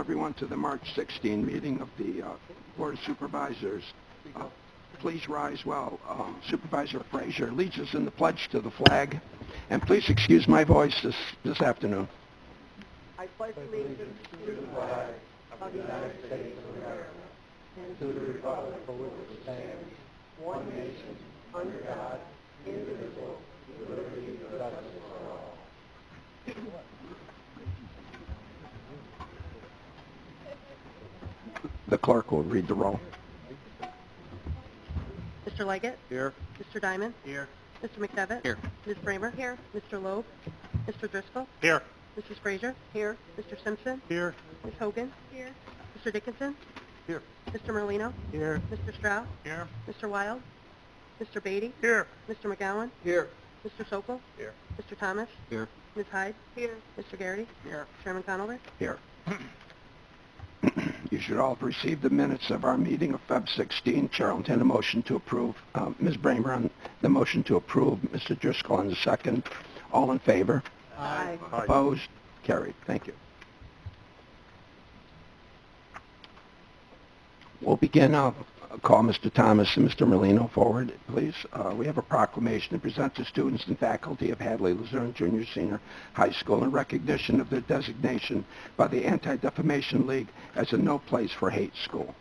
everyone to the March 16 meeting of the Board of Supervisors. Please rise while Supervisor Frazier leads us in the pledge to the flag. And please excuse my voice this afternoon. I pledge allegiance to the flag of the United States of America and to the republic for which it stands, one nation, under God, indivisible, with liberty and justice for all. The clerk will read the roll. Mr. Leggett? Here. Mr. Diamond? Here. Mr. McDevitt? Here. Ms. Bramer? Here. Mr. Loeb? Mr. Driscoll? Here. Mrs. Frazier? Here. Mr. Simpson? Here. Ms. Hogan? Here. Mr. Dickinson? Here. Mr. Merlino? Here. Mr. Strauss? Here. Mr. Wild? Mr. Beatty? Here. Mr. McGowan? Here. Mr. Sokol? Here. Mr. Thomas? Here. Ms. Hyde? Here. Mr. Garrity? Here. Chairman Conover? Here. You should all have received the minutes of our meeting of Feb 16. Chair will entertain a motion to approve. Ms. Bramer on the motion to approve. Mr. Driscoll on the second. All in favor? Aye. Opposed? Carried. Thank you. We'll begin. I'll call Mr. Thomas and Mr. Merlino forward, please. We have a proclamation to present to students and faculty of Hadley Luzerne Junior Senior High School in recognition of their designation by the Anti-Defamation League as a no place for hate school.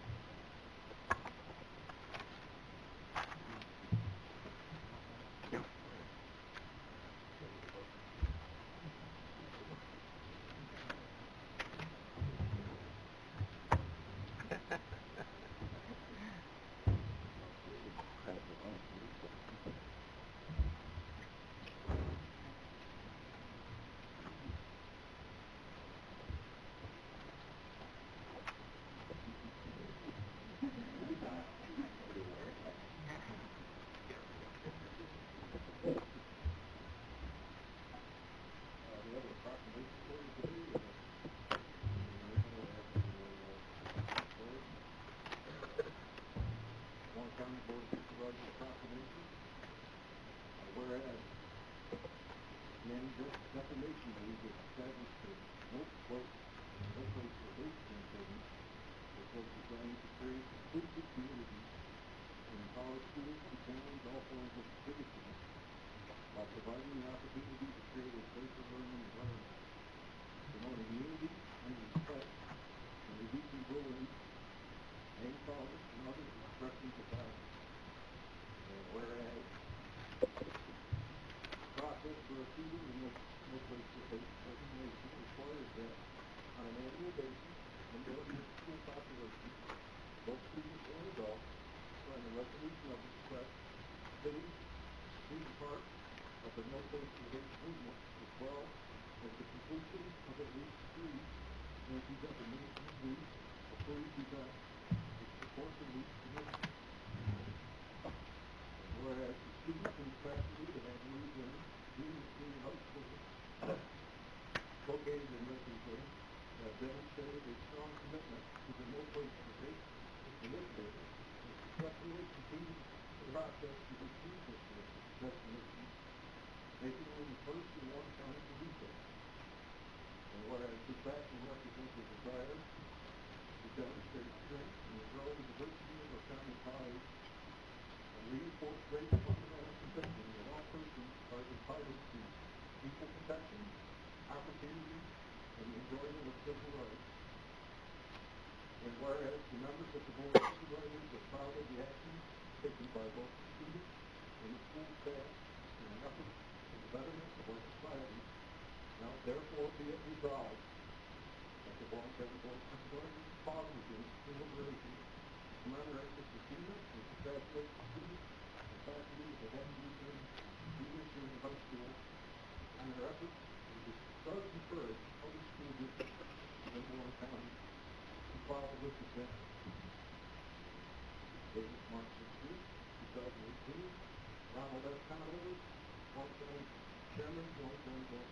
Whereas the Anti-Defamation League is established as no place for hate campaigns, which was designed to create inclusive communities and empower students to challenge all forms of bigotry while providing the opportunity to create a safer learning environment, promoting unity and respect, and reducing bullying, hate tolerance, and other expressions of violence. And whereas process for achieving the no place for hate designation requires that on an annual basis, a majority of school population, both students and adults, sign a resolution of respect, stating being part of the no place for hate movement, as well as the completion of at least 3 anti-defamation weeks approved events which support the league's commitment. Whereas the students and faculty that have moved in Junior Senior High School located in Lexington have demonstrated a strong commitment to the no place for hate initiative and successfully continued the process to achieve this destination, making them the first and one time to do so. And whereas this action represents a desire to demonstrate strength and grow the diversity of our common colleagues and reinforce great fundamental conviction that all persons are entitled to equal protection, opportunity, and the enjoyment of civil rights. And whereas the members of the Board of Supervisors are proud of the actions taken by both the students and the school staff in an effort for the betterment of our society, now therefore be it resolved that the Voluntary Board of Supervisors pauses in its deliberation to commemorate this achievement and congratulate the students and faculty of the Hadley Luzerne Junior Senior High School on their efforts, and this does encourage other school districts in Warren County to follow this example. Dated March 16, 2018, Ronald S. Conover, Warren County Chairman, Warren County Board.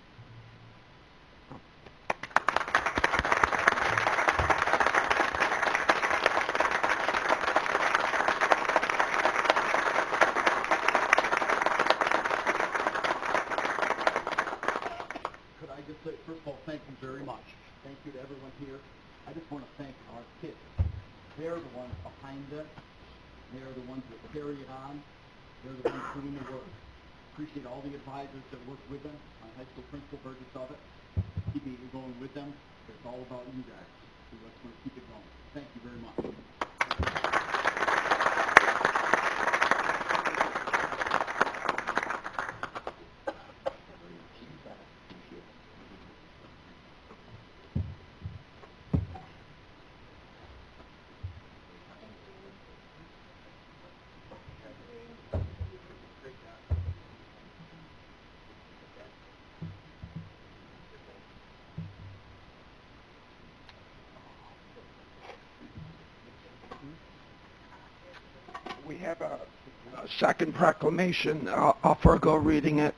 First of all, thank you very much. Thank you to everyone here. I just want to thank our kids. They're the ones behind this. They're the ones that carry it on. They're the ones doing the work. Appreciate all the advisors that work with them. My high school principal, Burgess of it, keeping it going with them. But it's all about you guys. So let's want to keep it going. Thank you very much. We have a second proclamation. I'll forego reading it,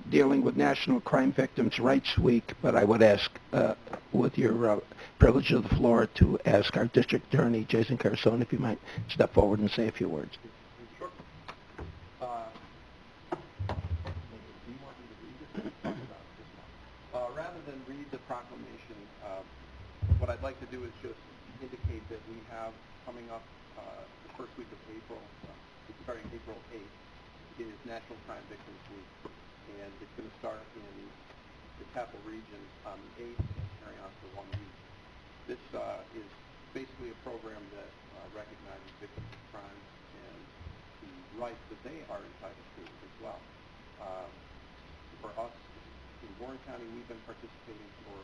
dealing with National Crime Victims' Rights Week, but I would ask, with your privilege of the floor, to ask our District Attorney, Jason Carson, if you might step forward and say a few words. Sure. Do you want me to read this? Rather than read the proclamation, what I'd like to do is just indicate that we have coming up the first week of April, starting April 8th, it is National Crime Victims Week, and it's going to start in the capital region on the 8th and carry on for 1 week. This is basically a program that recognizes victims of crimes and the rights that they are entitled to as well. For us in Warren County, we've been participating for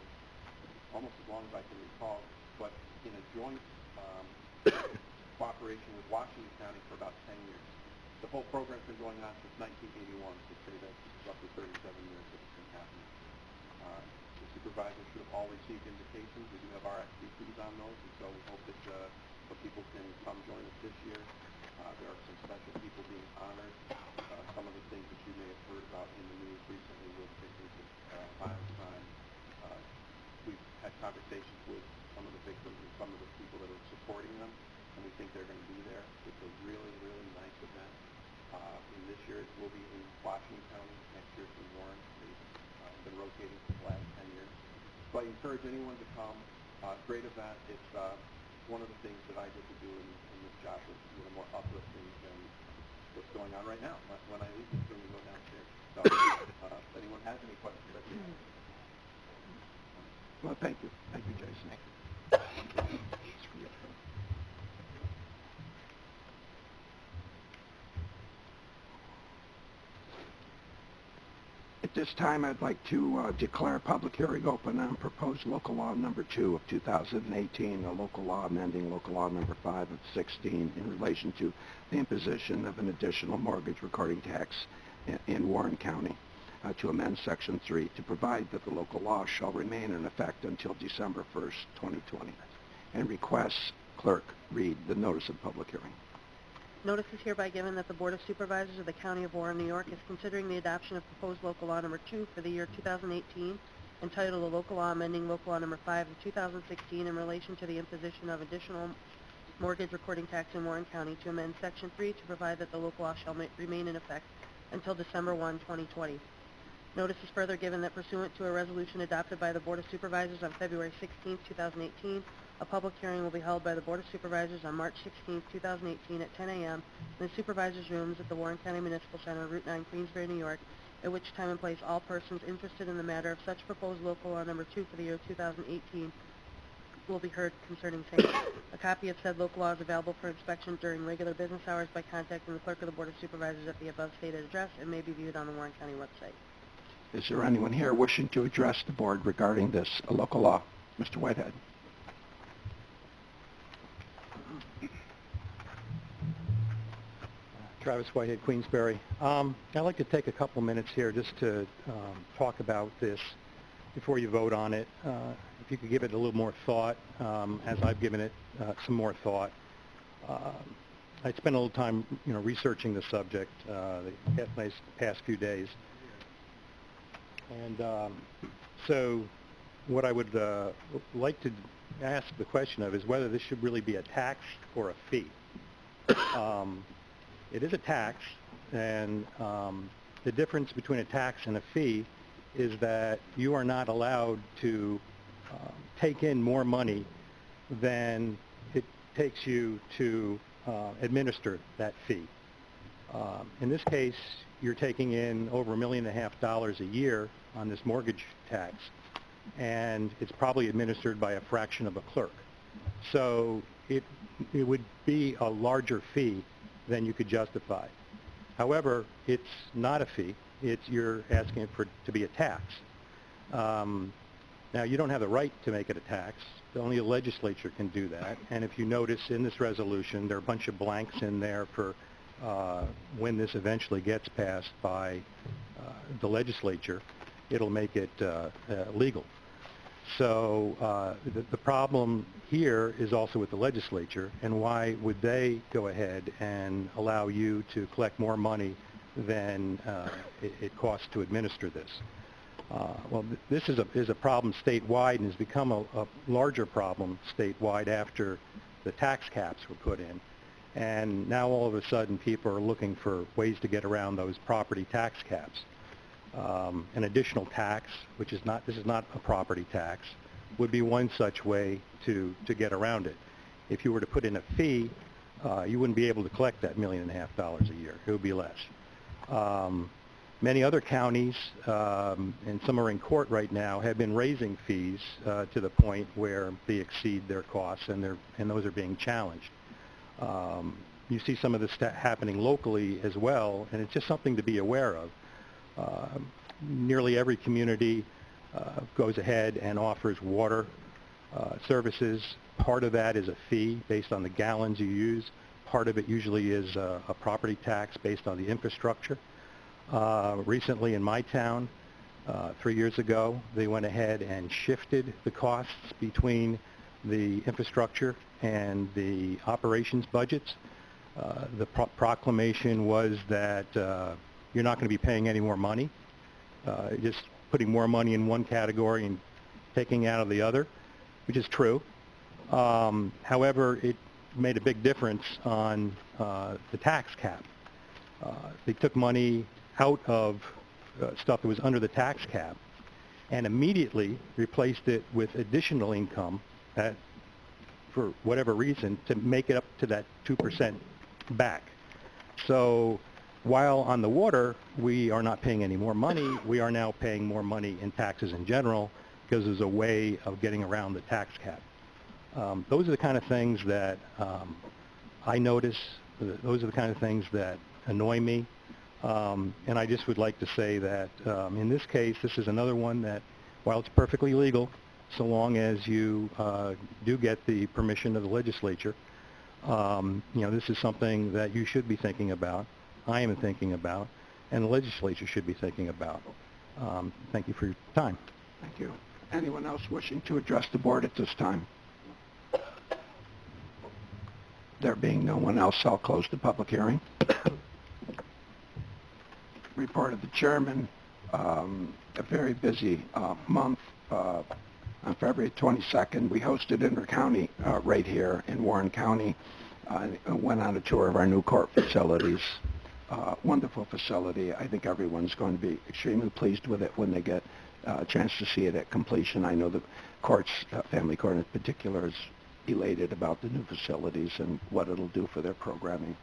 almost as long as I can recall, but in a joint cooperation with Washington County for about 10 years. The whole program's been going on since 1981, so say that's roughly 37 years that it's been happening. The supervisors should have all received invitations. We do have RSVPs on those, and so we hope that people can come join us this year. There are some special people being honored. Some of the things that you may have heard about in the news recently with victims of violent crime. We've had conversations with some of the victims and some of the people that are supporting them, and we think they're going to be there. It's a really, really nice event. And this year it will be in Washington County. Next year it's in Warren. They've been rotating for the last 10 years. So I encourage anyone to come. Great event. It's one of the things that I get to do in this job that's a little more uplifting than what's going on right now. When I leave, it's going to go downstairs. So if anyone has any questions, I can answer. Well, thank you. Thank you, Jason. At this time, I'd like to declare a public hearing open on proposed local law number 2 of 2018, a local law amending local law number 5 of 16 in relation to the imposition of an additional mortgage recording tax in Warren County, to amend Section 3 to provide that the local law shall remain in effect until December 1st, 2020, and requests clerk read the notice of public hearing. Notice is hereby given that the Board of Supervisors of the County of Warren, New York is considering the adoption of proposed local law number 2 for the year 2018, entitled a local law amending local law number 5 of 2016 in relation to the imposition of additional mortgage recording tax in Warren County, to amend Section 3 to provide that the local law shall remain in effect until December 1, 2020. Notice is further given that pursuant to a resolution adopted by the Board of Supervisors on February 16, 2018, a public hearing will be held by the Board of Supervisors on March 16, 2018 at 10 a.m. in the Supervisors' Rooms at the Warren County Municipal Center, Route 9, Queensbury, New York, at which time and place all persons interested in the matter of such proposed local law number 2 for the year 2018 will be heard concerning same. A copy of said local law is available for inspection during regular business hours by contacting the Clerk of the Board of Supervisors at the above stated address, and may be viewed on the Warren County website. Is there anyone here wishing to address the board regarding this local law? Mr. Whitehead. Travis Whitehead, Queensbury. I'd like to take a couple minutes here just to talk about this before you vote on it. If you could give it a little more thought, as I've given it some more thought. I spent a little time, researching the subject the past few days. And so what I would like to ask the question of is whether this should really be a tax or a fee. It is a tax, and the difference between a tax and a fee is that you are not allowed to take in more money than it takes you to administer that fee. In this case, you're taking in over $1.5 million a year on this mortgage tax, and it's probably administered by a fraction of a clerk. So it would be a larger fee than you could justify. However, it's not a fee. You're asking it to be a tax. Now, you don't have the right to make it a tax. Only the legislature can do that. And if you notice in this resolution, there are a bunch of blanks in there for when this eventually gets passed by the legislature, it'll make it legal. So the problem here is also with the legislature, and why would they go ahead and allow you to collect more money than it costs to administer this? Well, this is a problem statewide and has become a larger problem statewide after the tax caps were put in. And now all of a sudden people are looking for ways to get around those property tax caps. An additional tax, this is not a property tax, would be one such way to get around it. If you were to put in a fee, you wouldn't be able to collect that $1.5 million a year. It would be less. Many other counties, and some are in court right now, have been raising fees to the point where they exceed their costs, and those are being challenged. You see some of this happening locally as well, and it's just something to be aware of. Nearly every community goes ahead and offers water services. Part of that is a fee based on the gallons you use. Part of it usually is a property tax based on the infrastructure. Recently in my town, 3 years ago, they went ahead and shifted the costs between the infrastructure and the operations budgets. The proclamation was that you're not going to be paying any more money, just putting more money in one category and taking out of the other, which is true. However, it made a big difference on the tax cap. They took money out of stuff that was under the tax cap and immediately replaced it with additional income that, for whatever reason, to make it up to that 2% back. So while on the water we are not paying any more money, we are now paying more money in taxes in general because there's a way of getting around the tax cap. Those are the kind of things that I notice. Those are the kind of things that annoy me. And I just would like to say that in this case, this is another one that, while it's perfectly legal, so long as you do get the permission of the legislature, this is something that you should be thinking about, I am thinking about, and the legislature should be thinking about. Thank you for your time. Thank you. Anyone else wishing to address the board at this time? There being no one else, I'll close the public hearing. Report of the chairman. A very busy month. On February 22nd, we hosted Inter-County right here in Warren County. Went on a tour of our new court facilities. Wonderful facility. I think everyone's going to be extremely pleased with it when they get a chance to see it at completion. I know the courts, family court in particular, is elated about the new facilities and what it'll do for their programming.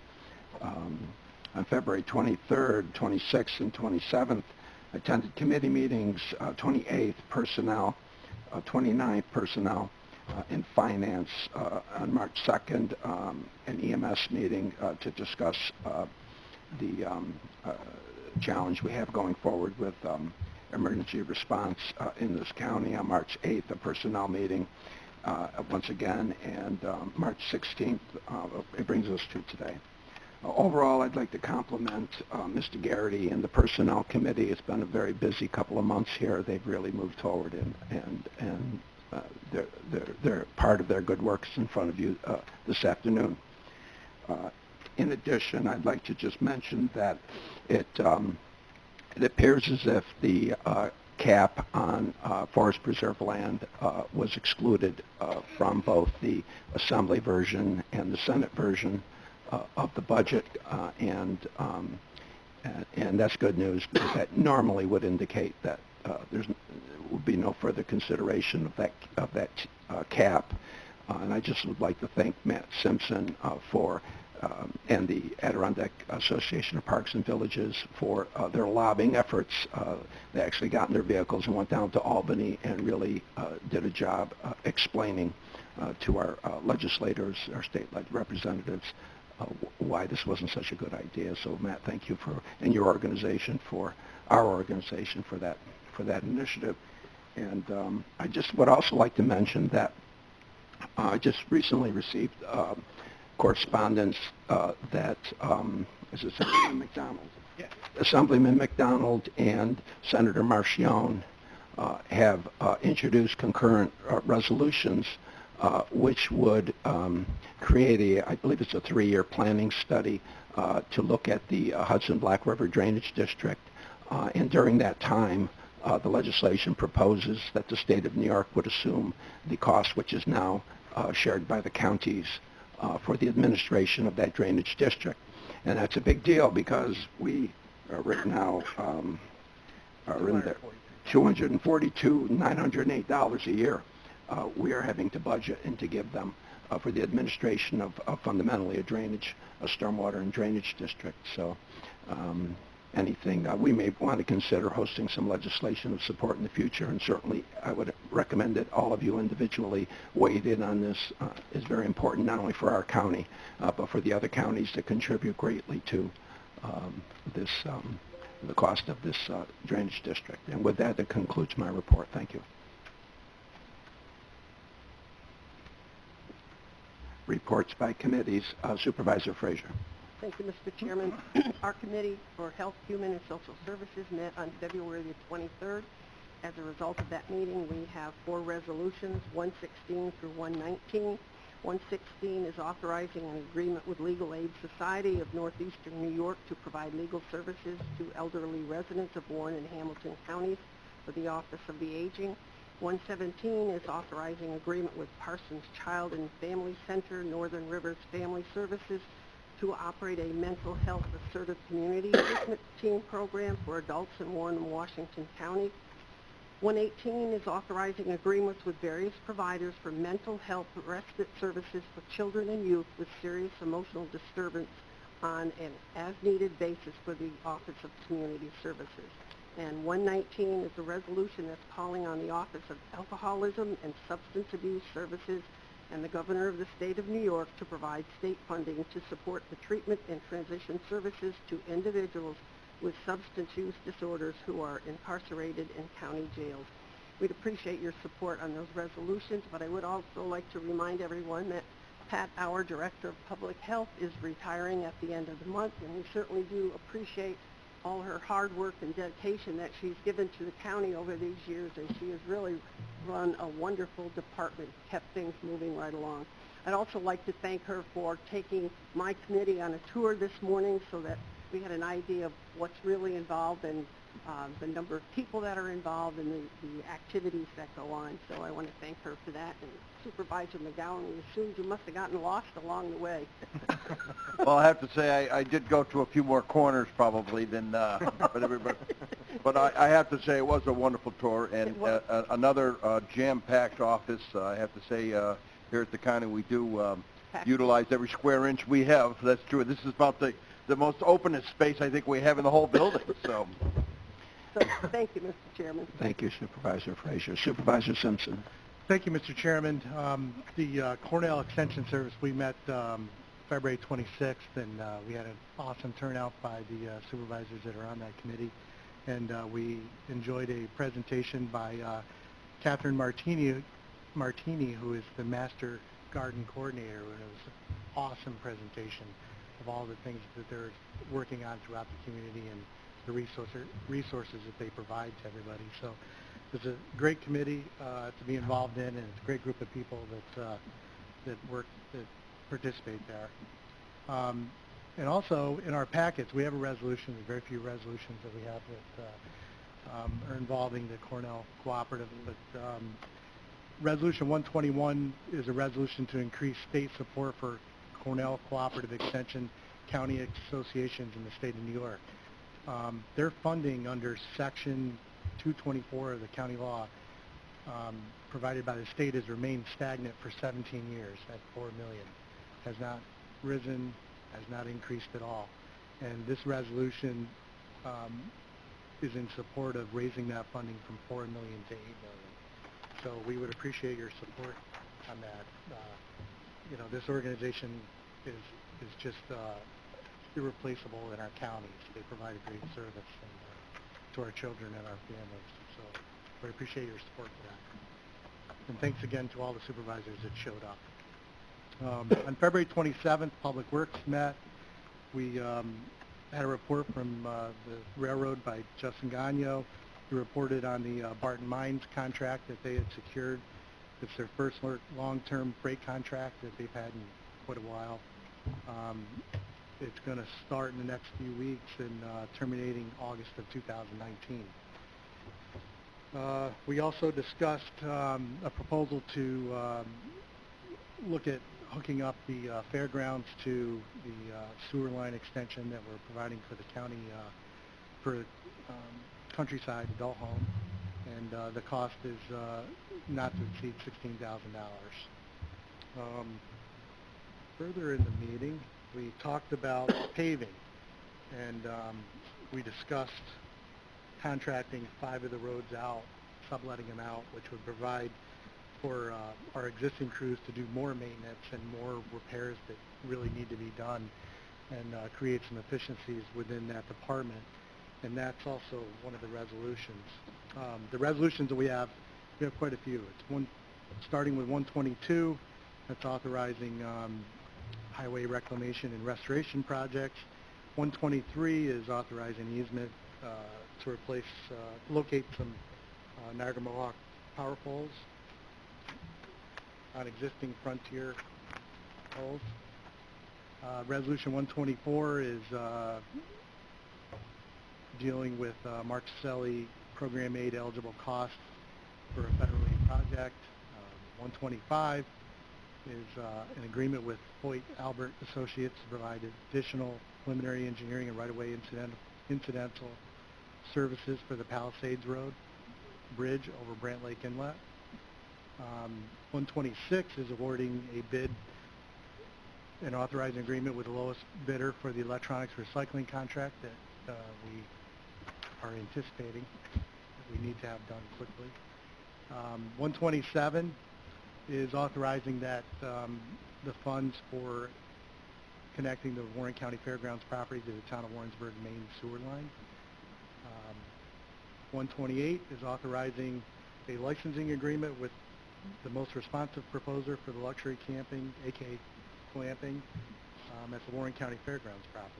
On February 23rd, 26th, and 27th, attended committee meetings, 28th, personnel, 29th, personnel, in finance. On March 2nd, an EMS meeting to discuss the challenge we have going forward with emergency response in this county. On March 8th, a personnel meeting once again, and March 16th, it brings us to today. Overall, I'd like to compliment Mr. Garrity and the Personnel Committee. It's been a very busy couple of months here. They've really moved forward, and they're part of their good works in front of you this afternoon. In addition, I'd like to just mention that it appears as if the cap on forest preserve land was excluded from both the Assembly version and the Senate version of the budget, and that's good news, because that normally would indicate that would be no further consideration of that cap. And I just would like to thank Matt Simpson and the Adirondack Association of Parks and Villages for their lobbying efforts. They actually got in their vehicles and went down to Albany and really did a job explaining to our legislators, our state-led representatives, why this wasn't such a good idea. So Matt, thank you and your organization our organization for that initiative. And I just would also like to mention that I just recently received correspondence that is it Assemblyman McDonald? Yeah. Assemblyman McDonald and Senator Marchione have introduced concurrent resolutions which would create I believe it's a 3-year planning study to look at the Hudson Black River Drainage District. And during that time, the legislation proposes that the state of New York would assume the cost, which is now shared by the counties, for the administration of that drainage district. And that's a big deal because we are right now are in there $242,908 a year we are having to budget and to give them for the administration of fundamentally a stormwater and drainage district. So anything we may want to consider hosting some legislation of support in the future, and certainly I would recommend that all of you individually weigh in on this. Is very important not only for our county but for the other counties that contribute greatly to the cost of this drainage district. And with that concludes my report. Thank you. Reports by committees. Supervisor Frazier. Thank you, Mr. Chairman. Our Committee for Health, Human, and Social Services met on February the 23rd. As a result of that meeting, we have 4 resolutions, 116 through 119. 116 is authorizing an agreement with Legal Aid Society of Northeastern New York to provide legal services to elderly residents of Warren and Hamilton counties for the Office of the Aging. 117 is authorizing agreement with Parsons Child and Family Center, Northern Rivers Family Services, to operate a mental health assertive community treatment team program for adults in Warren and Washington County. 118 is authorizing agreements with various providers for mental health respite services for children and youth with serious emotional disturbance on an as-needed basis for the Office of Community Services. And 119 is a resolution that's calling on the Office of Alcoholism and Substance Abuse Services and the Governor of the State of New York to provide state funding to support the treatment and transition services to individuals with substance use disorders who are incarcerated in county jails. We'd appreciate your support on those resolutions, but I would also like to remind everyone that Pat, our Director of Public Health, is retiring at the end of the month, and we certainly do appreciate all her hard work and dedication that she's given to the county over these years, and she has really run a wonderful department, kept things moving right along. I'd also like to thank her for taking my committee on a tour this morning so that we had an idea of what's really involved and the number of people that are involved and the activities that go on. So I want to thank her for that. And Supervisor McGowan, we assumed you must have gotten lost along the way. Well, I have to say I did go to a few more corners probably than but everybody. But I have to say it was a wonderful tour and another jam-packed office. I have to say here at the county we do utilize every square inch we have. That's true. This is about the most openest space I think we have in the whole building. So thank you, Mr. Chairman. Thank you, Supervisor Frazier. Supervisor Simpson. Thank you, Mr. Chairman. The Cornell Extension Service, we met February 26th, and we had an awesome turnout by the supervisors that are on that committee. And we enjoyed a presentation by Catherine Martini, who is the Master Garden Coordinator, and it was an awesome presentation of all the things that they're working on throughout the community and the resources that they provide to everybody. So it's a great committee to be involved in, and it's a great group of people that participate there. And also in our packets, we have a resolution. There's very few resolutions that we have that are involving the Cornell Cooperative. But Resolution 121 is a resolution to increase state support for Cornell Cooperative Extension County Associations in the state of New York. Their funding under Section 224 of the county law provided by the state has remained stagnant for 17 years at $4 million. Has not risen, has not increased at all. And this resolution is in support of raising that funding from $4 million to $8 million. So we would appreciate your support on that. You know, this organization is just irreplaceable in our counties. They provide a great service to our children and our families. So we appreciate your support for that. And thanks again to all the supervisors that showed up. On February 27th, Public Works met. We had a report from the railroad by Justin Gagno. He reported on the Barton Mines contract that they had secured. It's their first long-term freight contract that they've had in quite a while. It's going to start in the next few weeks and terminating August of 2019. We also discussed a proposal to look at hooking up the fairgrounds to the sewer line extension that we're providing for the county for Countryside Adult Home, and the cost is not to exceed $16,000. Further in the meeting, we talked about paving, and we discussed contracting 5 of the roads out, subletting them out, which would provide for our existing crews to do more maintenance and more repairs that really need to be done, and create some efficiencies within that department. And that's also one of the resolutions. The resolutions that we have quite a few. It's starting with 122, that's authorizing highway reclamation and restoration projects. 123 is authorizing easement to replace, locate some Niagara Mohawk power poles on existing Frontier poles. Resolution 124 is dealing with Marchicelli Program Aid eligible costs for a federal aid project. 125 is an agreement with Hoyt Albert Associates to provide additional preliminary engineering and right-of-way incidental services for the Palisades Road Bridge over Brant Lake Inlet. 126 is awarding a bid and authorizing agreement with the lowest bidder for the electronics recycling contract that we are anticipating that we need to have done quickly. 127 is authorizing that the funds for connecting the Warren County Fairgrounds property to the town of Warrensburg main sewer line. 128 is authorizing a licensing agreement with the most responsive proposer for the luxury camping, aka glamping, at the Warren County Fairgrounds property.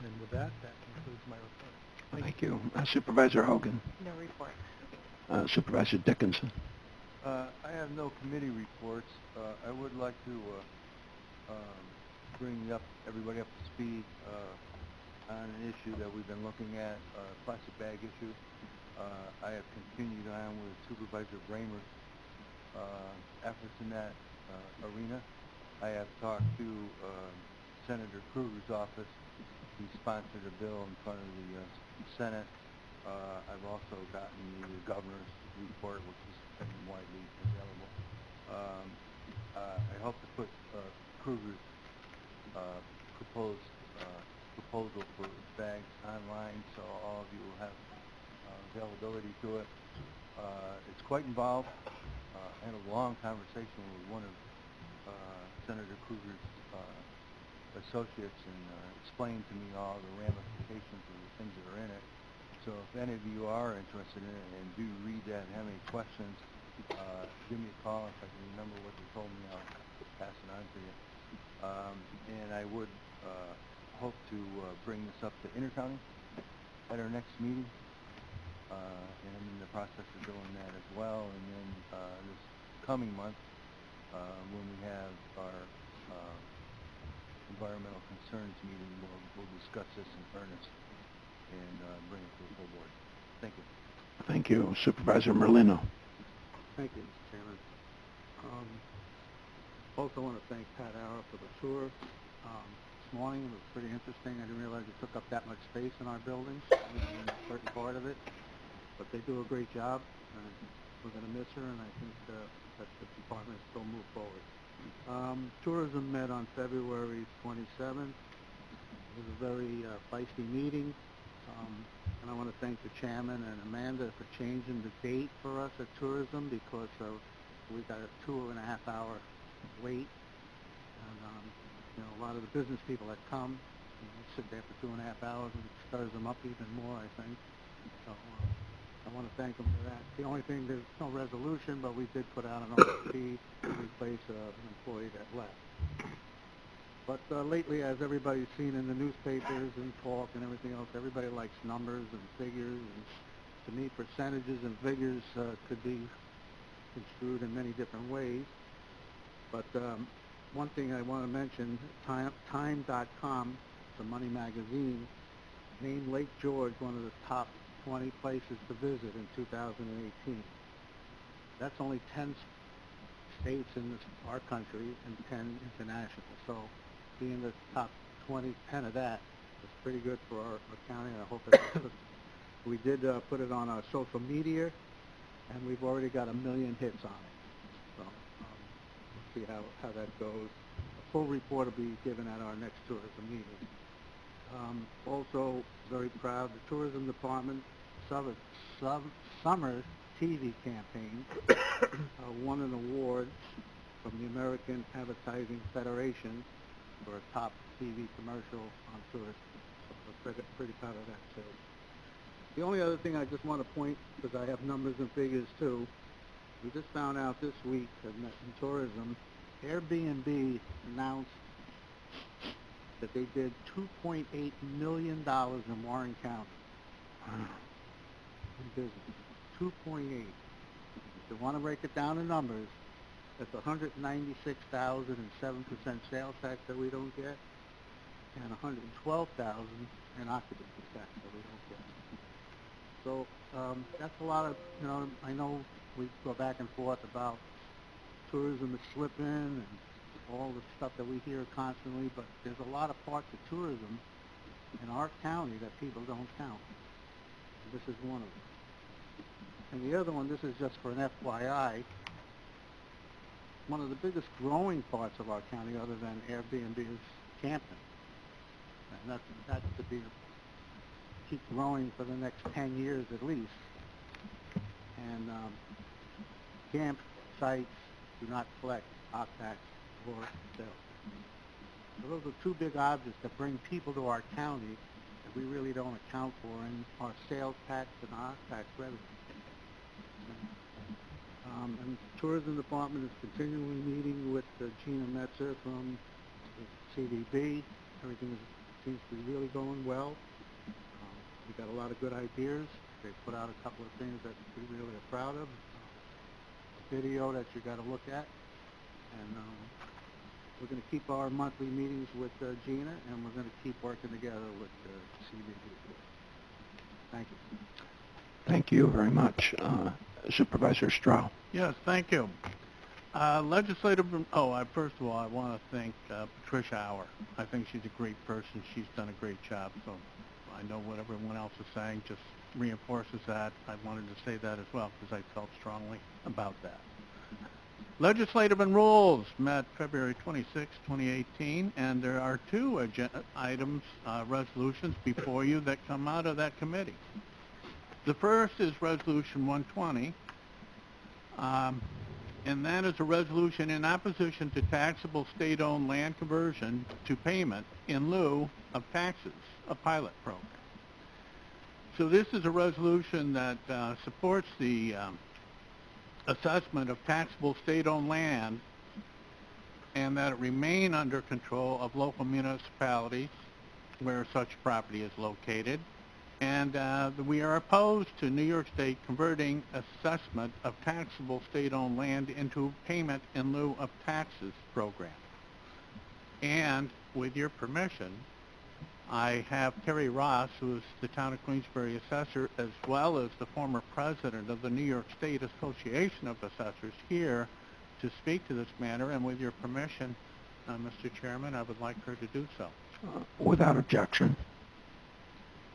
And with that concludes my report. Thank you. Supervisor Hogan. No report. Supervisor Dickinson. I have no committee reports. I would like to bring everybody up to speed on an issue that we've been looking at, plastic bag issue. I have continued on with Supervisor Bramer's efforts in that arena. I have talked to Senator Kruger's office. He sponsored a bill in front of the Senate. I've also gotten the governor's report, which has been widely available. I hope to put Kruger's proposal for bags online, so all of you will have availability to it. It's quite involved. I had a long conversation with one of Senator Kruger's associates and explained to me all the ramifications of the things that are in it. So if any of you are interested in it and do read that and have any questions, give me a call. If I can remember what they told me, I'll pass it on to you. And I would hope to bring this up to Intercounty at our next meeting. And I'm in the process of doing that as well. And then this coming month, when we have our environmental concerns meeting, we'll discuss this in earnest and bring it to the full board. Thank you. Thank you. Supervisor Merlino. Thank you, Mr. Chairman. Also want to thank Pat Arrow for the tour. This morning it was pretty interesting. I didn't realize it took up that much space in our buildings, in a certain part of it. But they do a great job. we're going to miss her, and I think that the department will still move forward. Tourism met on February 27th. It was a very feisty meeting, and I want to thank the chairman and Amanda for changing the date for us at tourism because we got a 2.5-hour wait, and a lot of the business people that come sit there for 2.5 hours, and it stirs them up even more, I think. So I want to thank them for that. The only thing, there's no resolution, but we did put out an RFP to replace an employee that left. But lately, as everybody's seen in the newspapers and talk and everything else, everybody likes numbers and figures. And to me, percentages and figures could be construed in many different ways. But one thing I want to mention, Time.com, the money magazine, named Lake George one of the top 20 places to visit in 2018. That's only 10 states in our country and 10 international. So being the top 10 of that is pretty good for our county, and I hope that we did put it on our social media, and we've already got 1 million hits on it. So we'll see how that goes. A full report will be given at our next tourism meeting. Also very proud, the tourism department summer TV campaign won an award from the American Advertising Federation for a top TV commercial on tourism. So we're pretty proud of that too. The only other thing I just want to point, because I have numbers and figures too, we just found out this week in tourism, Airbnb announced that they did $2.8 million in Warren County in business. 2.8. If you want to break it down in numbers, that's $196,000 and 7% sales tax that we don't get, and $112,000 in occupancy tax that we don't get. So that's a lot of, I know we go back and forth about tourism is slipping and all the stuff that we hear constantly, but there's a lot of parts of tourism in our county that people don't count. And this is one of them. And the other one, this is just for an FYI, one of the biggest growing parts of our county other than Airbnb is Champlain. And that's to keep growing for the next 10 years at least. And campsites do not collect OPTAX or sales. So those are two big objects that bring people to our county that we really don't account for in our sales tax and our tax revenue. And the tourism department is continually meeting with Gina Metzer from the CDB. Everything seems to be really going well. We got a lot of good ideas. They put out a couple of things that we really are proud of. A video that you got to look at. And we're going to keep our monthly meetings with Gina, and we're going to keep working together with CDB. Thank you. Thank you very much. Supervisor Straugh. Yes, thank you. First of all, I want to thank Patricia Auer. I think she's a great person. She's done a great job. So I know what everyone else is saying just reinforces that. I wanted to say that as well because I felt strongly about that. Legislative and Rules met February 26, 2018, and there are two items, resolutions before you that come out of that committee. The first is Resolution 120, and that is a resolution in opposition to taxable state-owned land conversion to payment in lieu of taxes, a pilot program. So this is a resolution that supports the assessment of taxable state-owned land and that it remain under control of local municipalities where such property is located. And we are opposed to New York State converting assessment of taxable state-owned land into payment in lieu of taxes program. And with your permission, I have Terry Ross, who is the Town of Queensbury Assessor, as well as the former president of the New York State Association of Assessors, here to speak to this matter. And with your permission, Mr. Chairman, I would like her to do so. Without objection.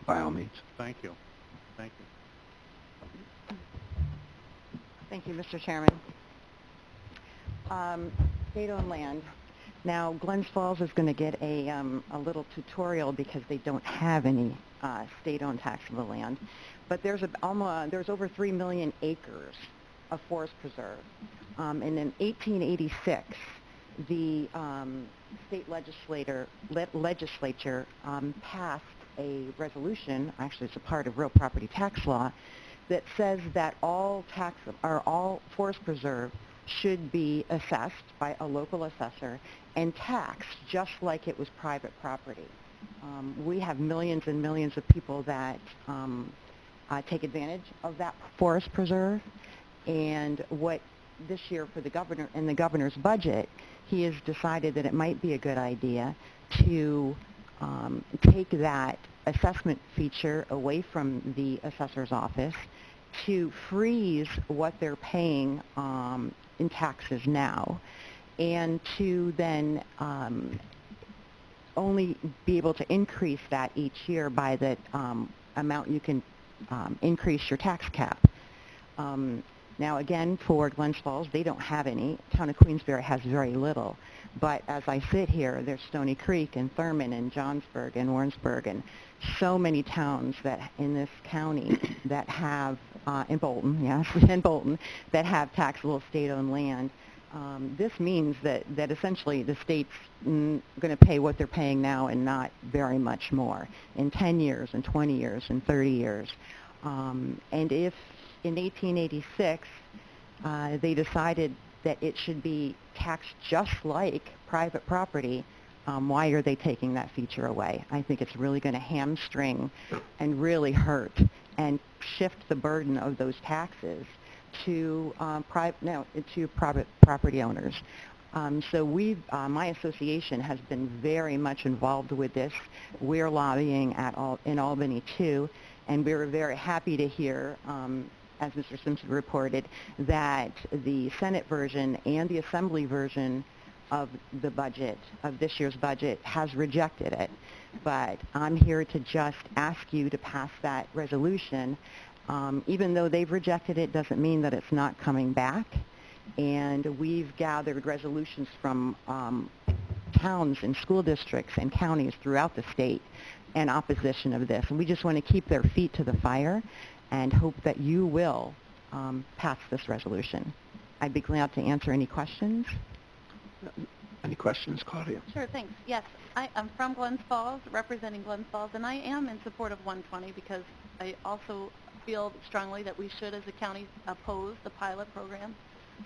By all means. Thank you. Thank you. Thank you, Mr. Chairman. State-owned land. Now, Glens Falls is going to get a little tutorial because they don't have any state-owned taxable land. But there's over 3 million acres of forest preserve. And in 1886, the state legislature passed a resolution, actually it's a part of real property tax law, that says that all forest preserve should be assessed by a local assessor and taxed just like it was private property. We have millions and millions of people that take advantage of that forest preserve, and what this year for the governor, in the governor's budget, he has decided that it might be a good idea to take that assessment feature away from the assessor's office, to freeze what they're paying in taxes now, and to then only be able to increase that each year by the amount you can increase your tax cap. Now again, for Glens Falls, they don't have any. Town of Queensbury has very little. But as I sit here, there's Stony Creek and Thurman and Johnsburg and Warrensburg and so many towns that in this county that have, in Bolton, yes, in Bolton, that have taxable state-owned land. This means that essentially the state's going to pay what they're paying now and not very much more in 10 years and 20 years and 30 years. And if in 1886 they decided that it should be taxed just like private property, why are they taking that feature away? I think it's really going to hamstring and really hurt and shift the burden of those taxes to private property owners. So my association has been very much involved with this. We're lobbying in Albany too, and we were very happy to hear, as Mr. Simpson reported, that the Senate version and the Assembly version of the budget, of this year's budget, has rejected it. But I'm here to just ask you to pass that resolution. Even though they've rejected it, doesn't mean that it's not coming back. And we've gathered resolutions from towns and school districts and counties throughout the state in opposition of this. And we just want to keep their feet to the fire and hope that you will pass this resolution. I'd be glad to answer any questions. Any questions, Claudia? Sure, thanks. Yes, I'm from Glens Falls, representing Glens Falls, and I am in support of 120 because I also feel strongly that we should, as a county, oppose the pilot program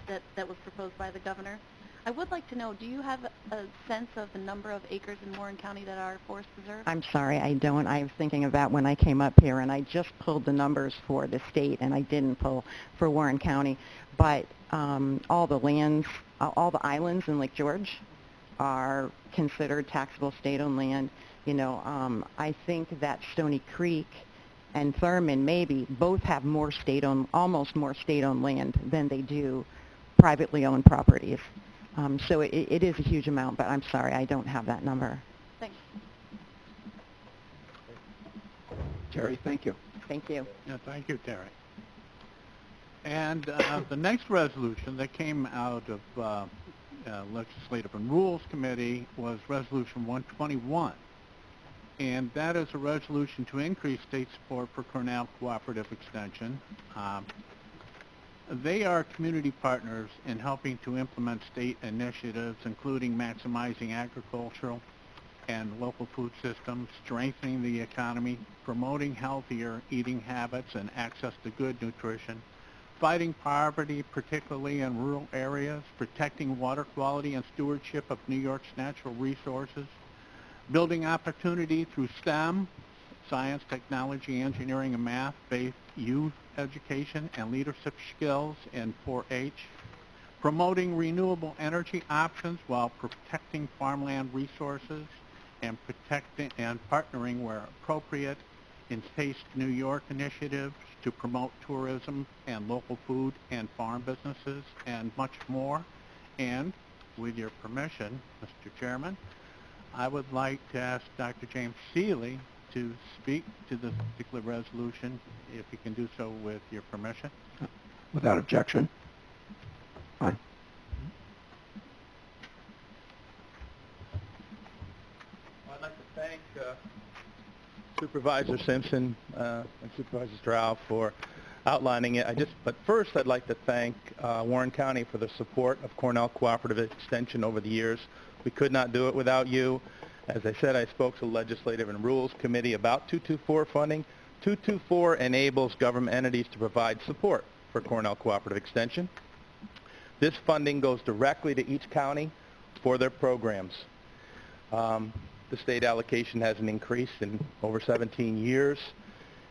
that was proposed by the governor. I would like to know, do you have a sense of the number of acres in Warren County that are forest preserved? I'm sorry, I don't. I was thinking of that when I came up here, and I just pulled the numbers for the state, and I didn't pull for Warren County. But all the lands, all the islands in Lake George are considered taxable state-owned land. You know, I think that Stony Creek and Thurman maybe both have more state-owned, almost more state-owned land than they do privately owned properties. So it is a huge amount, but I'm sorry, I don't have that number. Thanks. Terry, thank you. Thank you. Yeah, thank you, Terry. And the next resolution that came out of Legislative and Rules Committee was Resolution 121. And that is a resolution to increase state support for Cornell Cooperative Extension. They are community partners in helping to implement state initiatives, including maximizing agricultural and local food systems, strengthening the economy, promoting healthier eating habits and access to good nutrition, fighting poverty, particularly in rural areas, protecting water quality and stewardship of New York's natural resources, building opportunity through STEM, science, technology, engineering, and math-based youth education and leadership skills in 4-H, promoting renewable energy options while protecting farmland resources, and protecting and partnering where appropriate in Taste New York initiatives to promote tourism and local food and farm businesses, and much more. And with your permission, Mr. Chairman, I would like to ask Dr. James Seeley to speak to this particular resolution, if he can do so with your permission. Without objection? Fine. I'd like to thank Supervisor Simpson and Supervisor Strauss for outlining it. But first I'd like to thank Warren County for the support of Cornell Cooperative Extension over the years. We could not do it without you. As I said, I spoke to the Legislative and Rules Committee about 224 funding. 224 enables government entities to provide support for Cornell Cooperative Extension. This funding goes directly to each county for their programs. The state allocation hasn't increased in over 17 years.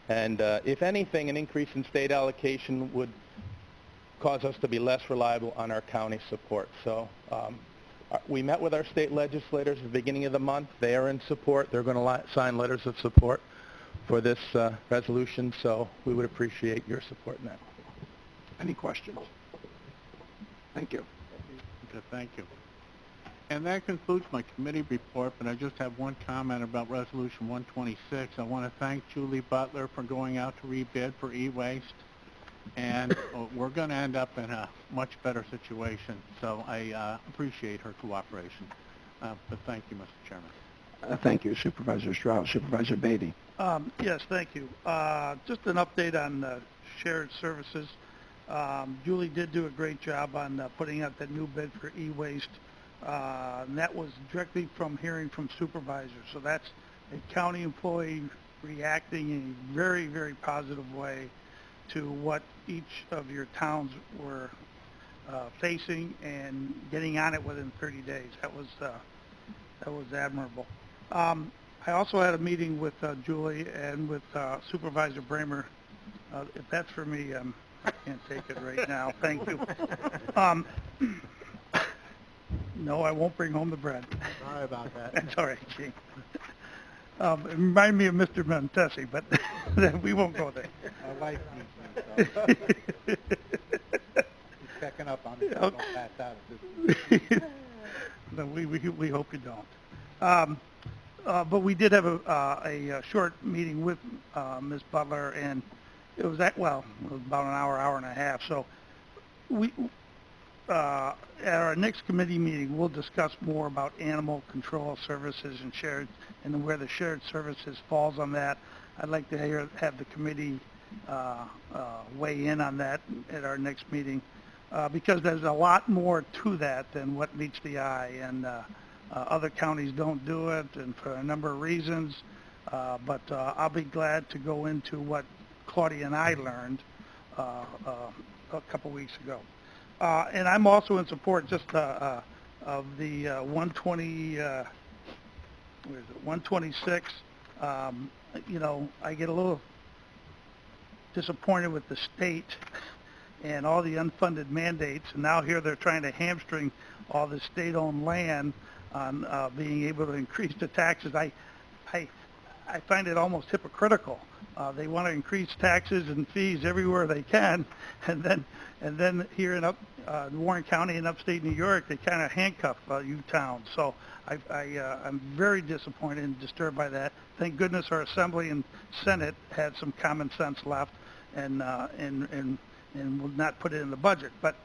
And if anything, an increase in state allocation would cause us to be less reliable on our county support. So we met with our state legislators at the beginning of the month. They are in support. They're going to sign letters of support for this resolution, so we would appreciate your support in that. Any questions? Thank you. Okay, thank you. And that concludes my committee report, but I just have one comment about Resolution 126. I want to thank Julie Butler for going out to rebid for e-waste, and we're going to end up in a much better situation, so I appreciate her cooperation. But thank you, Mr. Chairman. Thank you, Supervisor Strauss. Supervisor Beatty. Yes, thank you. Just an update on shared services. Julie did do a great job on putting out that new bid for e-waste. And that was directly from hearing from supervisors. So that's a county employee reacting in a very, very positive way to what each of your towns were facing and getting on it within 30 days. That was admirable. I also had a meeting with Julie and with Supervisor Bramer. If that's for me, I can't take it right now. Thank you. No, I won't bring home the bread. Sorry about that. That's all right, Chief. It reminded me of Mr. Montesi, but we won't go there. My wife needs me, so. He's checking up on me, so I don't pass out at this. No, we hope you don't. But we did have a short meeting with Ms. Butler, and it was about an hour and a half. So we at our next committee meeting, we'll discuss more about animal control services and where the shared services falls on that. I'd like to have the committee weigh in on that at our next meeting because there's a lot more to that than what meets the eye, and other counties don't do it, and for a number of reasons. But I'll be glad to go into what Claudia and I learned a couple weeks ago. And I'm also in support just of the 126. You know, I get a little disappointed with the state and all the unfunded mandates, and now here they're trying to hamstring all the state-owned land on being able to increase the taxes. I find it almost hypocritical. They want to increase taxes and fees everywhere they can, and then here in Warren County in upstate New York, they kind of handcuff you towns. So I'm very disappointed and disturbed by that. Thank goodness our Assembly and Senate had some common sense left and will not put it in the budget. But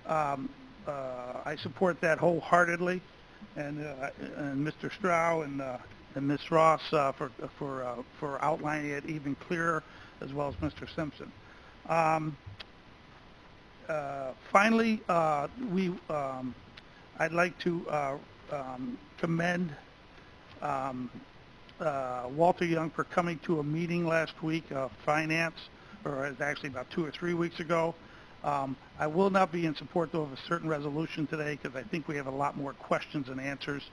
I support that wholeheartedly, and Mr. Strauss and Ms. Ross for outlining it even clearer, as well as Mr. Simpson. Finally, I'd like to commend Walter Young for coming to a meeting last week of finance, or it's actually about 2 or 3 weeks ago. I will not be in support, though, of a certain resolution today because I think we have a lot more questions and answers.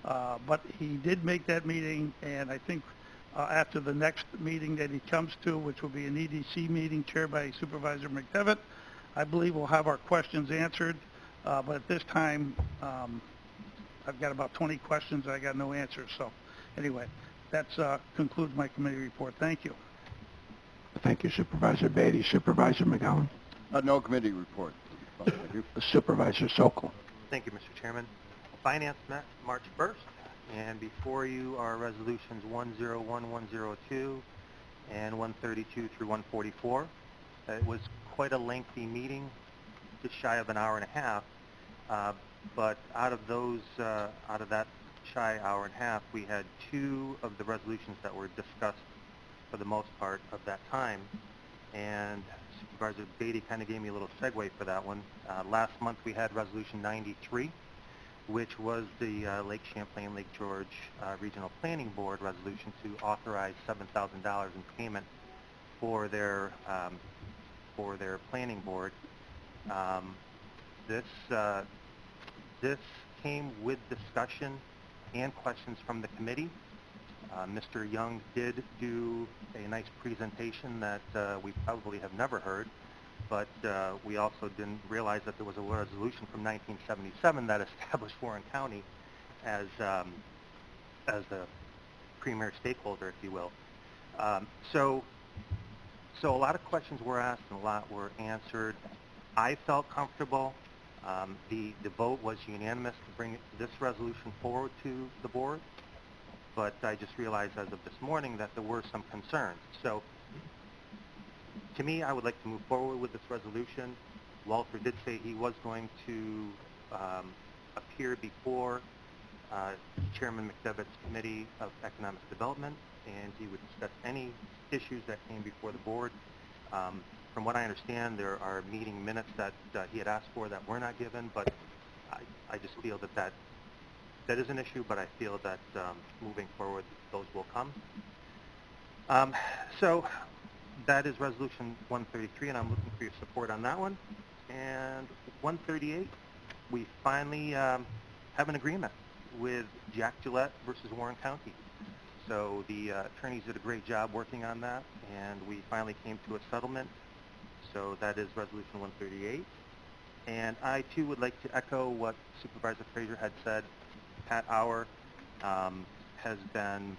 But he did make that meeting, and I think after the next meeting that he comes to, which will be an EDC meeting chaired by Supervisor McDevitt, I believe we'll have our questions answered. But at this time, I've got about 20 questions. I got no answers. So anyway, that concludes my committee report. Thank you. Thank you, Supervisor Beatty. Supervisor McGowan. No committee report. Thank you. Supervisor Sokol. Thank you, Mr. Chairman. Finance met March 1st, and before you are resolutions 101102 and 132 through 144. It was quite a lengthy meeting, just shy of an hour and a half. But out of that shy hour and a half, we had two of the resolutions that were discussed for the most part of that time. And Supervisor Beatty kind of gave me a little segue for that one. Last month we had Resolution 93, which was the Lake Champlain, Lake George Regional Planning Board resolution to authorize $7,000 in payment for their planning board. This came with discussion and questions from the committee. Mr. Young did do a nice presentation that we probably have never heard, but we also didn't realize that there was a resolution from 1977 that established Warren County as the premier stakeholder, if you will. So a lot of questions were asked and a lot were answered. I felt comfortable. The vote was unanimous to bring this resolution forward to the board, but I just realized as of this morning that there were some concerns. So to me, I would like to move forward with this resolution. Walter did say he was going to appear before Chairman McDevitt's Committee of Economic Development, and he would discuss any issues that came before the board. From what I understand, there are meeting minutes that he had asked for that were not given, but I just feel that is an issue, but I feel that moving forward, those will come. So that is Resolution 133, and I'm looking for your support on that one. And 138, we finally have an agreement with Jack Gillette versus Warren County. So the attorneys did a great job working on that, and we finally came to a settlement. So that is Resolution 138. And I, too, would like to echo what Supervisor Frazier had said. Pat Auer has been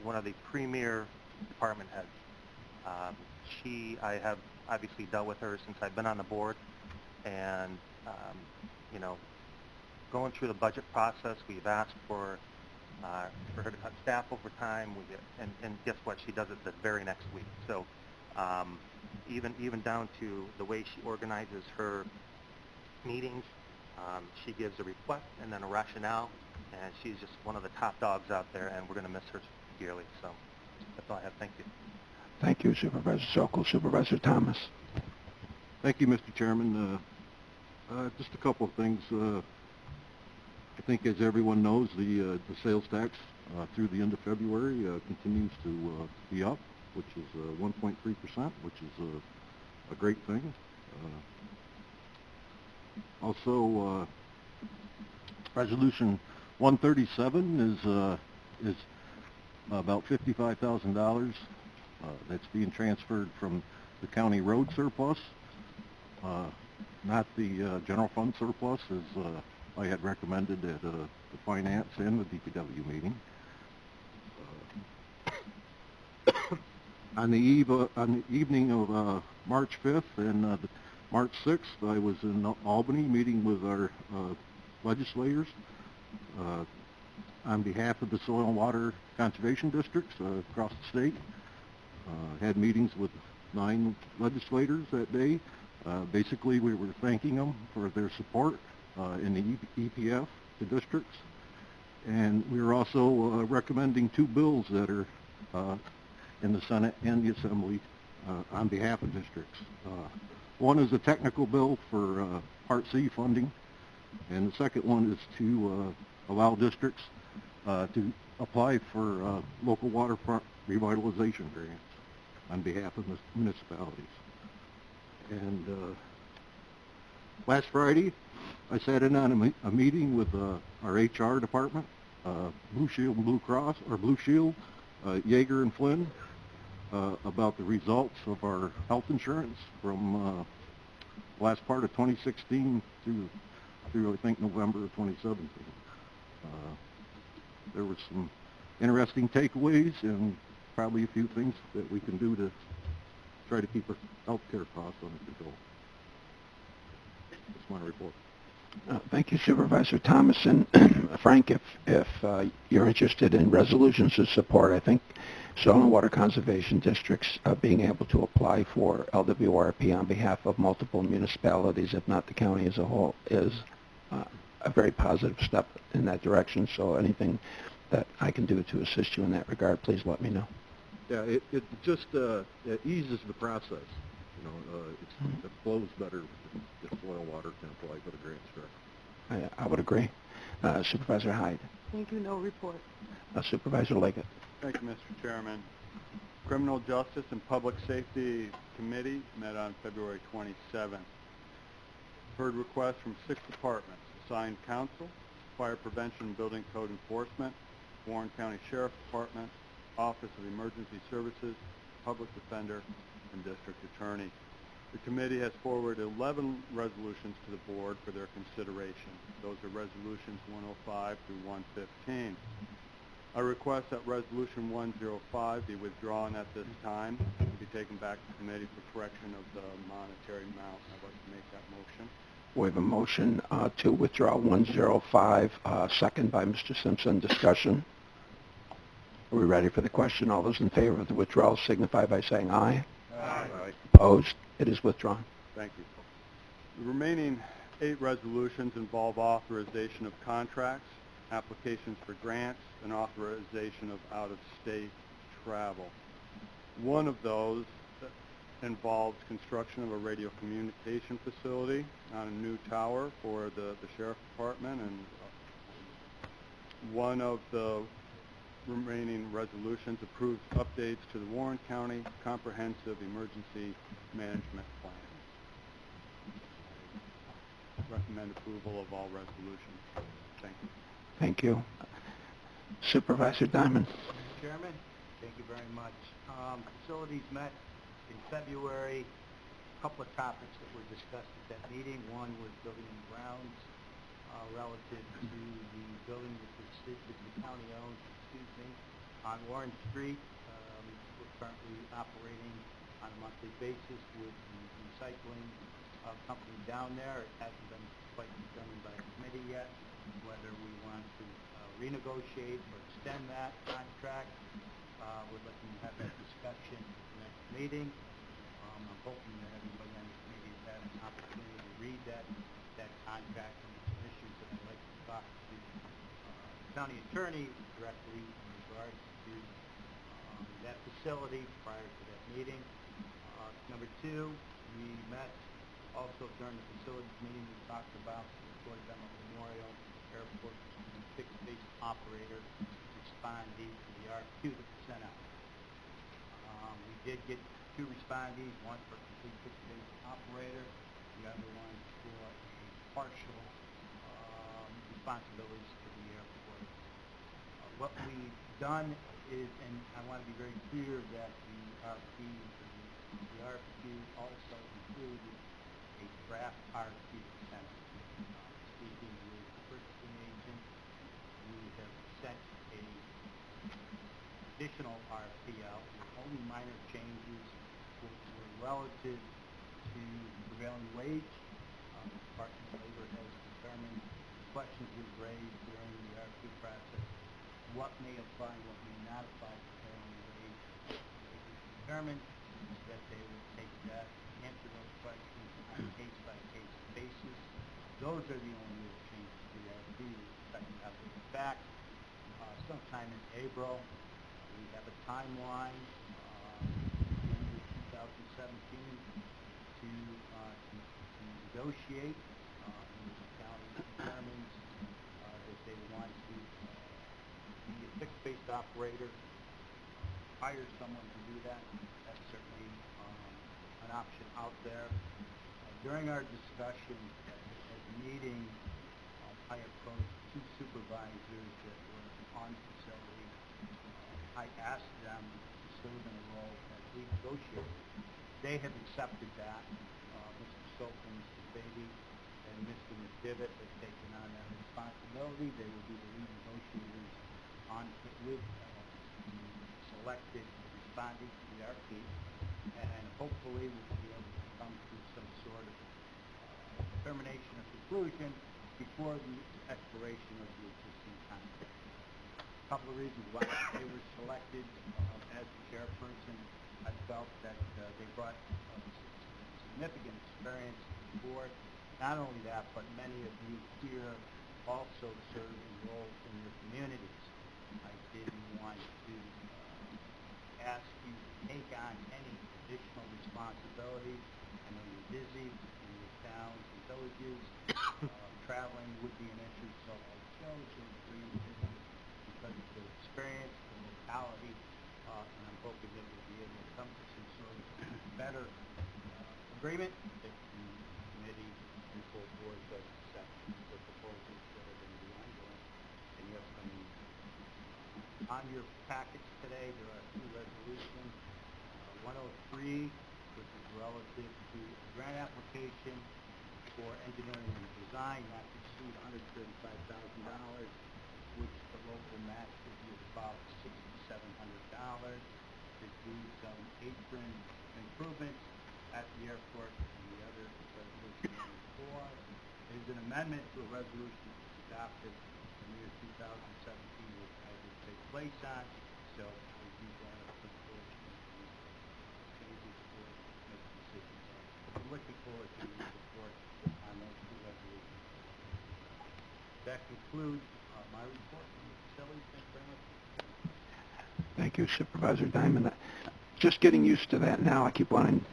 one of the premier department heads. I have obviously dealt with her since I've been on the board, and you know, going through the budget process, we've asked for her to cut staff overtime. And guess what? She does it the very next week. So even down to the way she organizes her meetings, she gives a request and then a rationale, and she's just one of the top dogs out there, and we're going to miss her dearly. So that's all I have. Thank you. Thank you, Supervisor Sokol. Supervisor Thomas. Thank you, Mr. Chairman. Just a couple of things. I think, as everyone knows, the sales tax through the end of February continues to be up, which is 1.3%, which is a great thing. Also, Resolution 137 is about $55,000 that's being transferred from the county road surplus, not the general fund surplus, as I had recommended at the finance and the DPW meeting. On the evening of March 5th and March 6th, I was in Albany meeting with our legislators on behalf of the soil and water conservation districts across the state. Had meetings with 9 legislators that day. Basically, we were thanking them for their support in the EPF, the districts. And we were also recommending 2 bills that are in the Senate and the Assembly on behalf of districts. One is a technical bill for Part C funding, and the second one is to allow districts to apply for local waterfront revitalization grants on behalf of municipalities. And last Friday, I sat in on a meeting with our HR department, Blue Shield and Blue Cross, or Blue Shield, Yeager and Flynn, about the results of our health insurance from last part of 2016 through I think November of 2017. There were some interesting takeaways and probably a few things that we can do to try to keep our health care costs under control. That's my report. Thank you, Supervisor Thomas. And Frank, if you're interested in resolutions of support, I think soil and water conservation districts being able to apply for LWRP on behalf of multiple municipalities, if not the county as a whole, is a very positive step in that direction. So anything that I can do to assist you in that regard, please let me know. Yeah, it just it eases the process. You know, it flows better if soil and water can apply for the grants directly. I would agree. Supervisor Hyde. Thank you, no report. Supervisor Leggett. Thank you, Mr. Chairman. Criminal Justice and Public Safety Committee met on February 27th. Heard requests from 6 departments: assigned counsel, Fire Prevention and Building Code Enforcement, Warren County Sheriff Department, Office of Emergency Services, Public Defender, and District Attorney. The committee has forwarded 11 resolutions to the board for their consideration. Those are resolutions 105 through 115. I request that resolution 105 be withdrawn at this time and be taken back to committee for correction of the monetary amount. I'd like to make that motion. We have a motion to withdraw 105, second by Mr. Simpson. Discussion. Are we ready for the question? All those in favor of the withdrawal signify by saying aye. Aye. Opposed? It is withdrawn. Thank you. The remaining 8 resolutions involve authorization of contracts, applications for grants, and authorization of out-of-state travel. One of those involves construction of a radio communication facility on a new tower for the Sheriff Department, and one of the remaining resolutions approves updates to the Warren County Comprehensive Emergency Management Plan. Recommend approval of all resolutions. Thank you. Thank you. Supervisor Diamond. Mr. Chairman, thank you very much. Facilities met in February. A couple of topics that were discussed at that meeting. One was building and grounds relative to the building that the county owns, on Warren Street. We're currently operating on a monthly basis with the recycling company down there. It hasn't been quite determined by the committee yet whether we want to renegotiate or extend that contract. We're looking to have that discussion at the next meeting. I'm hoping that everybody on the committee has had an opportunity to read that contract, and some issues that I'd like to talk to the county attorney directly in regards to that facility prior to that meeting. Number 2, we met also during the facilities meeting. We talked about the Florida General Memorial Airport fixed base operator respondee to the RFQ that was sent out. We did get 2 respondees, one for complete fixed base operator, the other one for a partial responsibilities for the airport. What we've done is, and I want to be very clear that the RFQ also included a draft RFP sent. Speaking with the purchasing agent, we have sent a additional RFP out with only minor changes which were relative to prevailing wage. The Department of Labor has determined questions we've raised during the RFP process, what may apply and what may not apply to prevailing wage. They determined that they would take that, answer those questions on a case-by-case basis. Those are the only real changes to the RFP. We expect to have it back sometime in April. We have a timeline, the end of 2017, to negotiate. And the county determines that they want to be a fixed-based operator, hire someone to do that. That's certainly an option out there. During our discussion at the meeting, I approached 2 supervisors that were on the facility. I asked them to serve in a role as lead negotiator. They have accepted that. Mr. Soap and Mr. Beatty and Mr. McDivitt have taken on that responsibility. They will be the lead negotiators with the selected responding to the RFP, and hopefully we'll be able to come to some sort of determination or conclusion before the expiration of the existing contract. A couple of reasons why they were selected as the chairperson. I felt that they brought significant experience to the board. Not only that, but many of you here also serve in roles in your communities. I didn't want to ask you to take on any additional responsibilities. I know you're busy in your towns and villages. Traveling would be an issue, so I chose to bring you because of the experience, the locality, and I'm hoping that we'll be able to come to some sort of better agreement if the committee and full board does accept the proposals that are going to be ongoing in the upcoming year. On your packets today, there are two resolutions. 103, which is relative to a grant application for engineering and design not to exceed $135,000, which the local match would be about $6,700 to do some apron improvements at the airport. And the other resolution number 4 is an amendment to a resolution adopted in the year 2017, which I will take place on. So I do that up to the board changes for make decisions on. I'm looking forward to your report on those two resolutions. That concludes my report on the facilities. Thank you very much. Thank you, Supervisor Diamond. Just getting used to that now. I keep wanting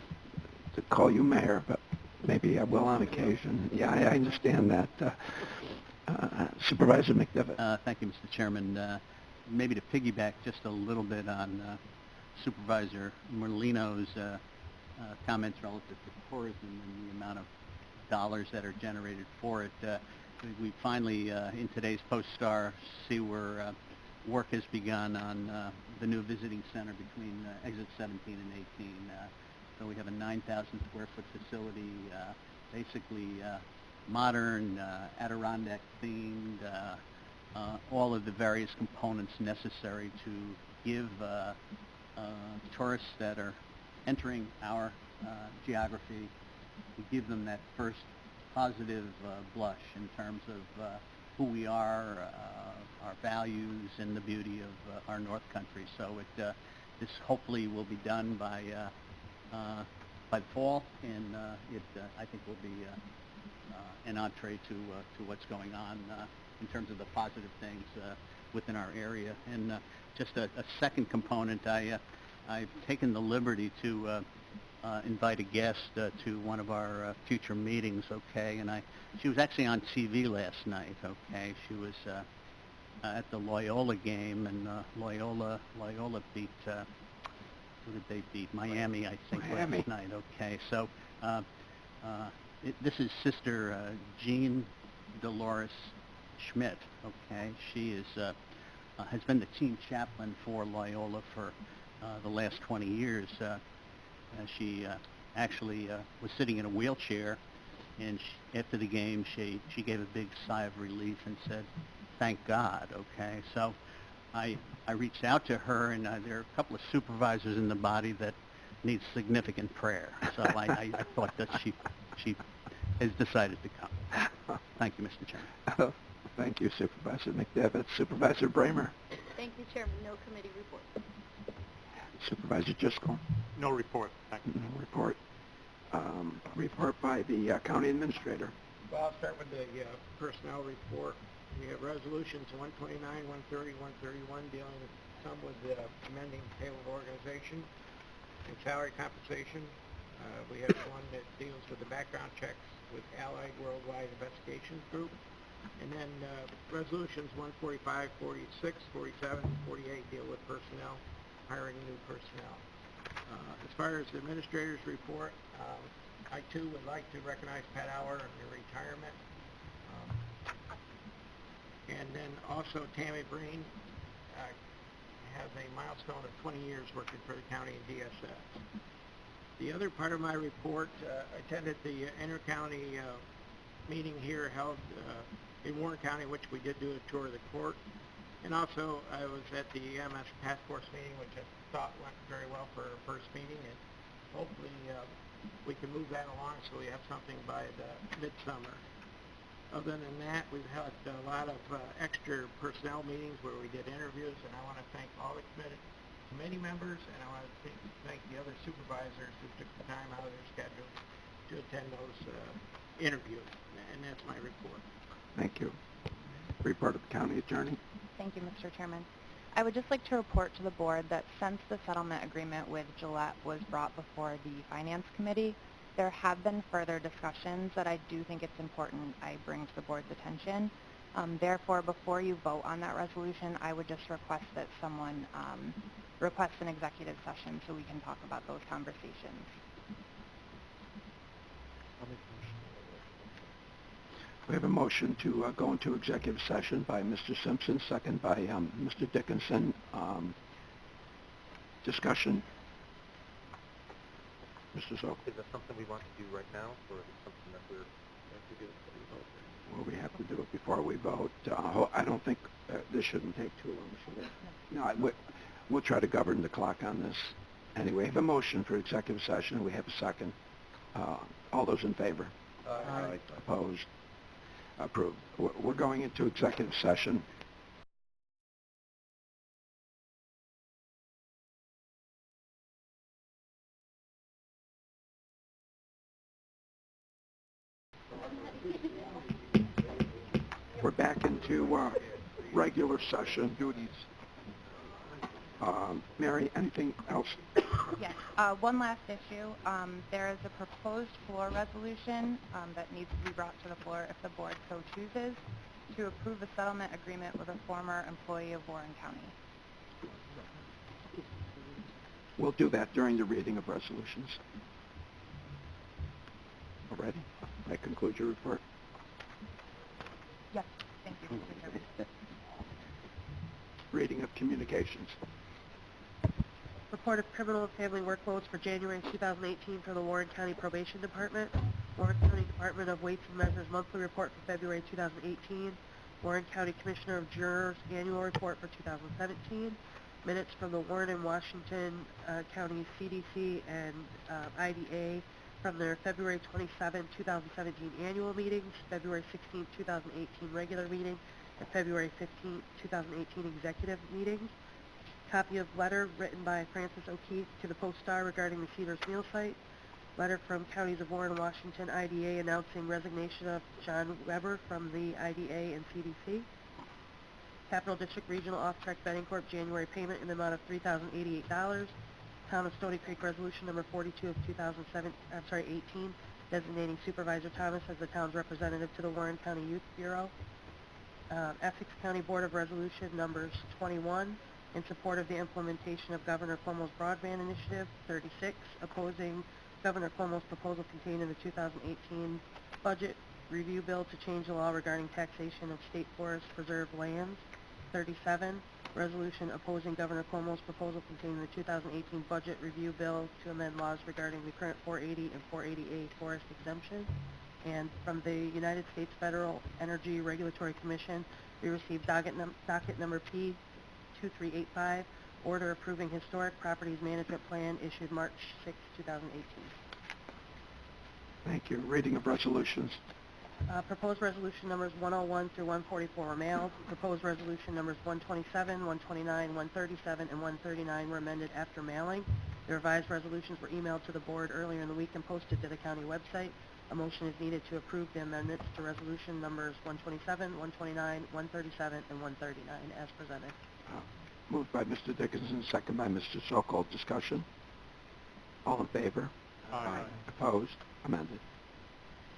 to call you mayor, but maybe I will on occasion. Yeah, I understand that. Supervisor McDevitt. Thank you, Mr. Chairman. Maybe to piggyback just a little bit on Supervisor Merlino's comments relative to tourism and the amount of dollars that are generated for it. We finally, in today's Post-Star, see where work has begun on the new visiting center between exit 17 and 18. So we have a 9,000 square foot facility, basically modern, Adirondack themed, all of the various components necessary to give tourists that are entering our geography, to give them that first positive blush in terms of who we are, our values, and the beauty of our North Country. So this hopefully will be done by the fall, and it I think will be an entree to what's going on in terms of the positive things within our area. And just a second component, I've taken the liberty to invite a guest to one of our future meetings, okay? And she was actually on TV last night, okay? She was at the Loyola game, and Loyola beat, who did they beat? Miami, I think, last night, okay? So this is Sister Jean Dolores Schmidt, okay? She is has been the team chaplain for Loyola for the last 20 years. She actually was sitting in a wheelchair, and after the game, she gave a big sigh of relief and said, "Thank God." Okay, so I reached out to her, and there are a couple of supervisors in the body that need significant prayer. So I thought that she has decided to come. Thank you, Mr. Chairman. Thank you, Supervisor McDevitt. Supervisor Bramer. Thank you, Chairman. No committee report. Supervisor Driscoll. No report. Thank you. No report. Report by the county administrator. Well, I'll start with the personnel report. We have resolutions 129, 130, 131 dealing some with the amending payroll organization and salary compensation. We have one that deals with the background checks with Allied Worldwide Investigations Group. And then resolutions 145, 46, 47, 48 deal with personnel, hiring new personnel. As far as the administrator's report, I too would like to recognize Pat Auer in her retirement. And then also Tammy Breen has a milestone of 20 years working for the county in DSS. The other part of my report, I attended the inter-county meeting here held in Warren County, which we did do a tour of the court. And also I was at the EMS task force meeting, which I thought went very well for our first meeting. And hopefully we can move that along so we have something by the midsummer. Other than that, we've had a lot of extra personnel meetings where we did interviews, and I want to thank all the committee members, and I want to thank the other supervisors who took the time out of their schedule to attend those interviews, and that's my report. Thank you. Report of the county attorney. Thank you, Mr. Chairman. I would just like to report to the board that since the settlement agreement with Gillette was brought before the Finance Committee, there have been further discussions that I do think it's important I bring to the board's attention. Therefore, before you vote on that resolution, I would just request that someone request an executive session so we can talk about those conversations. We have a motion to go into executive session by Mr. Simpson, second by Mr. Dickinson. Discussion. Mr. Zook. Is that something we want to do right now, or is it something that we're going to do before we vote? Well, we have to do it before we vote. I don't think this shouldn't take too long, should it? No, we'll try to govern the clock on this. Anyway, we have a motion for executive session. We have a second. All those in favor? Aye. Opposed? Approved. We're going into executive session. We're back into regular session duties. Mary, anything else? Yes. One last issue. There is a proposed floor resolution that needs to be brought to the floor if the board so chooses to approve a settlement agreement with a former employee of Warren County. We'll do that during the reading of resolutions. Already? That concludes your report? Yes. Thank you, Mr. Chairman. Reading of communications. Report of criminal and family workloads for January 2018 for the Warren County Probation Department. Warren County Department of Weights and Measures monthly report for February 2018. Warren County Commissioner of Jurors annual report for 2017. Minutes from the Warren and Washington County CDC and IDA from their February 27, 2017 annual meetings, February 16, 2018 regular meeting, and February 15, 2018 executive meetings. Copy of letter written by Francis O'Keefe to the Post-Star regarding the Cedars Mill site. Letter from Counties of Warren and Washington IDA announcing resignation of John Weber from the IDA and CDC. Capital District Regional Off-Track Betting Corp. January payment in the amount of $3,088. Town of Stony Creek Resolution Number 42 of 18, designating Supervisor Thomas as the town's representative to the Warren County Youth Bureau. Essex County Board of Resolution Numbers 21, in support of the implementation of Governor Cuomo's Broadband Initiative. 36, opposing Governor Cuomo's proposal contained in the 2018 budget review bill to change the law regarding taxation of state forest preserved lands. 37, resolution opposing Governor Cuomo's proposal contained in the 2018 budget review bill to amend laws regarding the current 480 and 480A forest exemption. And from the United States Federal Energy Regulatory Commission, we received docket number P2385, order approving historic properties management plan issued March 6, 2018. Thank you. Reading of resolutions. Proposed resolution numbers 101 through 144 were mailed. Proposed resolution numbers 127, 129, 137, and 139 were amended after mailing. The revised resolutions were emailed to the board earlier in the week and posted to the county website. A motion is needed to approve the amendments to resolution numbers 127, 129, 137, and 139 as presented. Moved by Mr. Dickinson, second by Mr. Sokol. Discussion? All in favor? Aye. Opposed? Amended.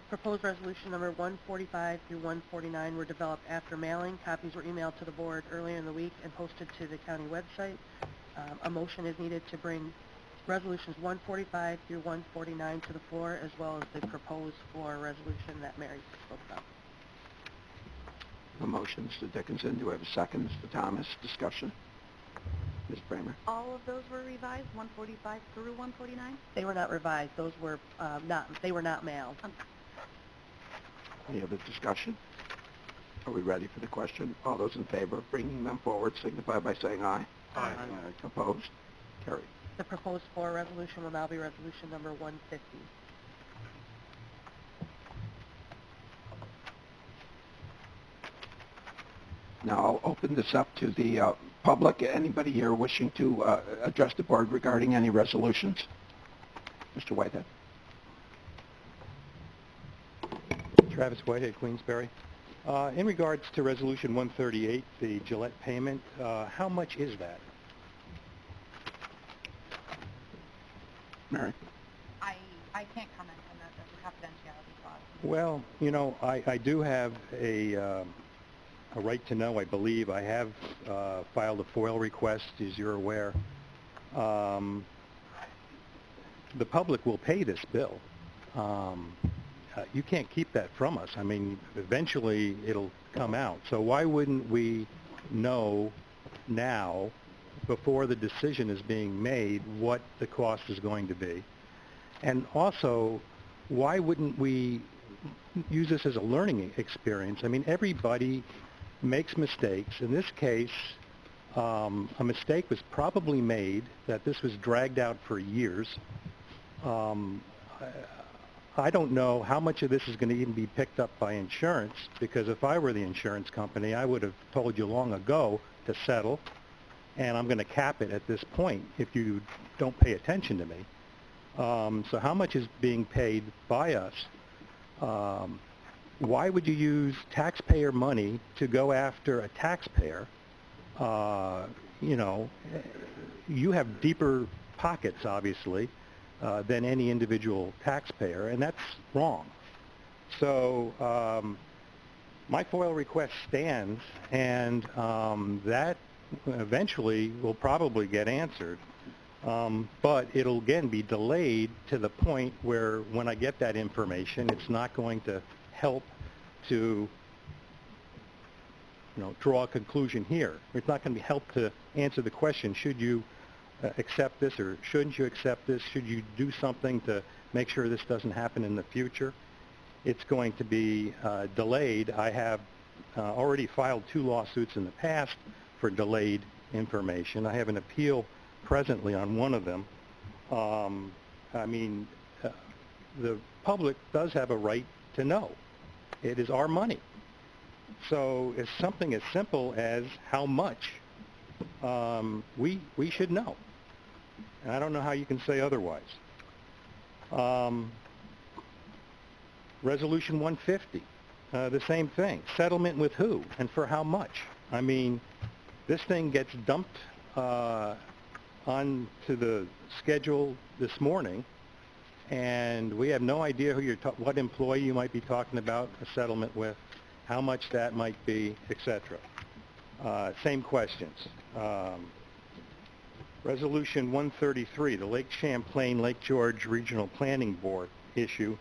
Proposed resolution number 145 through 149 were developed after mailing. Copies were emailed to the board earlier in the week and posted to the county website. A motion is needed to bring resolutions 145 through 149 to the floor, as well as the proposed floor resolution that Mary spoke about. The motion, Mr. Dickinson. Do we have a second? Mr. Thomas. Discussion? Ms. Bramer. All of those were revised, 145 through 149? They were not revised. Those were they were not mailed. Any other discussion? Are we ready for the question? All those in favor of bringing them forward signify by saying aye. Aye. Opposed? Carried. The proposed floor resolution will now be resolution number 150. Now I'll open this up to the public. Anybody here wishing to address the board regarding any resolutions? Mr. Whitehead. Travis Whitehead, Queensberry. In regards to Resolution 138, the Gillette payment, how much is that? Mary. I can't comment on that. There's a confidentiality clause. Well, you know, I do have a right to know, I believe. I have filed a FOIL request, as you're aware. The public will pay this bill. You can't keep that from us. I mean, eventually it'll come out. So why wouldn't we know now, before the decision is being made, what the cost is going to be? And also, why wouldn't we use this as a learning experience? I mean, everybody makes mistakes. In this case, a mistake was probably made that this was dragged out for years. I don't know how much of this is going to even be picked up by insurance, because if I were the insurance company, I would have told you long ago to settle, and I'm going to cap it at this point if you don't pay attention to me. So how much is being paid by us? Why would you use taxpayer money to go after a taxpayer? You know, you have deeper pockets, obviously, than any individual taxpayer, and that's wrong. So my FOIL request stands, and that eventually will probably get answered. But it'll again be delayed to the point where when I get that information, it's not going to help to, you know, draw a conclusion here. It's not going to help to answer the question, should you accept this or shouldn't you accept this? Should you do something to make sure this doesn't happen in the future? It's going to be delayed. I have already filed 2 lawsuits in the past for delayed information. I have an appeal presently on one of them. I mean, the public does have a right to know. It is our money. So it's something as simple as how much we should know. And I don't know how you can say otherwise. Resolution 150, the same thing. Settlement with who and for how much? I mean, this thing gets dumped onto the schedule this morning, and we have no idea who what employee you might be talking about a settlement with, how much that might be, etc. Same questions. Resolution 133, the Lake Champlain, Lake George Regional Planning Board issue,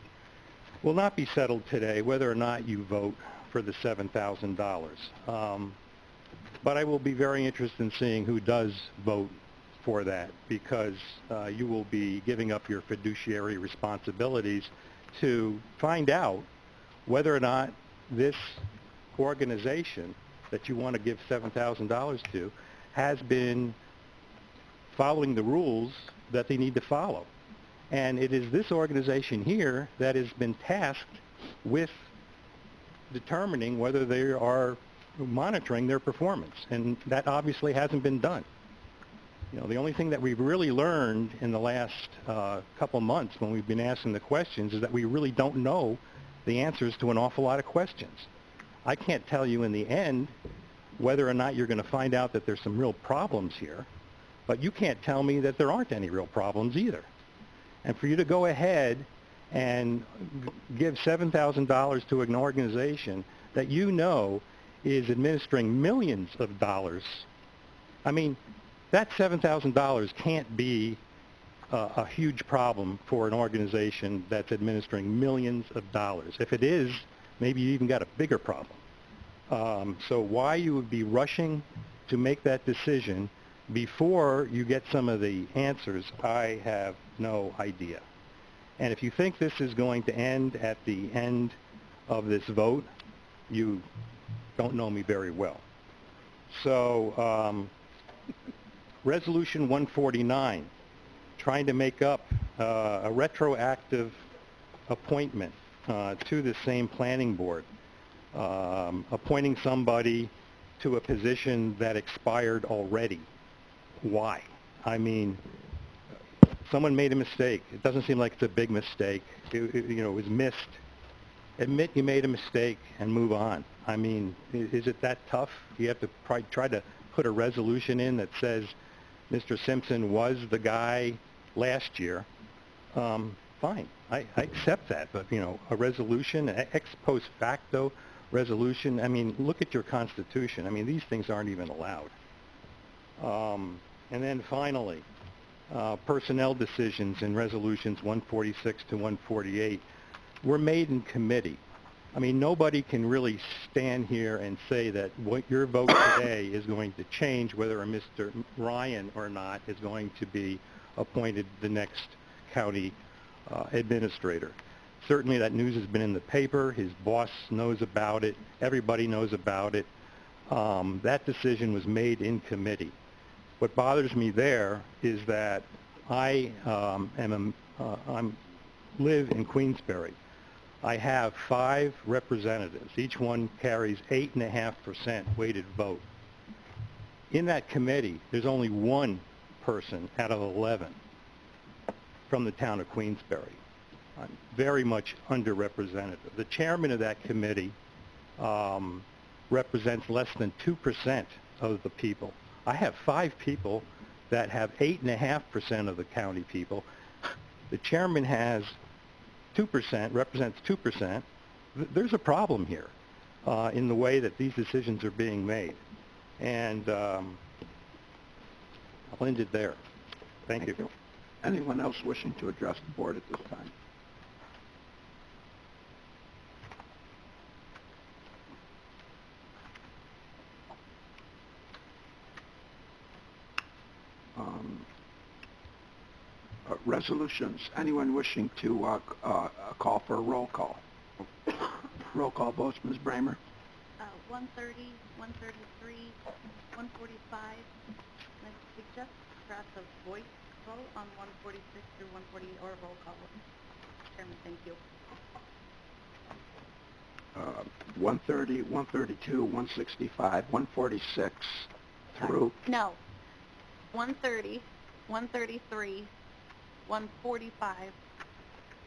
will not be settled today, whether or not you vote for the $7,000. But I will be very interested in seeing who does vote for that, because you will be giving up your fiduciary responsibilities to find out whether or not this organization that you want to give $7,000 to has been following the rules that they need to follow. And it is this organization here that has been tasked with determining whether they are monitoring their performance, and that obviously hasn't been done. You know, the only thing that we've really learned in the last couple months when we've been asking the questions is that we really don't know the answers to an awful lot of questions. I can't tell you in the end whether or not you're going to find out that there's some real problems here, but you can't tell me that there aren't any real problems either. And for you to go ahead and give $7,000 to an organization that you know is administering millions of dollars, I mean, that $7,000 can't be a huge problem for an organization that's administering millions of dollars. If it is, maybe you even got a bigger problem. So why you would be rushing to make that decision before you get some of the answers, I have no idea. And if you think this is going to end at the end of this vote, you don't know me very well. So Resolution 149, trying to make up a retroactive appointment to the same planning board, appointing somebody to a position that expired already. Why? I mean, someone made a mistake. It doesn't seem like it's a big mistake. It was missed. Admit you made a mistake and move on. I mean, is it that tough? You have to try to put a resolution in that says Mr. Simpson was the guy last year. Fine, I accept that, but a resolution, an ex post facto resolution. I mean, look at your Constitution. I mean, these things aren't even allowed. And then finally, personnel decisions in resolutions 146 to 148 were made in committee. I mean, nobody can really stand here and say that what your vote today is going to change whether a Mr. Ryan or not is going to be appointed the next county administrator. Certainly that news has been in the paper. His boss knows about it. Everybody knows about it. That decision was made in committee. What bothers me there is that I live in Queensbury. I have 5 representatives. Each one carries 8.5% weighted vote. In that committee, there's only one person out of 11 from the town of Queensbury. I'm very much underrepresented. The chairman of that committee represents less than 2% of the people. I have 5 people that have 8.5% of the county people. The chairman has 2%, represents 2%. There's a problem here in the way that these decisions are being made. And I'll end it there. Thank you. Anyone else wishing to address the board at this time? Resolutions. Anyone wishing to call for a roll call? Roll call votes, Ms. Bramer. 130, 133, 145. I suggest perhaps a voice vote on 146 through 148, or a roll call. Chairman, thank you. 130, 132, 165, 146 through... No. 130, 133, 145,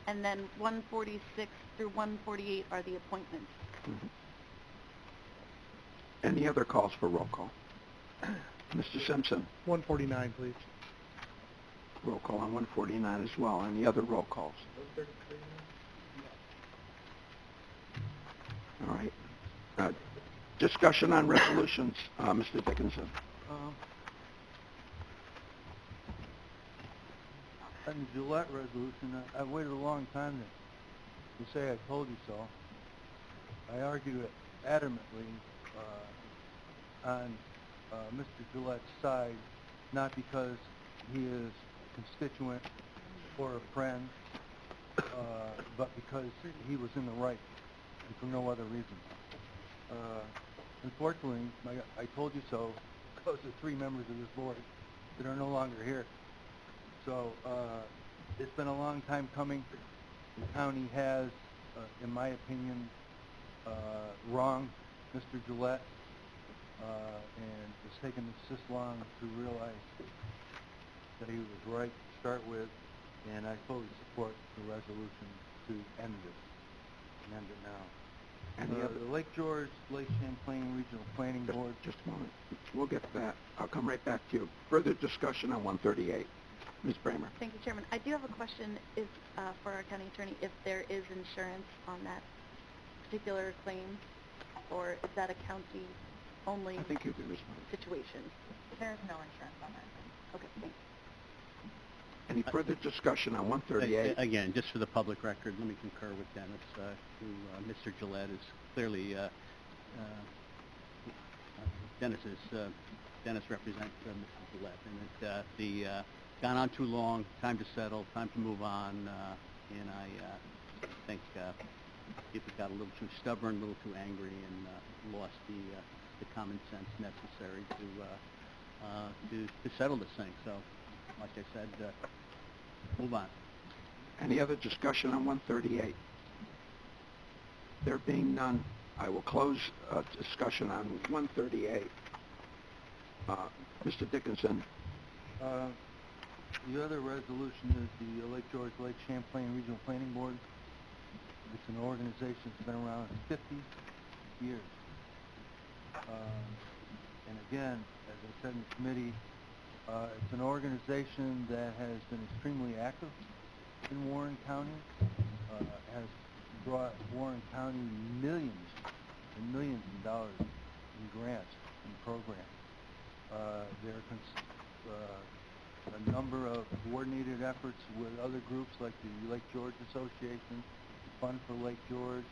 and then 146 through 148 are the appointments. Mm-hmm. Any other calls for roll call? Mr. Simpson. 149, please. Roll call on 149 as well. Any other roll calls? All right. Discussion on resolutions. Mr. Dickinson. On the Gillette resolution, I've waited a long time to say I told you so. I argue it adamantly on Mr. Gillette's side, not because he is a constituent or a friend, but because he was in the right and for no other reason. Unfortunately, I told you so because of 3 members of this board that are no longer here. So it's been a long time coming. The county has, in my opinion, wronged Mr. Gillette, and it's taken us this long to realize that he was right to start with, and I fully support the resolution to end this, and end it now. The Lake George, Lake Champlain Regional Planning Board. Just a moment. We'll get to that. I'll come right back to you. Further discussion on 138. Ms. Bramer. Thank you, Chairman. I do have a question for our county attorney, if there is insurance on that particular claim, or is that a county-only situation? There's no insurance on that. Okay, thanks. Any further discussion on 138? Again, just for the public record, let me concur with Dennis, who Mr. Gillette is clearly, Dennis represents Mr. Gillette, and it, gone on too long, time to settle, time to move on, and I think people got a little too stubborn, a little too angry, and lost the common sense necessary to settle this thing. So, like I said, move on. Any other discussion on 138? There being none, I will close discussion on 138. Mr. Dickinson. The other resolution is the Lake George Lake Champlain Regional Planning Board. It's an organization that's been around 50 years. And again, as I said in committee, it's an organization that has been extremely active in Warren County, has brought Warren County millions and millions of dollars in grants and programs. There are a number of coordinated efforts with other groups like the Lake George Association, Fund for Lake George,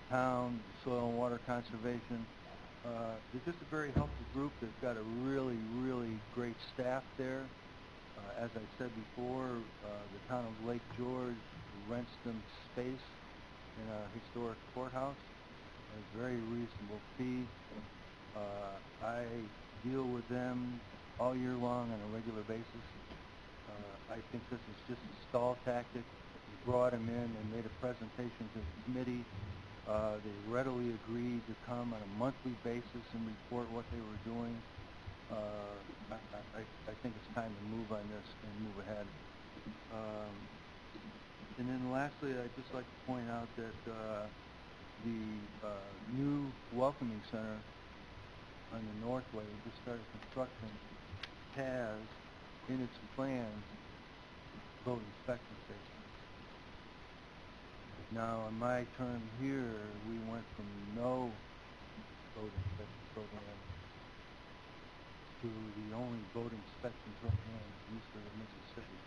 Town, Soil and Water Conservation. They're just a very helpful group. They've got a really, really great staff there. As I said before, the town of Lake George rents them space in a historic courthouse at a very reasonable fee. I deal with them all year long on a regular basis. I think this is just a stall tactic. We brought them in and made a presentation to the committee. They readily agreed to come on a monthly basis and report what they were doing. I think it's time to move on this and move ahead. And then lastly, I'd just like to point out that the new welcoming center on the Northway, we just started construction, has in its plans vote inspection stations. Now, in my term here, we went from no vote inspection program to the only vote inspection program east of the Mississippi.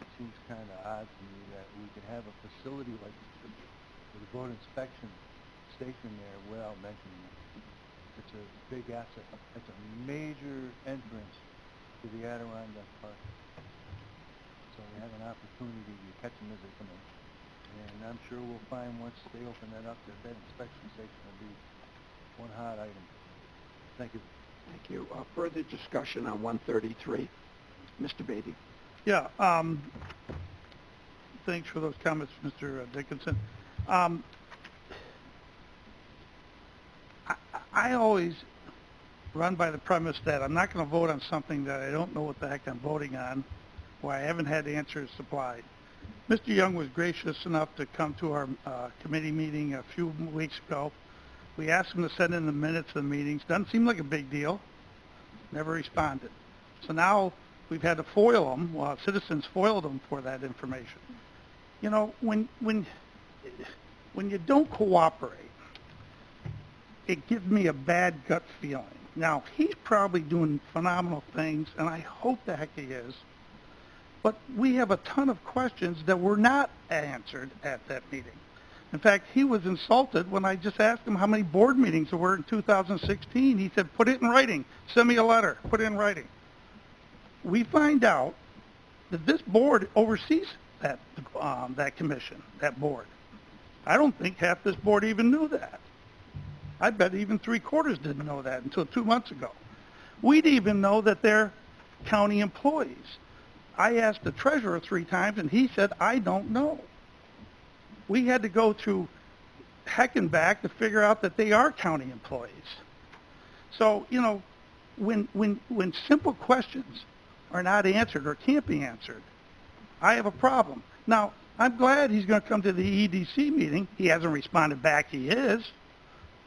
It seems kind of odd to me that we could have a facility like this with a vote inspection station there without mentioning it. It's a big asset. It's a major entrance to the Adirondack Park. So we have an opportunity to catch them as they come in. And I'm sure we'll find once they open that up that that inspection station will be one hot item. Thank you. Thank you. Further discussion on 133. Mr. Beatty. Yeah, thanks for those comments, Mr. Dickinson. I always run by the premise that I'm not going to vote on something that I don't know what the heck I'm voting on, or I haven't had answers supplied. Mr. Young was gracious enough to come to our committee meeting a few weeks ago. We asked him to send in the minutes of the meetings. Doesn't seem like a big deal. Never responded. So now we've had to foil him. Well, citizens foiled him for that information. You know, when you don't cooperate, it gives me a bad gut feeling. Now, he's probably doing phenomenal things, and I hope the heck he is. But we have a ton of questions that were not answered at that meeting. In fact, he was insulted when I just asked him how many board meetings there were in 2016. He said, put it in writing. Send me a letter. Put it in writing. We find out that this board oversees that commission, that board. I don't think half this board even knew that. I bet even 3/4 didn't know that until 2 months ago. We didn't even know that they're county employees. I asked the treasurer 3 times, and he said, I don't know. We had to go through heck and back to figure out that they are county employees. So, you know, when simple questions are not answered or can't be answered, I have a problem. Now, I'm glad he's going to come to the EDC meeting. He hasn't responded back. He is.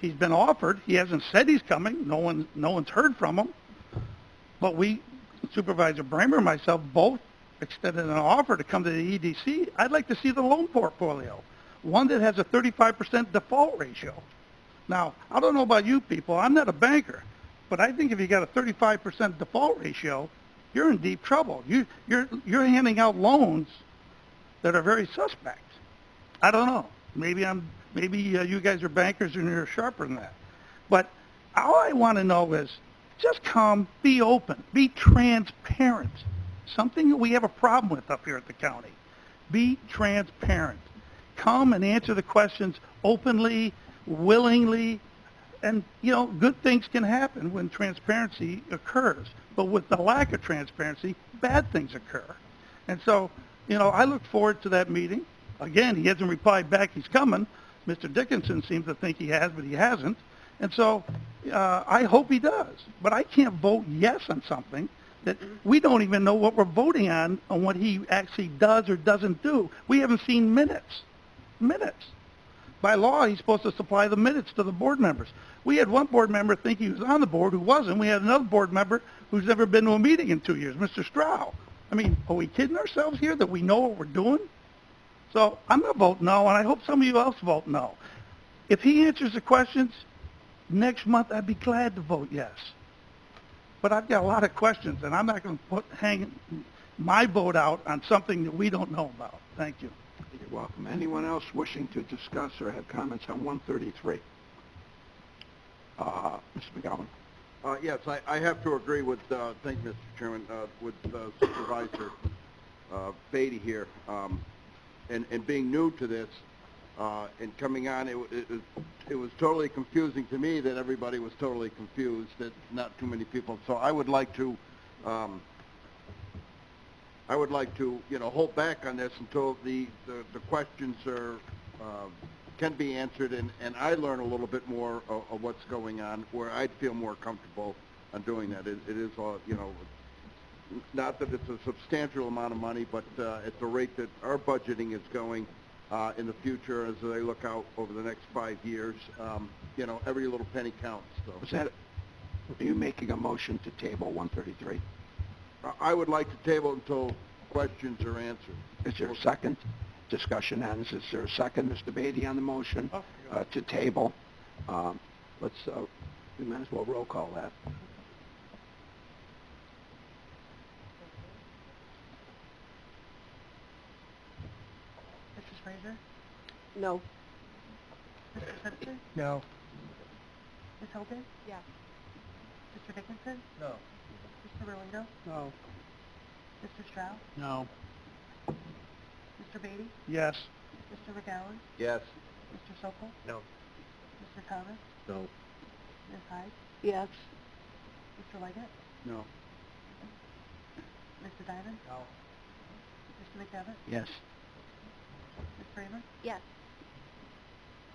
He's been offered. He hasn't said he's coming. No one's heard from him. But we, Supervisor Bramer and myself, both extended an offer to come to the EDC. I'd like to see the loan portfolio, one that has a 35% default ratio. Now, I don't know about you people. I'm not a banker. But I think if you got a 35% default ratio, you're in deep trouble. You're handing out loans that are very suspect. I don't know. Maybe you guys are bankers and you're sharper than that. But all I want to know is just come, be open, be transparent. Something that we have a problem with up here at the county. Be transparent. Come and answer the questions openly, willingly, and, you know, good things can happen when transparency occurs. But with the lack of transparency, bad things occur. And so, you know, I look forward to that meeting. Again, he hasn't replied back he's coming, Mr. Dickinson seems to think he has, but he hasn't. And so I hope he does. But I can't vote yes on something that we don't even know what we're voting on what he actually does or doesn't do. We haven't seen minutes. Minutes. By law, he's supposed to supply the minutes to the board members. We had one board member think he was on the board who wasn't. We had another board member who's never been to a meeting in 2 years, Mr. Strau. I mean, are we kidding ourselves here that we know what we're doing? So I'm going to vote no, and I hope some of you else vote no. If he answers the questions next month, I'd be glad to vote yes. But I've got a lot of questions, and I'm not going to hang my vote out on something that we don't know about. Thank you. You're welcome. Anyone else wishing to discuss or have comments on 133? Mr. McGowan. Yes, I have to agree with, thank you, Mr. Chairman, with Supervisor Beatty here. And being new to this and coming on, it was totally confusing to me that everybody was totally confused, that not too many people. So I would like to, hold back on this until the questions are can be answered, and I learn a little bit more of what's going on, where I'd feel more comfortable on doing that. It is, not that it's a substantial amount of money, but at the rate that our budgeting is going in the future, as they look out over the next 5 years, every little penny counts. So. Are you making a motion to table 133? I would like to table until questions are answered. Is there a second? Discussion ends. Is there a second, Mr. Beatty, on the motion to table? We might as well roll call that. Mrs. Fraser? No. Mr. Simpson? No. Ms. Hogan? Yes. Mr. Dickinson? No. Mr. Merlino? No. Mr. Strauss? No. Mr. Beatty? Yes. Mr. McGowan? Yes. Mr. Sokol? No. Mr. Thomas? No. Ms. Hyde? Yes. Mr. Leggett? No. Mr. Diamond? No. Mr. McDevitt? Yes. Ms. Kramer? Yes.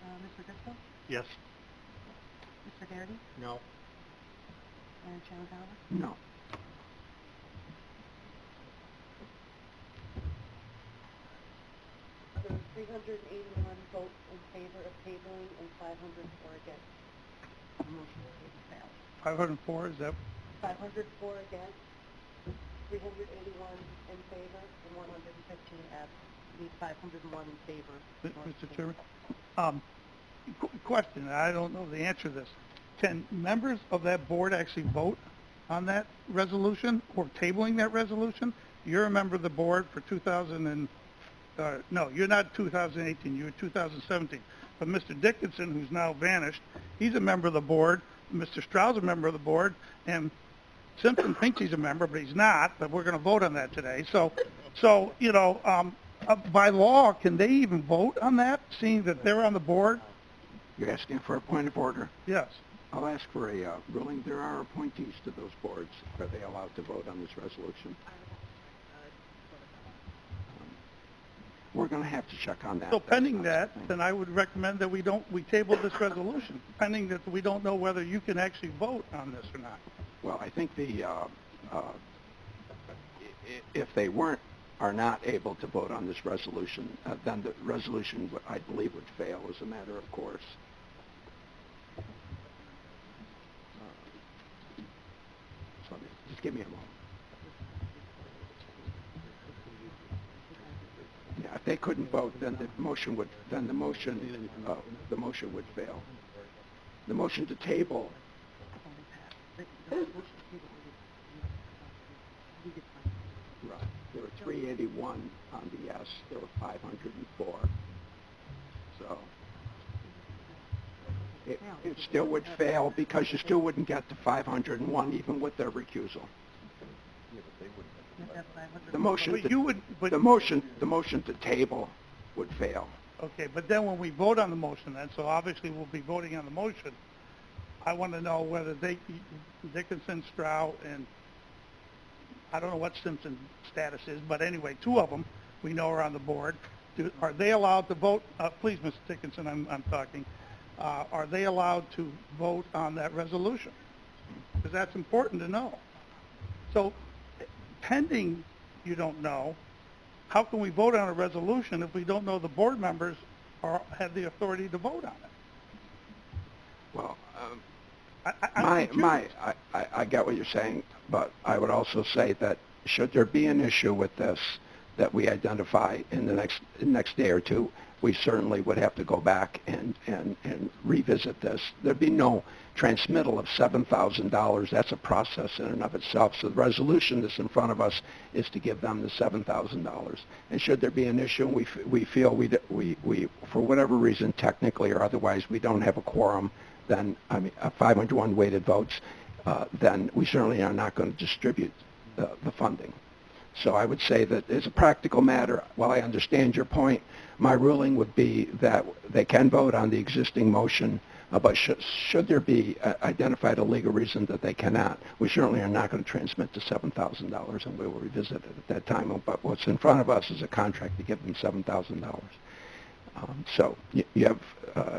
Mr. Driscoll? Yes. Mr. Garrity? No. And Chairman Howard? No. There were 381 votes in favor of tabling and 504 against. The motion failed. 504, is that? 504 against, 381 in favor, and 115 absent. Need 501 in favor. Mr. Chairman, question, I don't know the answer to this. Can members of that board actually vote on that resolution or tabling that resolution? You're a member of the board for no, you're not 2018, you're 2017. But Mr. Dickinson, who's now vanished, he's a member of the board. Mr. Strauss is a member of the board, and Simpson thinks he's a member, but he's not, but we're going to vote on that today. So by law, can they even vote on that, seeing that they're on the board? You're asking for a point of order? Yes. I'll ask for a ruling. There are appointees to those boards. Are they allowed to vote on this resolution? We're going to have to check on that. So pending that, then I would recommend that we table this resolution, pending that we don't know whether you can actually vote on this or not. Well, I think if they are not able to vote on this resolution, then the resolution, I believe, would fail as a matter of course. So just give me a moment. Yeah, if they couldn't vote, then the motion would fail. The motion to table. Right. There were 381 on the yes. There were 504. So it still would fail because you still wouldn't get to 501 even with their recusal. The motion to table would fail. Okay, but then when we vote on the motion, then, so obviously we'll be voting on the motion. I want to know whether Dickinson, Strauss, and I don't know what Simpson's status is, but anyway, two of them we know are on the board. Are they allowed to vote? Please, Mr. Dickinson, I'm talking. Are they allowed to vote on that resolution? Because that's important to know. So, pending you don't know, how can we vote on a resolution if we don't know the board members have the authority to vote on it? Well, I'm I get what you're saying, but I would also say that should there be an issue with this that we identify in the next day or two, we certainly would have to go back and revisit this. There'd be no transmittal of $7,000. That's a process in and of itself. So the resolution that's in front of us is to give them the $7,000. And should there be an issue, we feel we for whatever reason, technically or otherwise, we don't have a quorum, then 501 weighted votes, then we certainly are not going to distribute the funding. So I would say that as a practical matter, while I understand your point, my ruling would be that they can vote on the existing motion, but should there be identified a legal reason that they cannot, we certainly are not going to transmit the $7,000, and we will revisit it at that time. But what's in front of us is a contract to give them $7,000. So you have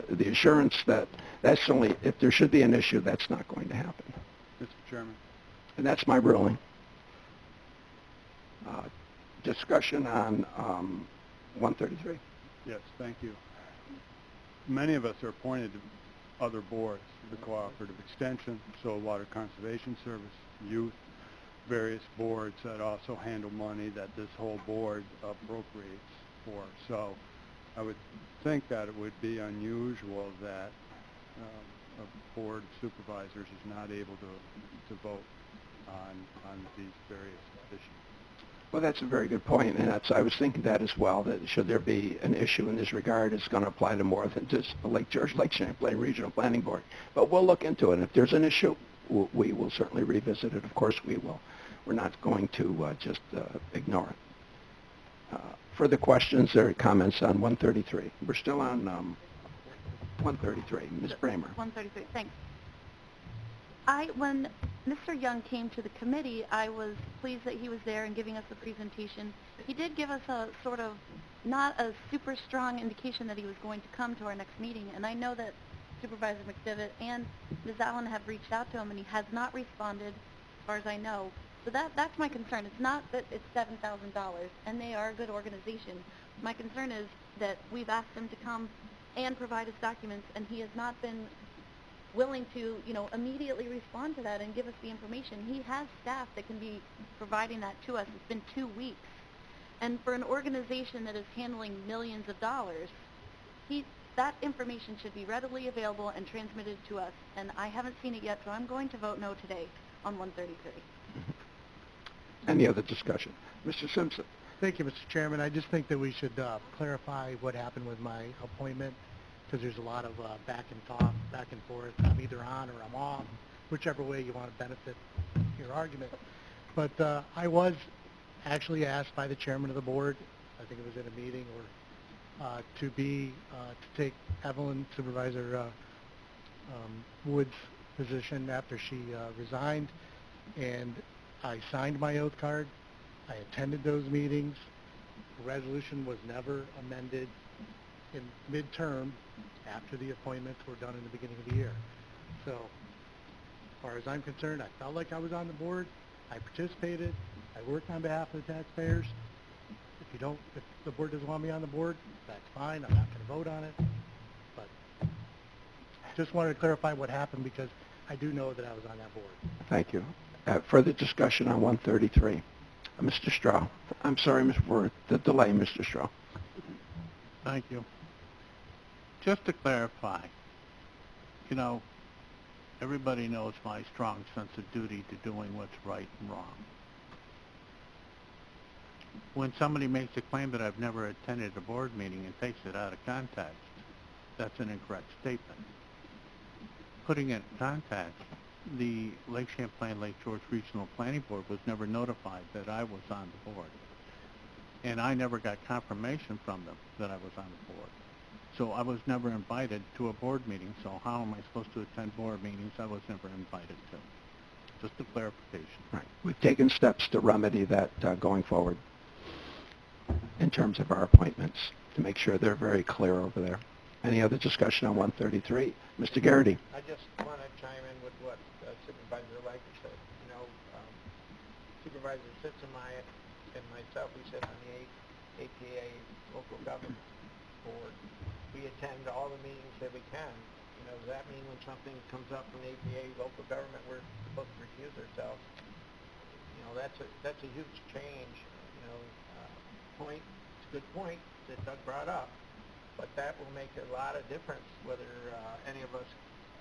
the assurance that that's only, if there should be an issue, that's not going to happen. Mr. Chairman. And that's my ruling. Discussion on 133. Yes, thank you. Many of us are appointed to other boards, the Cooperative Extension, Soil Water Conservation Service, Youth, various boards that also handle money that this whole board appropriates for. So I would think that it would be unusual that a board of supervisors is not able to vote on these various issues. Well, that's a very good point, and I was thinking that as well, that should there be an issue in this regard, it's going to apply to more than just the Lake Champlain Regional Planning Board. But we'll look into it, and if there's an issue, we will certainly revisit it. Of course we will. We're not going to just ignore it. Further questions or comments on 133? We're still on 133. Ms. Bramer. 133, thanks. When Mr. Young came to the committee, I was pleased that he was there and giving us a presentation. He did give us a sort of, not a super strong indication that he was going to come to our next meeting, and I know that Supervisor McDevitt and Ms. Allen have reached out to him, and he has not responded, as far as I know. So that's my concern. It's not that it's $7,000, and they are a good organization. My concern is that we've asked him to come and provide us documents, and he has not been willing to, immediately respond to that and give us the information. He has staff that can be providing that to us. It's been 2 weeks. And for an organization that is handling millions of dollars, that information should be readily available and transmitted to us. And I haven't seen it yet, so I'm going to vote no today on 133. Any other discussion? Mr. Simpson. Thank you, Mr. Chairman. I just think that we should clarify what happened with my appointment, because there's a lot of back and forth. I'm either on or I'm off, whichever way you want to benefit your argument. But I was actually asked by the chairman of the board, I think it was in a meeting, or to take Evelyn, Supervisor Wood's position after she resigned, and I signed my oath card. I attended those meetings. The resolution was never amended in midterm after the appointments were done in the beginning of the year. So, as far as I'm concerned, I felt like I was on the board. I participated. I worked on behalf of the taxpayers. If the board doesn't want me on the board, that's fine. I'm not going to vote on it. But just wanted to clarify what happened, because I do know that I was on that board. Thank you. Further discussion on 133. Mr. Straugh. I'm sorry for the delay, Mr. Straugh. Thank you. Just to clarify, everybody knows my strong sense of duty to doing what's right and wrong. When somebody makes a claim that I've never attended a board meeting and takes it out of context, that's an incorrect statement. Putting it in context, the Lake Champlain, Lake George Regional Planning Board was never notified that I was on the board. And I never got confirmation from them that I was on the board. So I was never invited to a board meeting, so how am I supposed to attend board meetings I was never invited to? Just a clarification. Right. We've taken steps to remedy that going forward. in terms of our appointments, to make sure they're very clear over there. Any other discussion on 133? Mr. Garrity. I just want to chime in with what Supervisor Leiker said. You know, Supervisor Sitzemaya and myself, we sit on the APA local government board. We attend all the meetings that we can. You know, does that mean when something comes up from the APA local government, we're supposed to recuse ourselves? You know, that's a huge change. You know, it's a good point that Doug brought up. But that will make a lot of difference whether any of us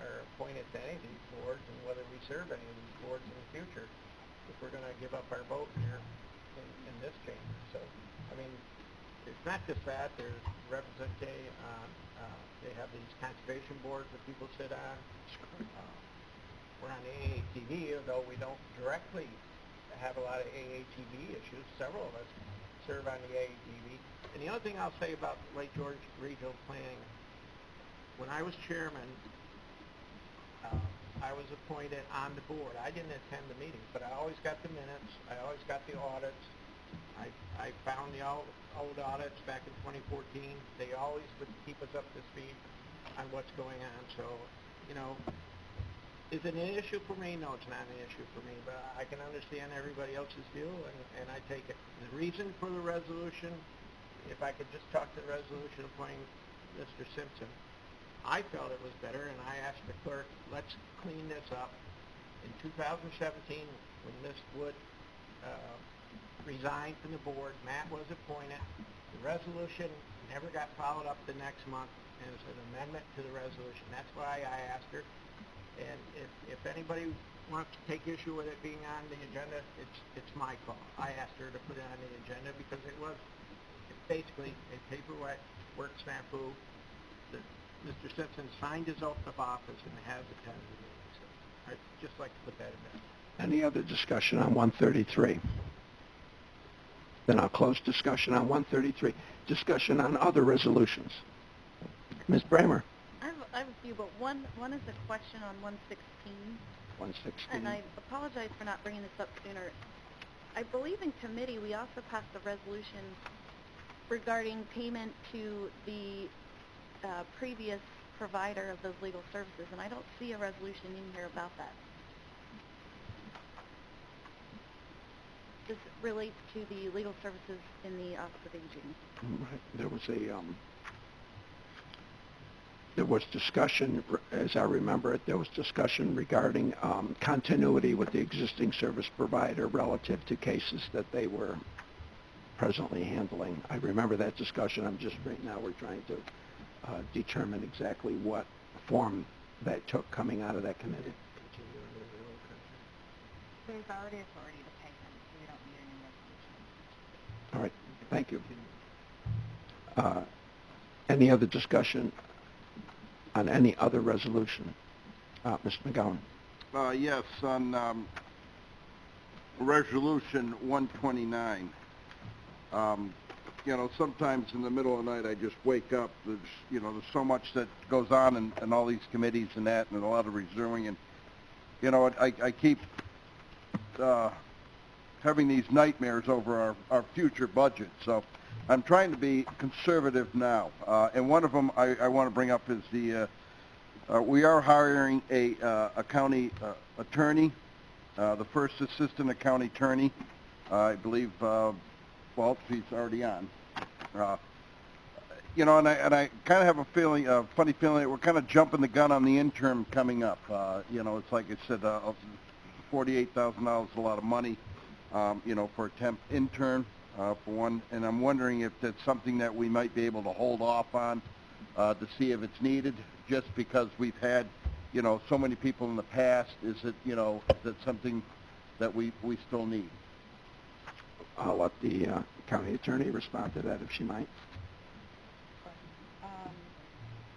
are appointed to any of these boards and whether we serve any of these boards in the future if we're going to give up our vote here in this chamber. So, I mean, it's not just that. There's representation they have these conservation boards that people sit on. We're on the AATV, although we don't directly have a lot of AATV issues. Several of us serve on the AATV. And the other thing I'll say about Lake George Regional Planning, when I was chairman, I was appointed on the board. I didn't attend the meetings, but I always got the minutes. I always got the audits. I found the old audits back in 2014. They always would keep us up to speed on what's going on. So, you know, is it an issue for me? No, it's not an issue for me, but I can understand everybody else's view, and I take it. The reason for the resolution, if I could just talk to the resolution appointing Mr. Simpson, I felt it was better, and I asked the clerk, let's clean this up. In 2017, when Ms. Wood resigned from the board, Matt was appointed. The resolution never got followed up the next month, and it's an amendment to the resolution. That's why I asked her. And if anybody wants to take issue with it being on the agenda, it's my call. I asked her to put it on the agenda because it's basically a paperwork snafu. Mr. Simpson signed his oath of office and has attended the meeting. So I'd just like to put that in there. Any other discussion on 133? Then I'll close discussion on 133. Discussion on other resolutions. Ms. Bramer. I have a few, but one is a question on 116. 116. And I apologize for not bringing this up sooner. I believe in committee we also passed a resolution regarding payment to the previous provider of those legal services, and I don't see a resolution in here about that. This relates to the legal services in the Office of Aging. Right. There was discussion, as I remember it, there was discussion regarding continuity with the existing service provider relative to cases that they were presently handling. I remember that discussion. Right now we're trying to determine exactly what form that took coming out of that committee. There's already authority to pay him, so we don't need any resolution. All right, thank you. Any other discussion on any other resolution? Mr. McGowan. Yes, on Resolution 129. You know, sometimes in the middle of the night I just wake up. There's so much that goes on in all these committees and that, and a lot of reviewing, and I keep having these nightmares over our future budget. So I'm trying to be conservative now, and one of them I want to bring up is we are hiring a county attorney, the first assistant county attorney. I believe. Well, she's already on. And I kind of have a funny feeling that we're kind of jumping the gun on the interim coming up. It's like I said, $48,000 is a lot of money, for a temp intern, for one. And I'm wondering if that's something that we might be able to hold off on to see if it's needed, just because we've had, so many people in the past. Is it something that we still need? I'll let the county attorney respond to that if she might.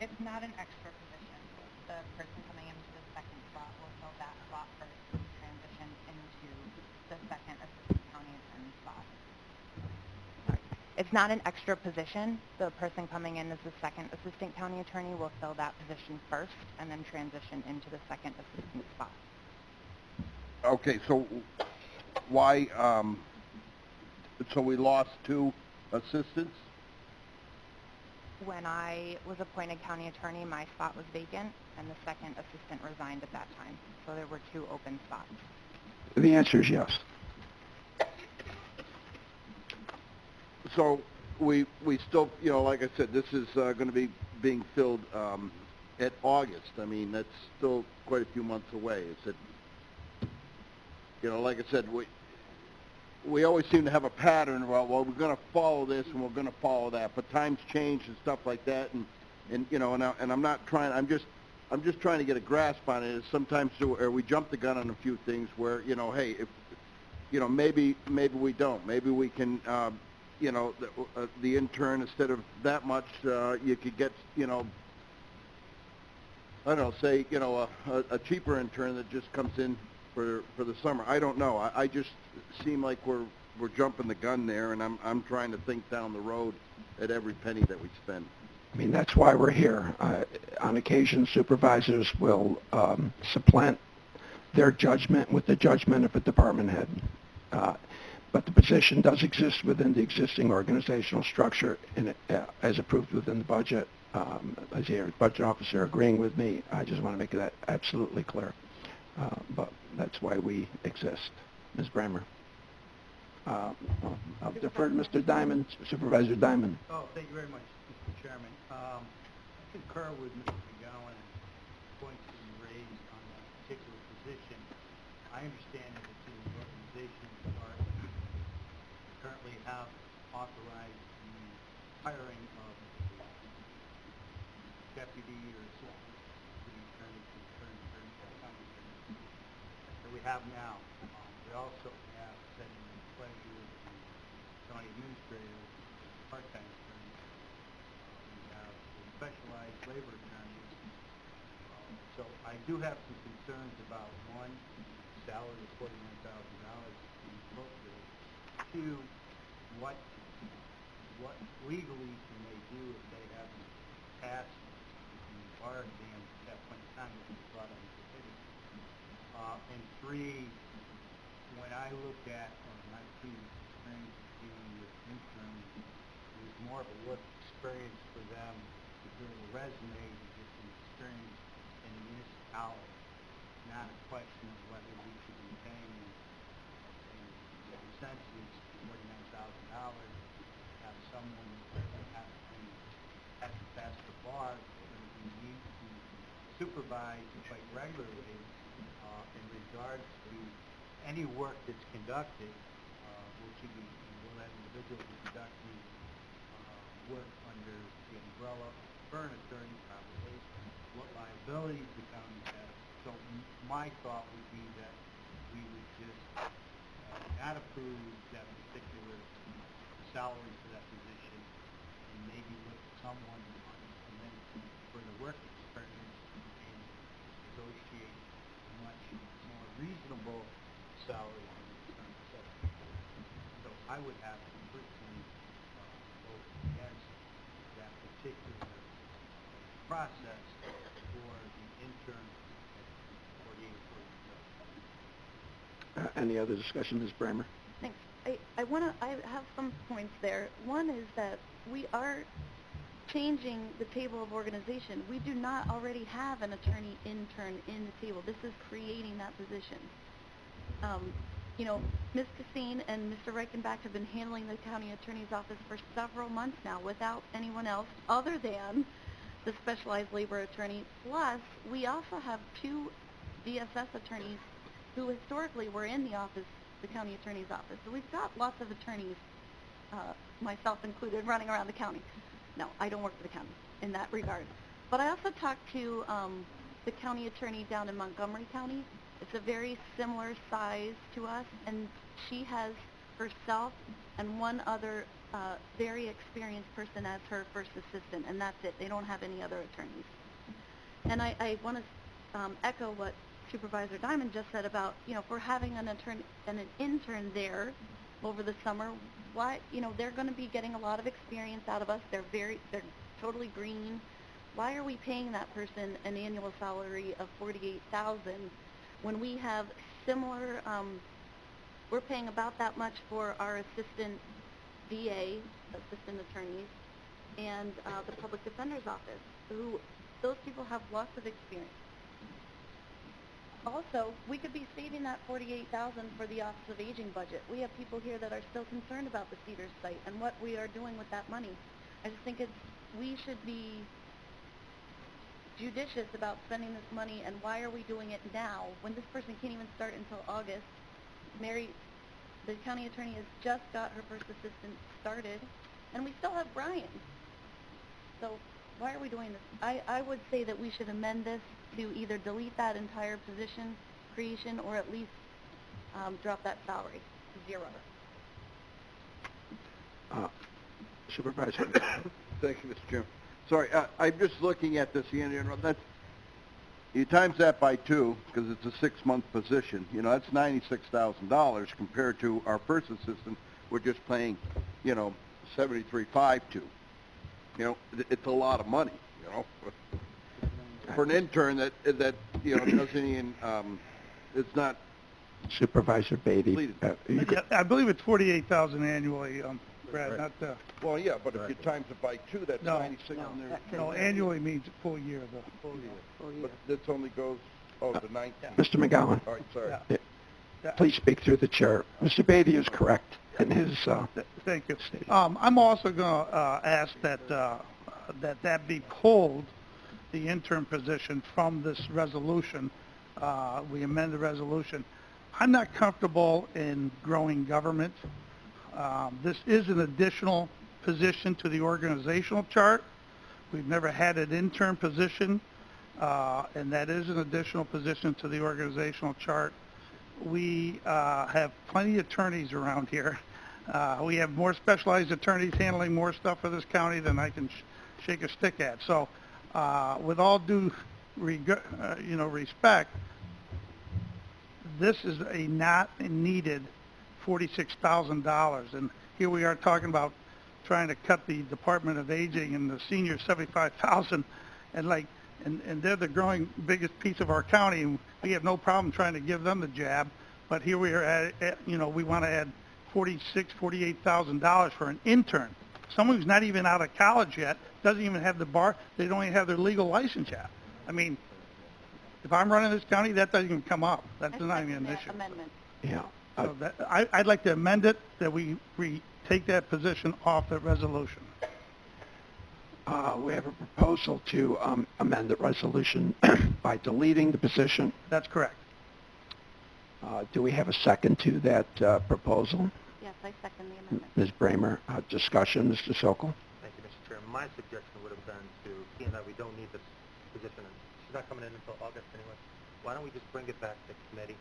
It's not an extra position. The person coming into the second slot will fill that slot first and transition into the second assistant county attorney slot. Sorry. It's not an extra position. The person coming in as the second assistant county attorney will fill that position first and then transition into the second assistant spot. Okay, so why, so we lost two assistants? When I was appointed county attorney, my spot was vacant, and the second assistant resigned at that time. So there were 2 open spots. The answer is yes. So we still, you know, like I said, this is going to be being filled at August. I mean, that's still quite a few months away. Is it, you know, like I said, we always seem to have a pattern. Well, we're going to follow this and we're going to follow that, but times change and stuff like that, and you know, and I'm not trying. I'm just trying to get a grasp on it. Sometimes we jump the gun on a few things where, you know, hey, if, you know, maybe we don't. Maybe we can, you know, the intern, instead of that much, you could get, you know, I don't know, say, you know, a cheaper intern that just comes in for the summer. I don't know. I just seem like we're jumping the gun there, and I'm trying to think down the road at every penny that we spend. I mean, that's why we're here. On occasion, supervisors will supplant their judgment with the judgment of a department head. But the position does exist within the existing organizational structure and as approved within the budget. As the budget officer agreeing with me, I just want to make that absolutely clear. But that's why we exist. Ms. Bramer. I'll defer to Mr. Diamond, Supervisor Diamond. Oh, thank you very much, Mr. Chairman. I concur with Mr. McGowan and points that you raised on that particular position. I understand that it's in the organization department. We currently have authorized the hiring of a deputy or assistant city attorney to attorney county attorney that we have now. We also have setting in pleasure the county administrator, part-time attorney. We have specialized labor attorneys. So I do have some concerns about, one, salary of $49,000 being appropriate. Two, what legally can they do if they haven't passed the bar exam at that point in time that was brought on the committee? And three, when I look at my previous experience dealing with interns, it was more of a work experience for them to build a resume to get some experience in the municipality, not a question of whether we should be paying in some senses $49,000 to have someone that hasn't passed the bar, but we need to supervise quite regularly in regards to any work that's conducted, will that individual be conducting work under the umbrella of a burn attorney, probably, what liabilities the county has. So my thought would be that we would just not approve that particular salary for that position and maybe look at someone and then for the work experience and negotiate a much more reasonable salary on the attorney side. So I would have to personally vote against that particular process for the intern at 48 Any other discussion, Ms. Bramer? Thanks. I have some points there. One is that we are changing the table of organization. We do not already have an attorney intern in the table. This is creating that position. You know, Ms. Cassine and Mr. Reichenbach have been handling the county attorney's office for several months now without anyone else other than the specialized labor attorney. Plus, we also have 2 DSS attorneys who historically were in the office, the county attorney's office. So we've got lots of attorneys, myself included, running around the county. No, I don't work for the county in that regard. But I also talked to the county attorney down in Montgomery County. It's a very similar size to us, and she has herself and one other very experienced person as her first assistant, and that's it. They don't have any other attorneys. And I want to echo what Supervisor Diamond just said about, you know, if we're having an intern there over the summer, why, you know, they're going to be getting a lot of experience out of us. They're totally green. Why are we paying that person an annual salary of $48,000 when we have similar? We're paying about that much for our assistant DA assistant attorneys, and the public defender's office, those people have lots of experience. Also, we could be saving that $48,000 for the Office of Aging budget. We have people here that are still concerned about the Cedars site and what we are doing with that money. I just think we should be judicious about spending this money, and why are we doing it now when this person can't even start until August? Mary, the county attorney, has just got her first assistant started, and we still have Brian. So why are we doing this? I would say that we should amend this to either delete that entire position creation or at least drop that salary to 0. Supervisor. Thank you, Mr. Chairman. Sorry, I'm just looking at this, you times that by 2, because it's a 6-month position, that's $96,000 compared to our first assistant, we're just paying, $73,500 to. It's a lot of money, for an intern that doesn't even, it's not. Supervisor Beatty. I believe it's $48,000 annually, Brad, not the... Well, yeah, but if you times it by 2, that's 96. No, annually means a full year, though. Full year. But this only goes, to 19. Mr. McGowan. All right, sorry. Please speak through the chair. Mr. Beatty is correct in his Thank you. I'm also going to ask that be pulled, the intern position, from this resolution. We amend the resolution. I'm not comfortable in growing government. This is an additional position to the organizational chart. We've never had an intern position, and that is an additional position to the organizational chart. We have plenty of attorneys around here. We have more specialized attorneys handling more stuff for this county than I can shake a stick at. So with all due respect, this is a not needed $46,000, and here we are talking about trying to cut the Department of Aging and the senior $75,000, and they're the growing biggest piece of our county, and we have no problem trying to give them the jab, but here we are at we want to add $48,000 for an intern, someone who's not even out of college yet, doesn't even have the bar, they don't even have their legal license yet. I mean, if I'm running this county, that doesn't even come up. That's not even an issue. Amendment. Yeah. So I'd like to amend it, that we take that position off the resolution. We have a proposal to amend the resolution by deleting the position. That's correct. Do we have a second to that proposal? Yes, I second the amendment. Ms. Bramer, discussion, Mr. Sokol? Thank you, Mr. Chairman. My suggestion would have been to, seeing that we don't need this position, and she's not coming in until August anyway, why don't we just bring it back to committee?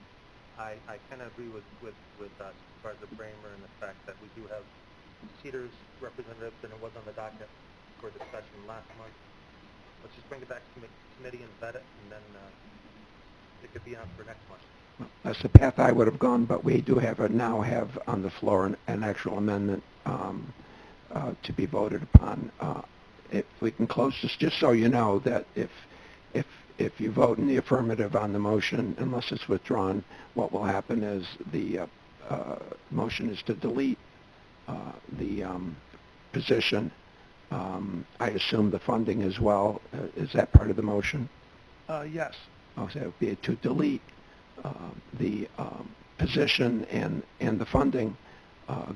I kind of agree with Supervisor Bramer in the fact that we do have Cedars representatives, and it was on the docket for discussion last month. Let's just bring it back to committee and vet it, and then it could be on for next month. That's the path I would have gone, but we do now have on the floor an actual amendment to be voted upon. If we can close this, just so you know that if you vote in the affirmative on the motion, unless it's withdrawn, what will happen is the motion is to delete the position. I assume the funding as well. Is that part of the motion? Yes. Oh, so it would be to delete the position and the funding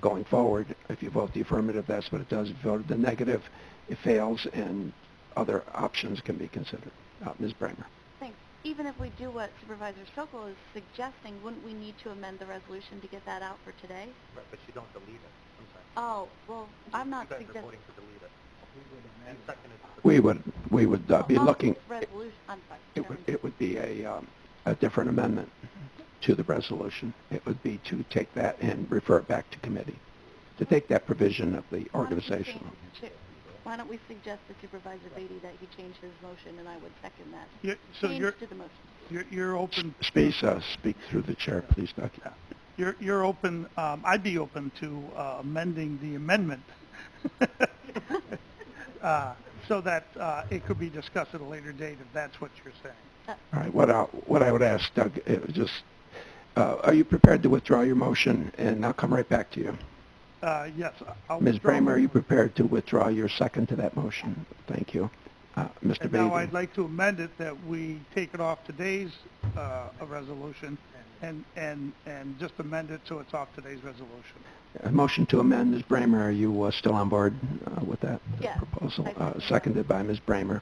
going forward. If you vote the affirmative, that's what it does. If you vote the negative, it fails, and other options can be considered. Ms. Bramer. Thanks. Even if we do what Supervisor Sokol is suggesting, wouldn't we need to amend the resolution to get that out for today? Right, but you don't delete it. I'm sorry. Oh, well, I'm not suggesting. You guys are suggesting... voting to delete it. And seconded. We would be looking... Resolution, I'm sorry. It would be a different amendment to the resolution. It would be to take that and refer it back to committee, to take that provision of the organization. Why don't we suggest to Supervisor Beatty that he change his motion, and I would second that. So change to the motion. You're open... Speak through the chair, please, Becky. You're open, I'd be open to amending the amendment so that it could be discussed at a later date if that's what you're saying. All right, what I would ask, Doug, just, are you prepared to withdraw your motion, and I'll come right back to you? Yes. I'll Ms. withdraw. Bramer, are you prepared to withdraw your second to that motion? Thank you. Mr. And Beatty? now I'd like to amend it that we take it off today's resolution and just amend it so it's off today's resolution. A motion to amend, Ms. Bramer, are you still on board with that Yes. proposal? Seconded by Ms. Bramer.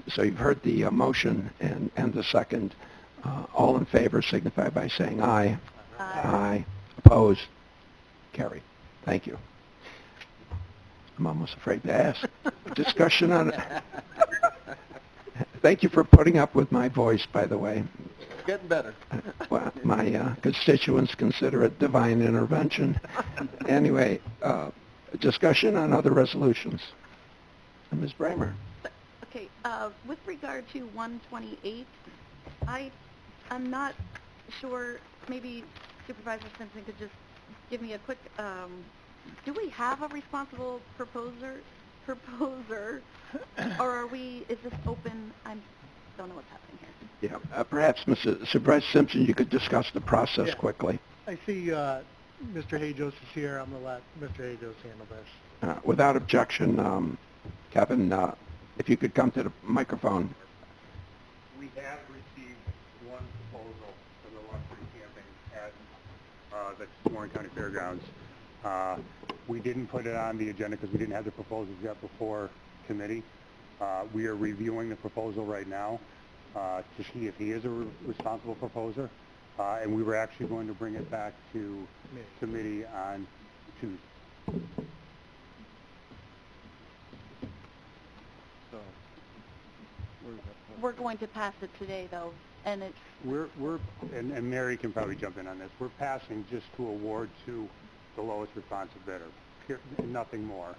So you've heard the motion and the second. All in favor signify by saying aye. Aye. Opposed? Carried. Thank you. I'm almost afraid to ask. Discussion on it. Thank you for putting up with my voice, by the way. Getting better. Well, my constituents consider it divine intervention. Anyway, discussion on other resolutions. Ms. Bramer. Okay, with regard to 128, I'm not sure, maybe Supervisor Simpson could just give me a quick, do we have a responsible proposer, or are we, is this open? I don't know what's happening here. Yeah, perhaps, Supervisor Simpson, you could discuss the process quickly. I see Mr. Hajos is here. I'm going to let Mr. Hajos handle this. Without objection, Kevin, if you could come to the microphone. We have received one proposal for the luxury camping at the Warren County Fairgrounds. We didn't put it on the agenda because we didn't have the proposals yet before committee. We are reviewing the proposal right now to see if he is a responsible proposer, and we were actually going to bring it back to committee on Tuesday. So, We're going to pass it today, though, and it's... And Mary can probably jump in on this. We're passing just to award to the lowest responsive bidder, nothing more.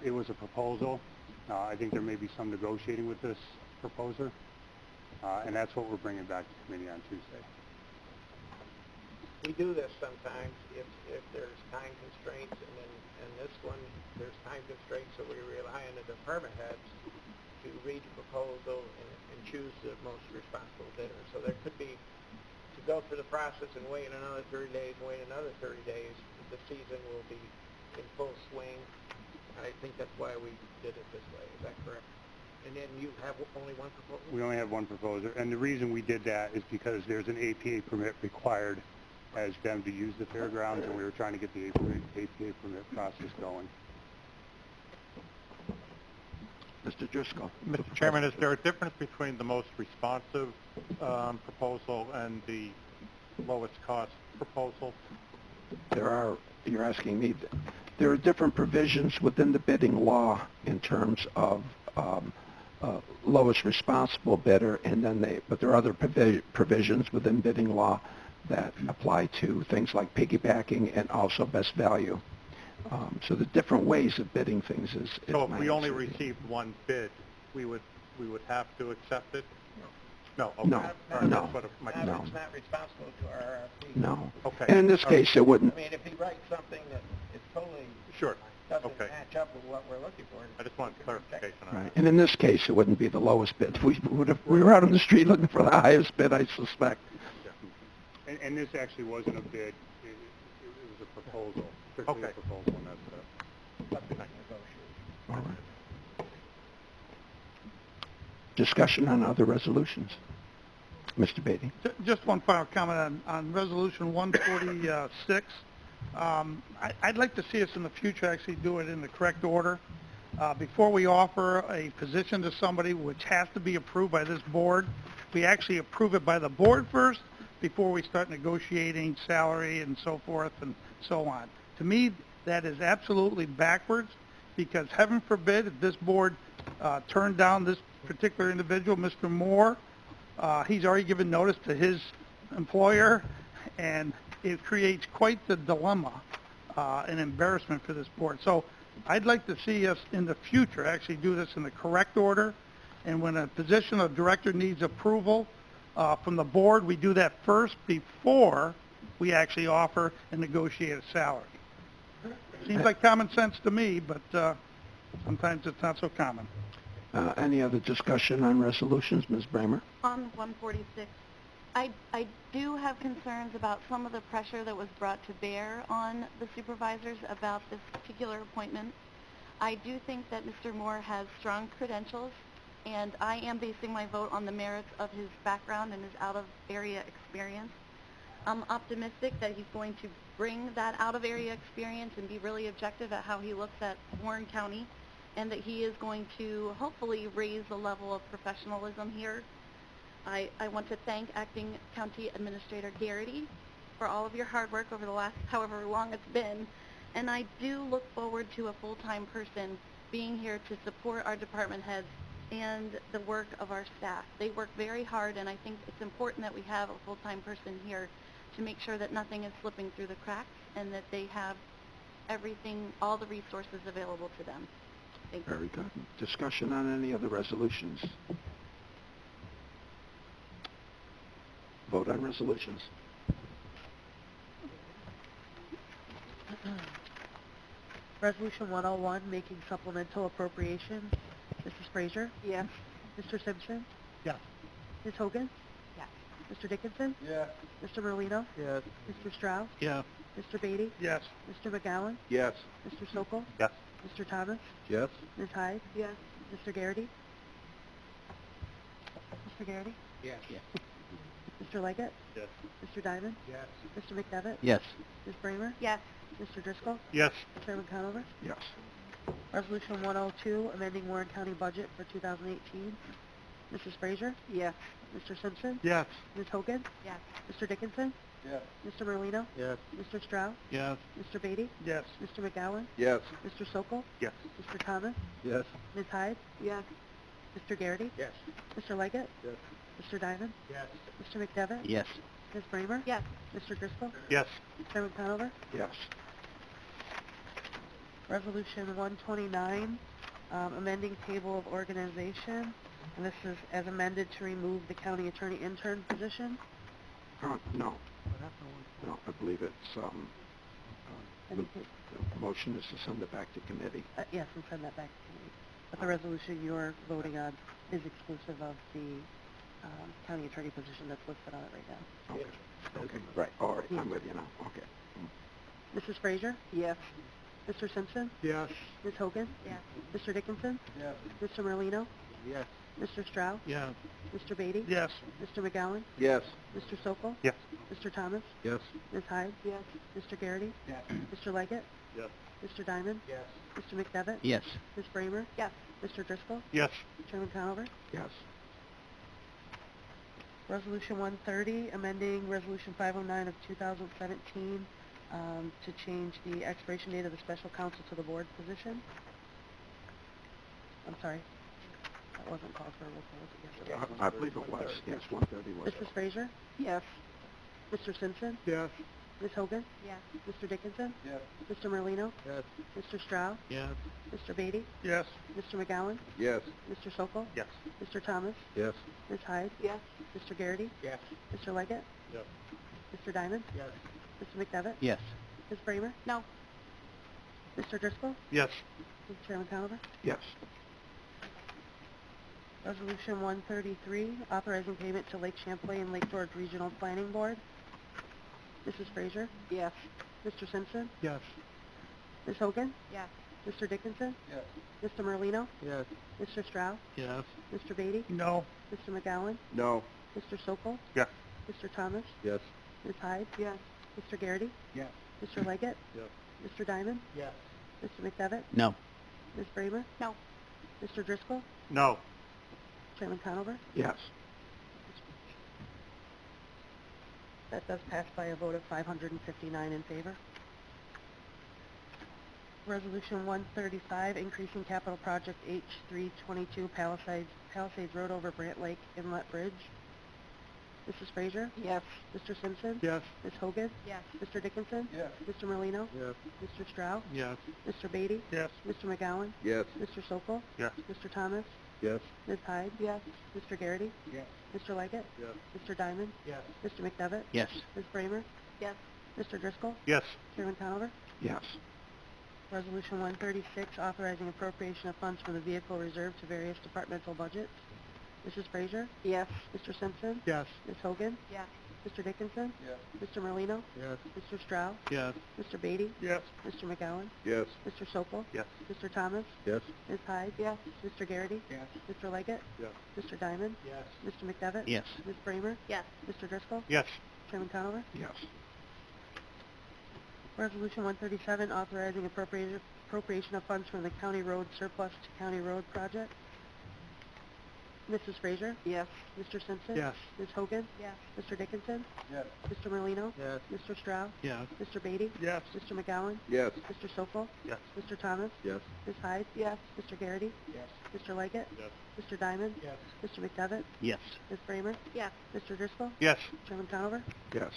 It was a proposal. I think there may be some negotiating with this proposer, and that's what we're bringing back to committee on Tuesday. We do this sometimes if there's time constraints, and in this one, there's time constraints, so we rely on the department heads to read the proposal and choose the most responsible bidder. So there could be, to go through the process and wait another 30 days, wait another 30 days, the season will be in full swing. I think that's why we did it this way. Is that correct? And then you have only one proposal? We only have one proposer, and the reason we did that is because there's an APA permit required as them to use the fairgrounds, and we were trying to get the APA permit process going. Mr. Driscoll. Mr. Chairman, is there a difference between the most responsive proposal and the lowest cost proposal? You're asking me, there are different provisions within the bidding law in terms of lowest responsible bidder, and then but there are other provisions within bidding law that apply to things like piggybacking and also best value. So the different ways of bidding things is so if we only received one bid, we would have to accept it? No. Okay. No. No. It's not responsible to our RFP. No. Okay. And in this case, it wouldn't. I mean, if he writes something that is totally doesn't match up with what we're looking for. I just want clarification on that. Right. And in this case, it wouldn't be the lowest bid. We were out on the street looking for the highest bid, I suspect. Yeah. And this actually wasn't a bid. It was a proposal. Strictly a proposal, and that's it. All right. Discussion on other resolutions. Mr. Beatty. Just one final comment on Resolution 146. I'd like to see us in the future actually do it in the correct order. Before we offer a position to somebody which has to be approved by this board, we actually approve it by the board first before we start negotiating salary and so forth and so on. To me, that is absolutely backwards, because heaven forbid if this board turned down this particular individual, Mr. Moore, he's already given notice to his employer, and it creates quite the dilemma, an embarrassment for this board. So I'd like to see us in the future actually do this in the correct order, and when a position of director needs approval from the board, we do that first before we actually offer and negotiate a salary. Seems like common sense to me, but sometimes it's not so common. Any other discussion on resolutions, Ms. Bramer? On 146, I do have concerns about some of the pressure that was brought to bear on the supervisors about this particular appointment. I do think that Mr. Moore has strong credentials, and I am basing my vote on the merits of his background and his out-of-area experience. I'm optimistic that he's going to bring that out-of-area experience and be really objective at how he looks at Warren County, and that he is going to hopefully raise the level of professionalism here. I want to thank Acting County Administrator Garrity for all of your hard work over the last however long it's been, and I do look forward to a full-time person being here to support our department heads and the work of our staff. They work very hard, and I think it's important that we have a full-time person here to make sure that nothing is slipping through the cracks and that they have everything, all the resources available to them. Thank you. Very good. Discussion on any other resolutions? Vote on resolutions. Resolution 101, making supplemental appropriations. Mrs. Frazier? Yes. Mr. Simpson? Yes. Ms. Hogan? Yes. Mr. Dickinson? Yes. Mr. Merlino? Yes. Mr. Strauss? Yes. Mr. Beatty? Yes. Mr. McGowan? Yes. Mr. Sokol? Yes. Mr. Thomas? Yes. Ms. Hyde? Yes. Mr. Garrity? Mr. Garrity? Yes. Mr. Leggett? Yes. Mr. Diamond? Yes. Mr. McDevitt? Yes. Ms. Bramer? Yes. Mr. Driscoll? Yes. Chairman Conover? Yes. Resolution 102, amending Warren County budget for 2018. Mrs. Frazier? Yes. Mr. Simpson? Yes. Ms. Hogan? Yes. Mr. Dickinson? Yes. Mr. Merlino? Yes. Mr. Strauss? Yes. Mr. Beatty? Yes. Mr. McGowan? Yes. Mr. Sokol? Yes. Mr. Thomas? Yes. Ms. Hyde? Yes. Mr. Garrity? Yes. Mr. Leggett? Yes. Mr. Diamond? Yes. Mr. McDevitt? Yes. Ms. Bramer? Yes. Mr. Driscoll? Yes. Chairman Conover? Yes. Resolution 129, amending table of organization, and this is as amended to remove the county attorney intern position. No. No, I believe it's, the motion is to send it back to committee. Yes, and send that back to committee. But the resolution you're voting on is exclusive of the county attorney position that's listed on it right now. Okay. Okay, right. All right, I'm with you now. Okay. Mrs. Frazier? Yes. Mr. Simpson? Yes. Ms. Hogan? Yes. Mr. Dickinson? Yes. Mr. Merlino? Yes. Mr. Strauss? Yes. Mr. Beatty? Yes. Mr. McGowan? Yes. Mr. Sokol? Yes. Mr. Thomas? Yes. Ms. Hyde? Yes. Mr. Garrity? Yes. Mr. Leggett? Yes. Mr. Diamond? Yes. Mr. McDevitt? Yes. Ms. Bramer? Yes. Mr. Driscoll? Yes. Chairman Conover? Yes. Resolution 130, amending Resolution 509 of 2017 to change the expiration date of the special counsel to the board position. I'm sorry. That wasn't called for a roll call, was it? Yes, it was. I believe it was. Yes, 130 was. Mrs. Frazier? Yes. Mr. Simpson? Yes. Ms. Hogan? Yes. Mr. Dickinson? Yes. Mr. Merlino? Yes. Mr. Strauss? Yes. Mr. Beatty? Yes. Mr. McGowan? Yes. Mr. Sokol? Yes. Mr. Thomas? Yes. Ms. Hyde? Yes. Mr. Garrity? Yes. Mr. Leggett? Yes. Mr. Diamond? Yes. Mr. McDevitt? Yes. Ms. Bramer? No. Mr. Driscoll? Yes. Chairman Conover? Yes. Resolution 133, authorizing payment to Lake Champlain Lake George Regional Planning Board. Mrs. Frazier? Yes. Mr. Simpson? Yes. Ms. Hogan? Yes. Mr. Dickinson? Yes. Mr. Merlino? Yes. Mr. Strauss? Yes. Mr. Beatty? No. Mr. McGowan? No. Mr. Sokol? Yes. Mr. Thomas? Yes. Ms. Hyde? Yes. Mr. Garrity? Yes. Mr. Leggett? Yes. Mr. Diamond? Yes. Mr. McDevitt? No. Ms. Bramer? No. Mr. Driscoll? No. Chairman Conover? Yes. That does pass by a vote of 559 in favor. Resolution 135, increasing capital project H322 Palisades Road over Brant Lake Inlet Bridge. Mrs. Frazier? Yes. Mr. Simpson? Yes. Ms. Hogan? Yes. Mr. Dickinson? Yes. Mr. Merlino? Yes. Mr. Strauss? Yes. Mr. Beatty? Yes. Mr. McGowan? Yes. Mr. Sokol? Yes. Mr. Thomas? Yes. Ms. Hyde? Yes. Mr. Garrity? Yes. Mr. Leggett? Yes. Mr. Diamond? Yes. Mr. McDevitt? Yes. Ms. Bramer? Yes. Mr. Driscoll? Yes. Chairman Conover? Yes. Resolution 136, authorizing appropriation of funds from the vehicle reserve to various departmental budgets. Mrs. Frazier? Yes. Mr. Simpson? Yes. Ms. Hogan? Yes. Mr. Dickinson? Yes. Mr. Merlino? Yes. Mr. Strauss? Yes. Mr. Beatty? Yes. Mr. McGowan? Yes. Mr. Sokol? Yes. Mr. Thomas? Yes. Ms. Hyde? Yes. Mr. Garrity? Yes. Mr. Leggett? Yes. Mr. Diamond? Yes. Mr. McDevitt? Yes. Ms. Bramer? Yes. Mr. Driscoll? Yes. Chairman Conover? Yes. Resolution 137, authorizing appropriation of funds from the county road surplus to county road project. Mrs. Frazier? Yes. Mr. Simpson? Yes. Ms. Hogan? Yes. Mr. Dickinson? Yes. Mr. Merlino? Yes. Mr. Strauss? Yes. Mr. Beatty? Yes. Mr. McGowan? Yes. Mr. Sokol? Yes. Mr. Thomas? Yes. Ms. Hyde? Yes. Mr. Garrity? Yes. Mr. Leggett? Yes. Mr. Diamond? Yes. Mr. McDevitt? Yes. Ms. Bramer? Yes. Mr. Driscoll? Yes. Chairman Conover? Yes.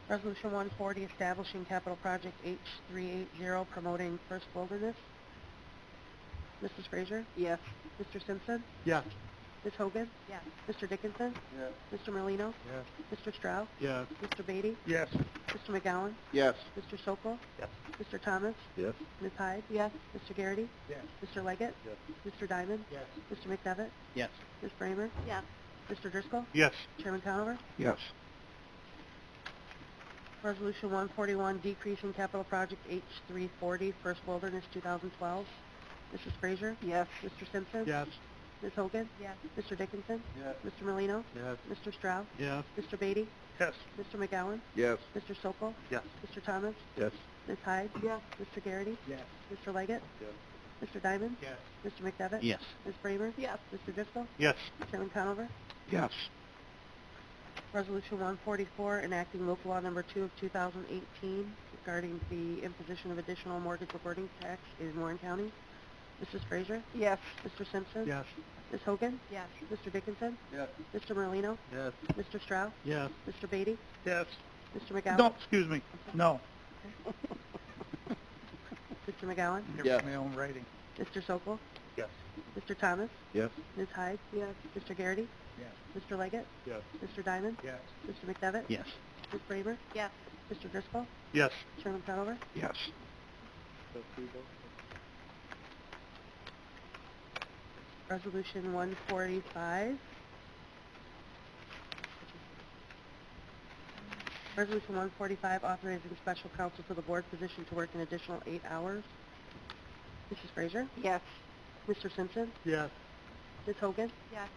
Resolution 140, establishing capital project H380, promoting First Wilderness. Mrs. Frazier? Yes. Mr. Simpson? Yes. Ms. Hogan? Yes. Mr. Dickinson? Yes. Mr. Merlino? Yes. Mr. Strauss? Yes. Mr. Beatty? Yes. Mr. McGowan? Yes. Mr. Sokol? Yes. Mr. Thomas? Yes. Ms. Hyde? Yes. Mr. Garrity? Yes. Mr. Leggett? Yes. Mr. Diamond? Yes. Mr. McDevitt? Yes. Ms. Bramer? Yes. Mr. Driscoll? Yes. Chairman Conover? Yes. Resolution 141, decreasing capital project H340, First Wilderness 2012. Mrs. Frazier? Yes. Mr. Simpson? Yes. Ms. Hogan? Yes. Mr. Dickinson? Yes. Mr. Merlino? Yes. Mr. Strauss? Yes. Mr. Beatty? Yes. Mr. McGowan? Yes. Mr. Sokol? Yes. Mr. Thomas? Yes. Ms. Hyde? Yes. Mr. Garrity? Yes. Mr. Leggett? Yes. Mr. Diamond? Yes. Mr. McDevitt? Yes. Ms. Bramer? Yes. Mr. Driscoll? Yes. Chairman Conover? Yes. Resolution 144, enacting local law number 2 of 2018 regarding the imposition of additional mortgage reverting tax in Warren County. Mrs. Frazier? Yes. Mr. Simpson? Yes. Ms. Hogan? Yes. Mr. Dickinson? Yes. Mr. Merlino? Yes. Mr. Strauss? Yes. Mr. Beatty? Yes. Mr. McGowan? No, excuse me. No. Mr. McGowan? Yes. My own writing. Mr. Sokol? Yes. Mr. Thomas? Yes. Ms. Hyde? Yes. Mr. Garrity? Yes. Mr. Leggett? Yes. Mr. Diamond? Yes. Mr. McDevitt? Yes. Ms. Bramer? Yes. Mr. Driscoll? Yes. Chairman Conover? Yes. That's three votes. Resolution 145. Resolution 145, authorizing special counsel to the board position to work an additional 8 hours. Mrs. Frazier? Yes. Mr. Simpson? Yes. Ms. Hogan? Yes.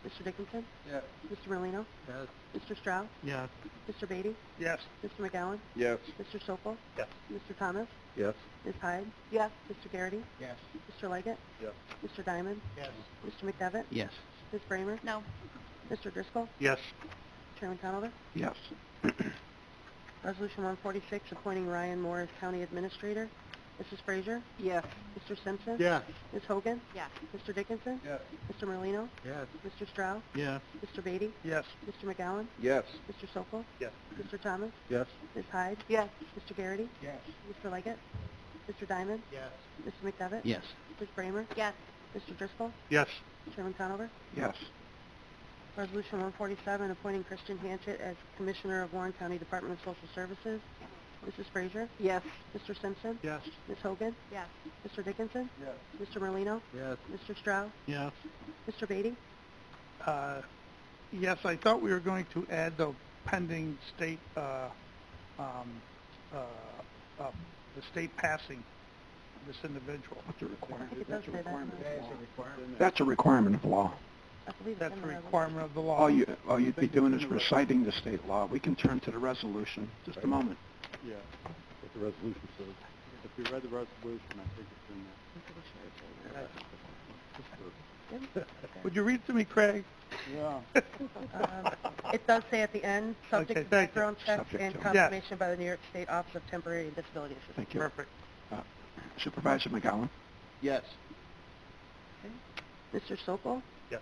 Mr. Dickinson? Yes. Mr. Merlino? Yes. Mr. Strauss? Yes. Mr. Beatty? Yes. Mr. McGowan? Yes. Mr. Sokol? Yes. Mr. Thomas? Yes. Ms. Hyde? Yes. Mr. Garrity? Yes. Mr. Leggett? Yes. Mr. Diamond? Yes. Mr. McDevitt? Yes. Ms. Bramer? No. Mr. Driscoll? Yes. Chairman Conover? Yes. Resolution 146, appointing Ryan Moore as County Administrator. Mrs. Frazier? Yes. Mr. Simpson? Yes. Ms. Hogan? Yes. Mr. Dickinson? Yes. Mr. Merlino? Yes. Mr. Strauss? Yes. Mr. Beatty? Yes. Mr. McGowan? Yes. Mr. Sokol? Yes. Mr. Thomas? Yes. Ms. Hyde? Yes. Mr. Garrity? Yes. Mr. Leggett? Mr. Diamond? Yes. Mr. McDevitt? Yes. Ms. Bramer? Yes. Mr. Driscoll? Yes. Chairman Conover? Yes. Resolution 147, appointing Christian Hanchett as Commissioner of Warren County Department of Social Services. Mrs. Frazier? Yes. Mr. Simpson? Yes. Ms. Hogan? Yes. Mr. Dickinson? Yes. Mr. Merlino? Yes. Mr. Strauss? Yes. Mr. Beatty? Yes, I thought we were going to add the pending state, the state passing this individual. That's a requirement. I think it does That's a say that. requirement That is of a law. requirement. That's a requirement of law. I believe it's That's in a the resolution. requirement of the law. All you'd be doing is reciting the state law. We can turn to the resolution. Just a moment. Yeah. What the resolution says. If you read the resolution, I think it's in there. Would you read it to me, Craig? Yeah. It does say at the end, subject Okay, to thank you. background checks Subject and to. confirmation by the New York State Office of Temporary and Disability Assistance. Thank you. Perfect. Supervisor McGowan? Yes. Mr. Sokol? Yes.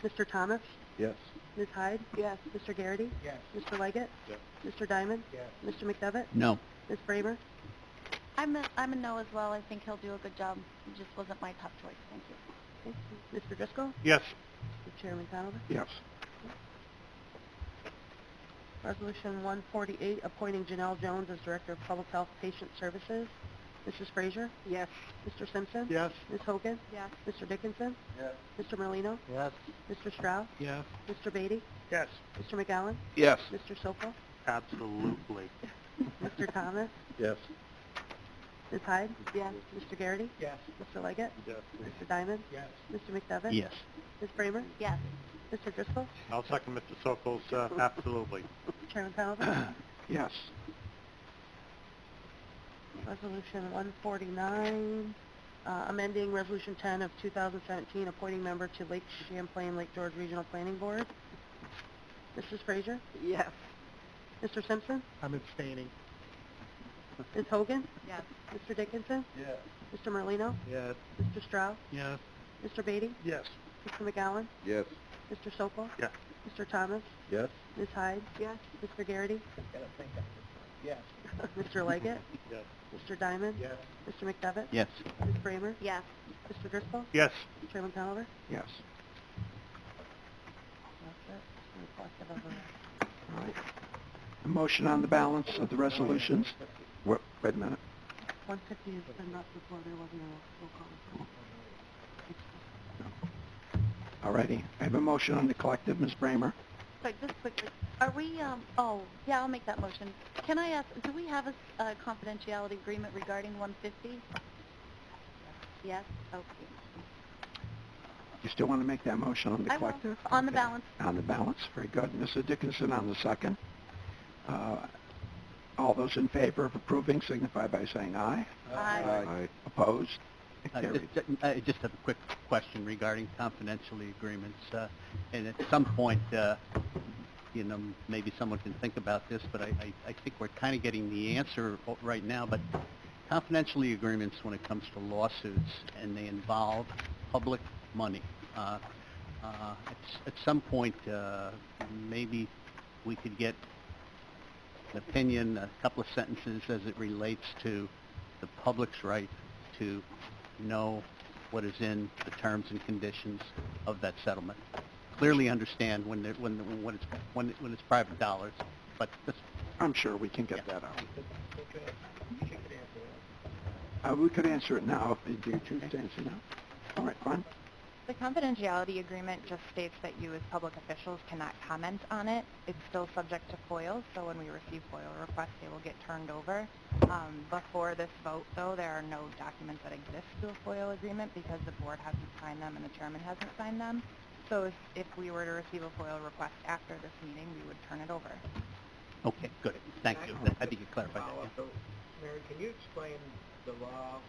Mr. Thomas? Yes. Ms. Hyde? Yes. Mr. Garrity? Yes. Mr. Leggett? Yes. Mr. Diamond? Yes. Mr. McDevitt? No. Ms. Bramer? I'm a no as well. I think he'll do a good job. He just wasn't my top choice. Thank you. Okay. Mr. Driscoll? Yes. Chairman Conover? Yes. Resolution 148, appointing Janelle Jones as Director of Public Health Patient Services. Mrs. Frazier? Yes. Mr. Simpson? Yes. Ms. Hogan? Yes. Mr. Dickinson? Yes. Mr. Merlino? Yes. Mr. Strauss? Yes. Mr. Beatty? Yes. Mr. McGowan? Yes. Mr. Sokol? Absolutely. Mr. Thomas? Yes. Ms. Hyde? Yes. Mr. Garrity? Yes. Mr. Leggett? Yes. Mr. Diamond? Yes. Mr. McDevitt? Yes. Ms. Bramer? Yes. Mr. Driscoll? I'll second Mr. Sokol's, absolutely. Chairman Conover? Yes. Resolution 149, amending Resolution 10 of 2017, appointing member to Lake Champlain, Lake George Regional Planning Board. Mrs. Frazier? Yes. Mr. Simpson? I'm abstaining. Ms. Hogan? Yes. Mr. Dickinson? Yes. Mr. Merlino? Yes. Mr. Strauss? Yes. Mr. Beatty? Yes. Mr. McGowan? Yes. Mr. Sokol? Yes. Mr. Thomas? Yes. Ms. Hyde? Yes. Mr. Garrity? Gotta think on this one. Yes. Mr. Leggett? Yes. Mr. Diamond? Yes. Mr. McDevitt? Yes. Ms. Bramer? Yes. Mr. Driscoll? Yes. Chairman Conover? Yes. That's it. Reflective of the rest. All right. A motion on the balance of the resolutions. Wait a minute. 150 has been not before, there wasn't a roll call. All righty. I have a motion on the collective. Ms. Bramer? But just quickly, are we, oh, yeah, I'll make that motion. Can I ask, do we have a confidentiality agreement regarding 150? Yes? Okay. You still want to make that motion on the I will. collective? On the Okay. balance. On the balance. Very good. Mrs. Dickinson on the second. All those in favor of approving signify by saying aye. Aye. Opposed? Carried. I just have a quick question regarding confidentiality agreements. And at some point, maybe someone can think about this, but I think we're kind of getting the answer right now. But confidentiality agreements, when it comes to lawsuits and they involve public money, at some point, maybe we could get an opinion, a couple of sentences as it relates to the public's right to know what is in the terms and conditions of that settlement. Clearly understand when it's private dollars, but this, I'm sure we can get that out. We could answer it now if you choose to answer now. All right, fine. The confidentiality agreement just states that you as public officials cannot comment on it. It's still subject to FOIL, so when we receive FOIL requests, they will get turned over. Before this vote, though, there are no documents that exist to a FOIL agreement because the board hasn't signed them and the chairman hasn't signed them. So if we were to receive a FOIL request after this meeting, we would turn it over. okay, good. Thank you. I think you clarified that. So, Mary, can you explain the law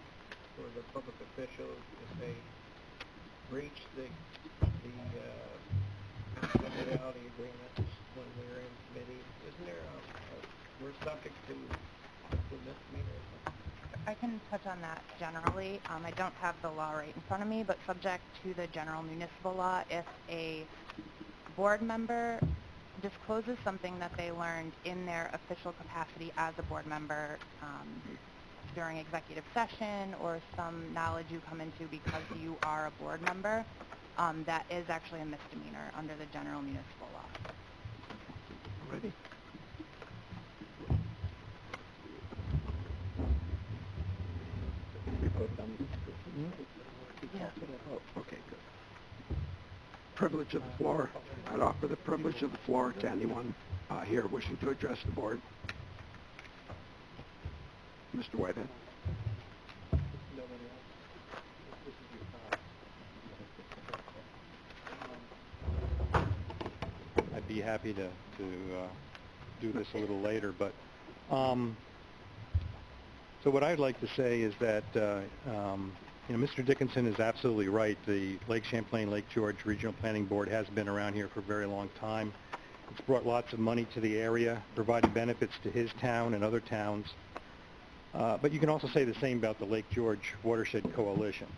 for the public officials if they breach the confidentiality agreements when we're in committee? Isn't there we're subject to misdemeanor or something? I can touch on that generally. I don't have the law right in front of me, but subject to the general municipal law, if a board member discloses something that they learned in their official capacity as a board member during executive session or some knowledge you come into because you are a board member, that is actually a misdemeanor under the general municipal law. Ready? Yeah. Oh, okay, good. Privilege of the floor. I'd offer the privilege of the floor to anyone here wishing to address the board. Mr. Whitehead. I'd be happy to do this a little later, but so what I'd like to say is that Mr. Dickinson is absolutely right. The Lake Champlain, Lake George Regional Planning Board has been around here for a very long time. It's brought lots of money to the area, provided benefits to his town and other towns. But you can also say the same about the Lake George Watershed Coalition.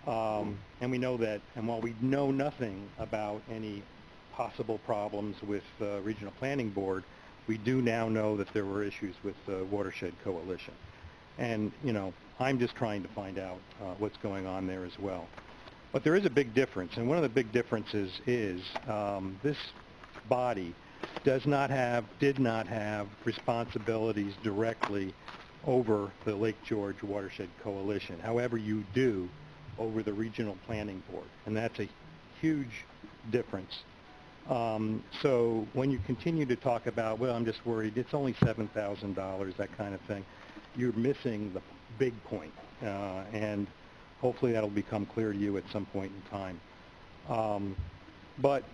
And we know that, and while we know nothing about any possible problems with the Regional Planning Board, we do now know that there were issues with the Watershed Coalition. And, I'm just trying to find out what's going on there as well. But there is a big difference, and one of the big differences is this body did not have responsibilities directly over the Lake George Watershed Coalition. However, you do over the Regional Planning Board, and that's a huge difference. So when you continue to talk about, well, I'm just worried, it's only $7,000, that kind of thing, you're missing the big point, and hopefully that'll become clear to you at some point in time. But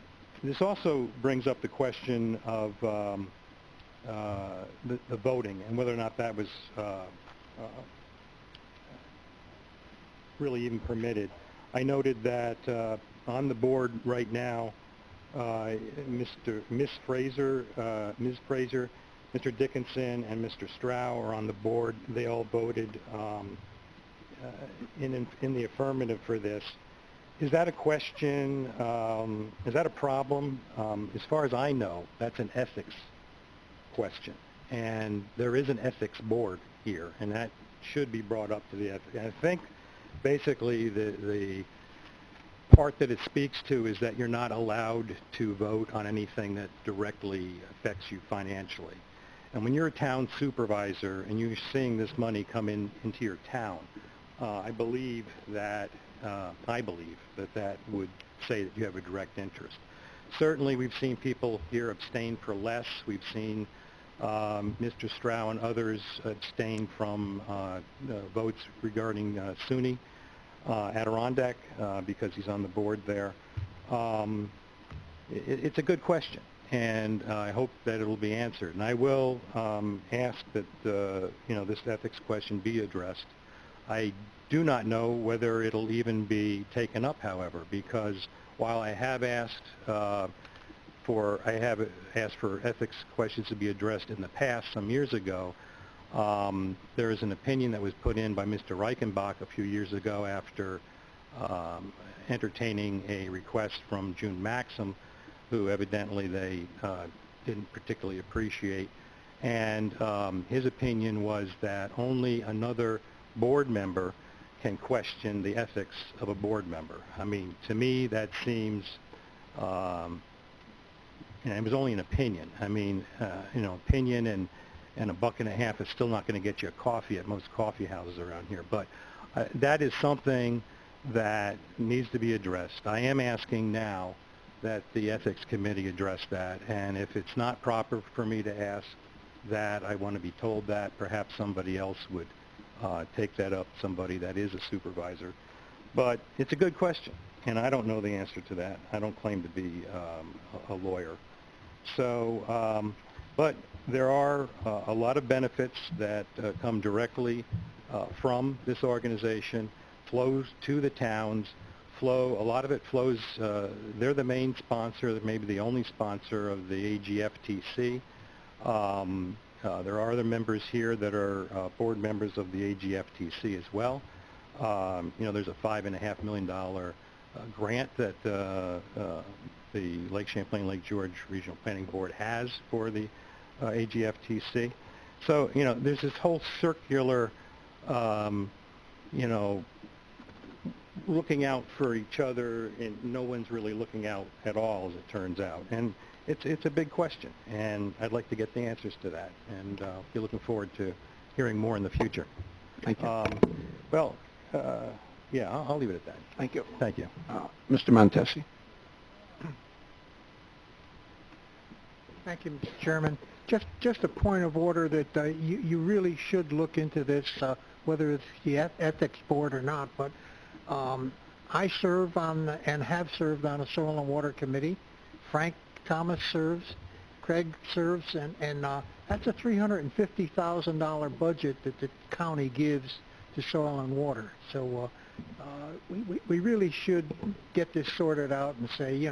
this also brings up the question of the voting and whether or not that was really even permitted. I noted that on the board right now, Ms. Fraser, Mr. Dickinson, and Mr. Strau are on the board. They all voted in the affirmative for this. Is that a question? Is that a problem? As far as I know, that's an ethics question, and there is an ethics board here, and that should be brought up to the ethics. I think basically the part that it speaks to is that you're not allowed to vote on anything that directly affects you financially. And when you're a town supervisor and you're seeing this money come into your town, I believe that that would say that you have a direct interest. Certainly, we've seen people here abstain for less. We've seen Mr. Strau and others abstain from votes regarding SUNY Adirondack because he's on the board there. It's a good question, and I hope that it will be answered. And I will ask that this ethics question be addressed. I do not know whether it'll even be taken up, however, because while I have asked for ethics questions to be addressed in the past some years ago, there is an opinion that was put in by Mr. Reichenbach a few years ago after entertaining a request from June Maxim, who evidently they didn't particularly appreciate. And his opinion was that only another board member can question the ethics of a board member. I mean, to me, that seems, and it was only an opinion. I mean, opinion and $1.50 is still not going to get you a coffee at most coffee houses around here. But that is something that needs to be addressed. I am asking now that the Ethics Committee address that, and if it's not proper for me to ask that, I want to be told that perhaps somebody else would take that up, somebody that is a supervisor. But it's a good question, and I don't know the answer to that. I don't claim to be a lawyer. So, but there are a lot of benefits that come directly from this organization, flows to the towns, a lot of it flows, they're the main sponsor, maybe the only sponsor of the AGFTC. There are other members here that are board members of the AGFTC as well. There's a $5.5 million grant that the Lake Champlain, Lake George Regional Planning Board has for the AGFTC. So, there's this whole circular, looking out for each other, and no one's really looking out at all, as it turns out. And it's a big question, and I'd like to get the answers to that, and I'll be looking forward to hearing more in the future. Thank you. Yeah, I'll leave it at that. Thank you. Thank you. Mr. Montesi. Thank you, Mr. Chairman. Just a point of order that you really should look into this, whether it's the Ethics Board or not, but I serve on and have served on a Soil and Water Committee. Frank Thomas serves, Craig serves, and that's a $350,000 budget that the county gives to soil and water. So we really should get this sorted out and say,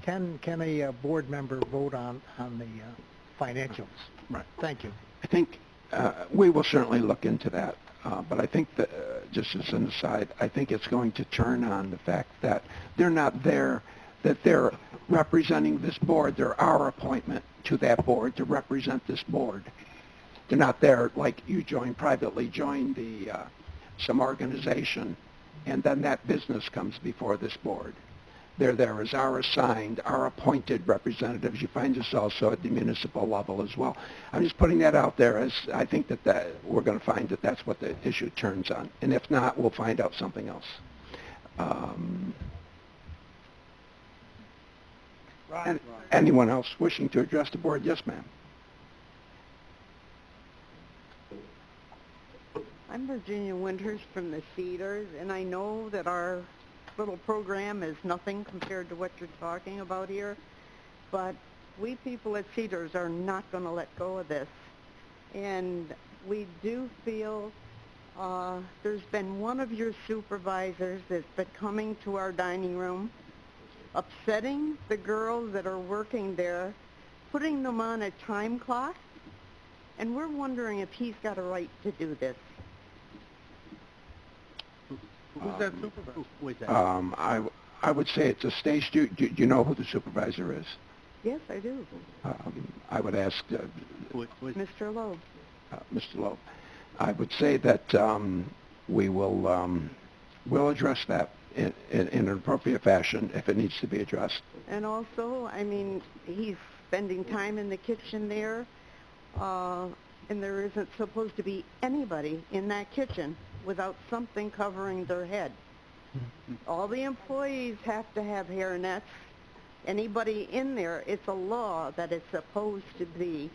can a board member vote on the financials? Right. Thank you. I think we will certainly look into that. But I think that, just as an aside, I think it's going to turn on the fact that they're not there, that they're representing this board. They're our appointment to that board to represent this board. They're not there like you privately join some organization, and then that business comes before this board. They're there as our assigned, our appointed representatives. You find this also at the municipal level as well. I'm just putting that out there as I think that we're going to find that that's what the issue turns on. And if not, we'll find out something else. Anyone else wishing to address the board? Yes, ma'am. I'm Virginia Winters from the Cedars, and I know that our little program is nothing compared to what you're talking about here, but we people at Cedars are not going to let go of this. And we do feel there's been one of your supervisors that's been coming to our dining room, upsetting the girls that are working there, putting them on a time clock, and we're wondering if he's got a right to do this. Who's that supervisor? Who is that? I would say it's a stage. Do you know who the supervisor is? Yes, I do. I would ask Mr. Loeb. Mr. Loeb. I would say that we will we'll address that in an appropriate fashion if it needs to be addressed. And also, I mean, he's spending time in the kitchen there, and there isn't supposed to be anybody in that kitchen without something covering their head. All the employees have to have hairnets. Anybody in there, it's a law that it's supposed to be.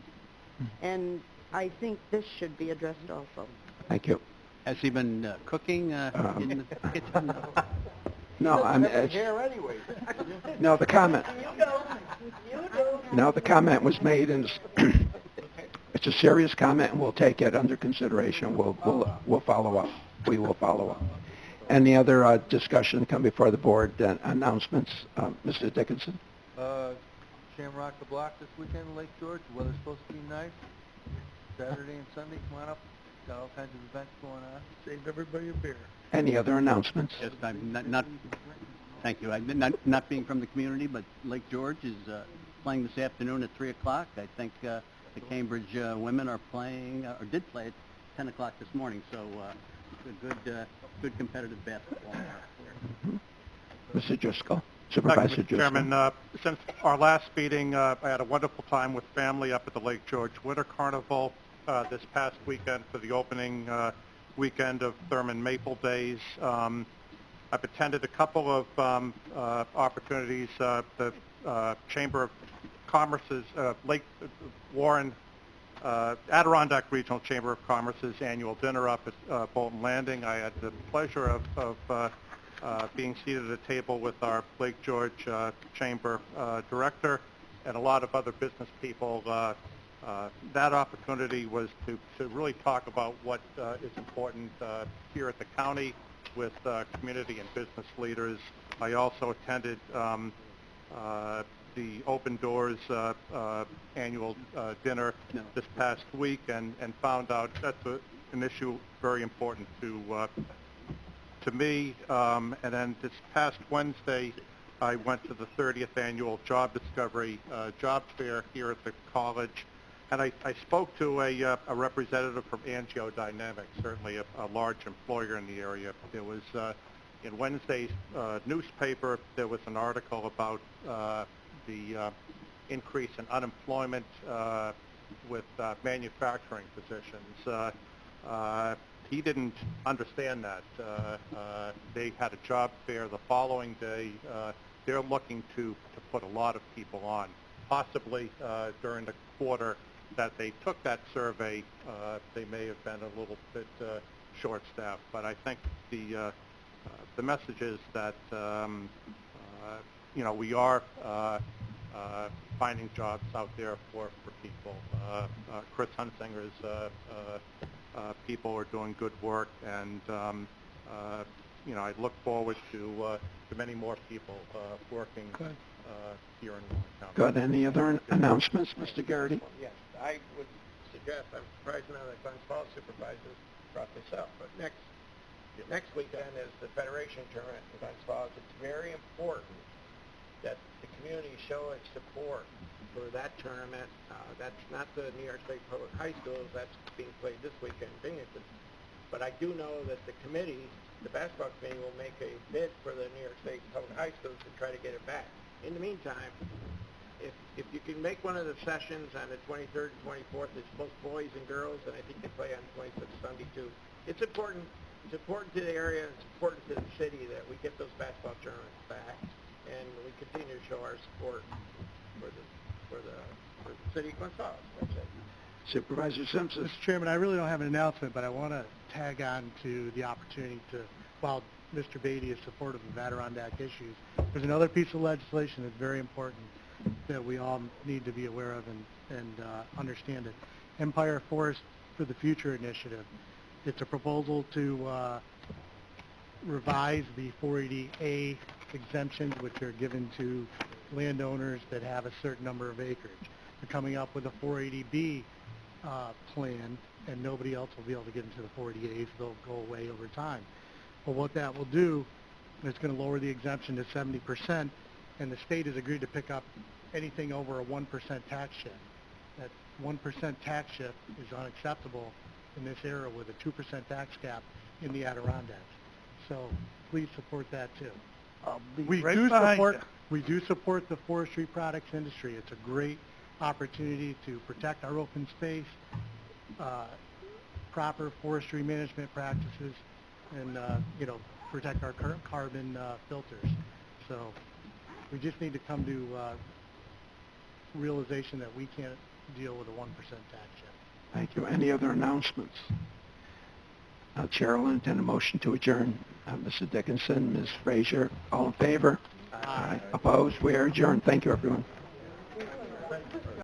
And I think this should be addressed also. Thank you. Has he been cooking in the kitchen? No, I'm. No, the comment. No, the comment was made, and it's a serious comment, and we'll take it under consideration. We'll follow up. We will follow up. Any other discussion come before the board? Announcements, Mr. Dickinson. Shamrock the Block this weekend, Lake George. The weather's supposed to be nice. Saturday and Sunday, come on up. Got all kinds of events going on. Saved everybody a beer. Any other announcements? Yes, I'm not thank you. I'm not being from the community, but Lake George is playing this afternoon at 3 o'clock. I think the Cambridge women are playing, or did play at 10 o'clock this morning, so good competitive basketball. Mr. Driscoll. Supervisor Driscoll. Chairman, since our last meeting, I had a wonderful time with family up at the Lake George Winter Carnival this past weekend for the opening weekend of Thurman Maple Days. I've attended a couple of opportunities. The Chamber of Commerce's Lake Warren Adirondack Regional Chamber of Commerce's annual dinner up at Bolton Landing. I had the pleasure of being seated at a table with our Lake George Chamber Director and a lot of other business people. That opportunity was to really talk about what is important here at the county with community and business leaders. I also attended the Open Doors annual dinner this past week and found out that's an issue very important to me. And then this past Wednesday, I went to the 30th annual Job Discovery Job Fair here at the college, and I spoke to a representative from Angiodynamics, certainly a large employer in the area. There was in Wednesday's newspaper, there was an article about the increase in unemployment with manufacturing positions. He didn't understand that. They had a job fair the following day. They're looking to put a lot of people on. Possibly during the quarter that they took that survey, they may have been a little bit short-staffed. But I think the message is that we are finding jobs out there for people. Chris Hunsinger's people are doing good work, and I look forward to many more people working here in Warren County. Good. Any other announcements, Mr. Garrity? Yes, I would suggest, I'm surprised none of the Glens Falls supervisors brought this up, but next weekend is the Federation tournament in Glens Falls. It's very important that the community show its support for that tournament. That's not the New York State Public High Schools. That's being played this weekend in Binghamton. But I do know that the committee the basketball committee will make a bid for the New York State Public High Schools to try to get it back. In the meantime, if you can make one of the sessions on the 23rd and 24th, it's both boys and girls, and I think they play on 26th Sunday too. It's important. It's important to the area. It's important to the city that we get those basketball tournaments back, and we continue to show our support for the city of Glens Falls. That's it. Supervisor Simpson. Mr. Chairman, I really don't have an announcement, but I want to tag on to the opportunity to, while Mr. Beatty is supportive of Adirondack issues, there's another piece of legislation that's very important that we all need to be aware of and understand it. Empire Forest for the Future initiative. It's a proposal to revise the 480A exemptions which are given to landowners that have a certain number of acreage. They're coming up with a 480B plan, and nobody else will be able to get into the 480As. They'll go away over time. But what that will do is going to lower the exemption to 70%, and the state has agreed to pick up anything over a 1% tax shift. That 1% tax shift is unacceptable in this era with a 2% tax cap in the Adirondacks. So please support that too. We do support the forestry products industry. It's a great opportunity to protect our open space, proper forestry management practices, and protect our carbon filters. So we just need to come to realization that we can't deal with a 1% tax shift. Thank you. Any other announcements? Chair will entertain a motion to adjourn. Mrs. Dickinson, Ms. Frazier, all in favor? Aye. Opposed? We are adjourned. Thank you, everyone.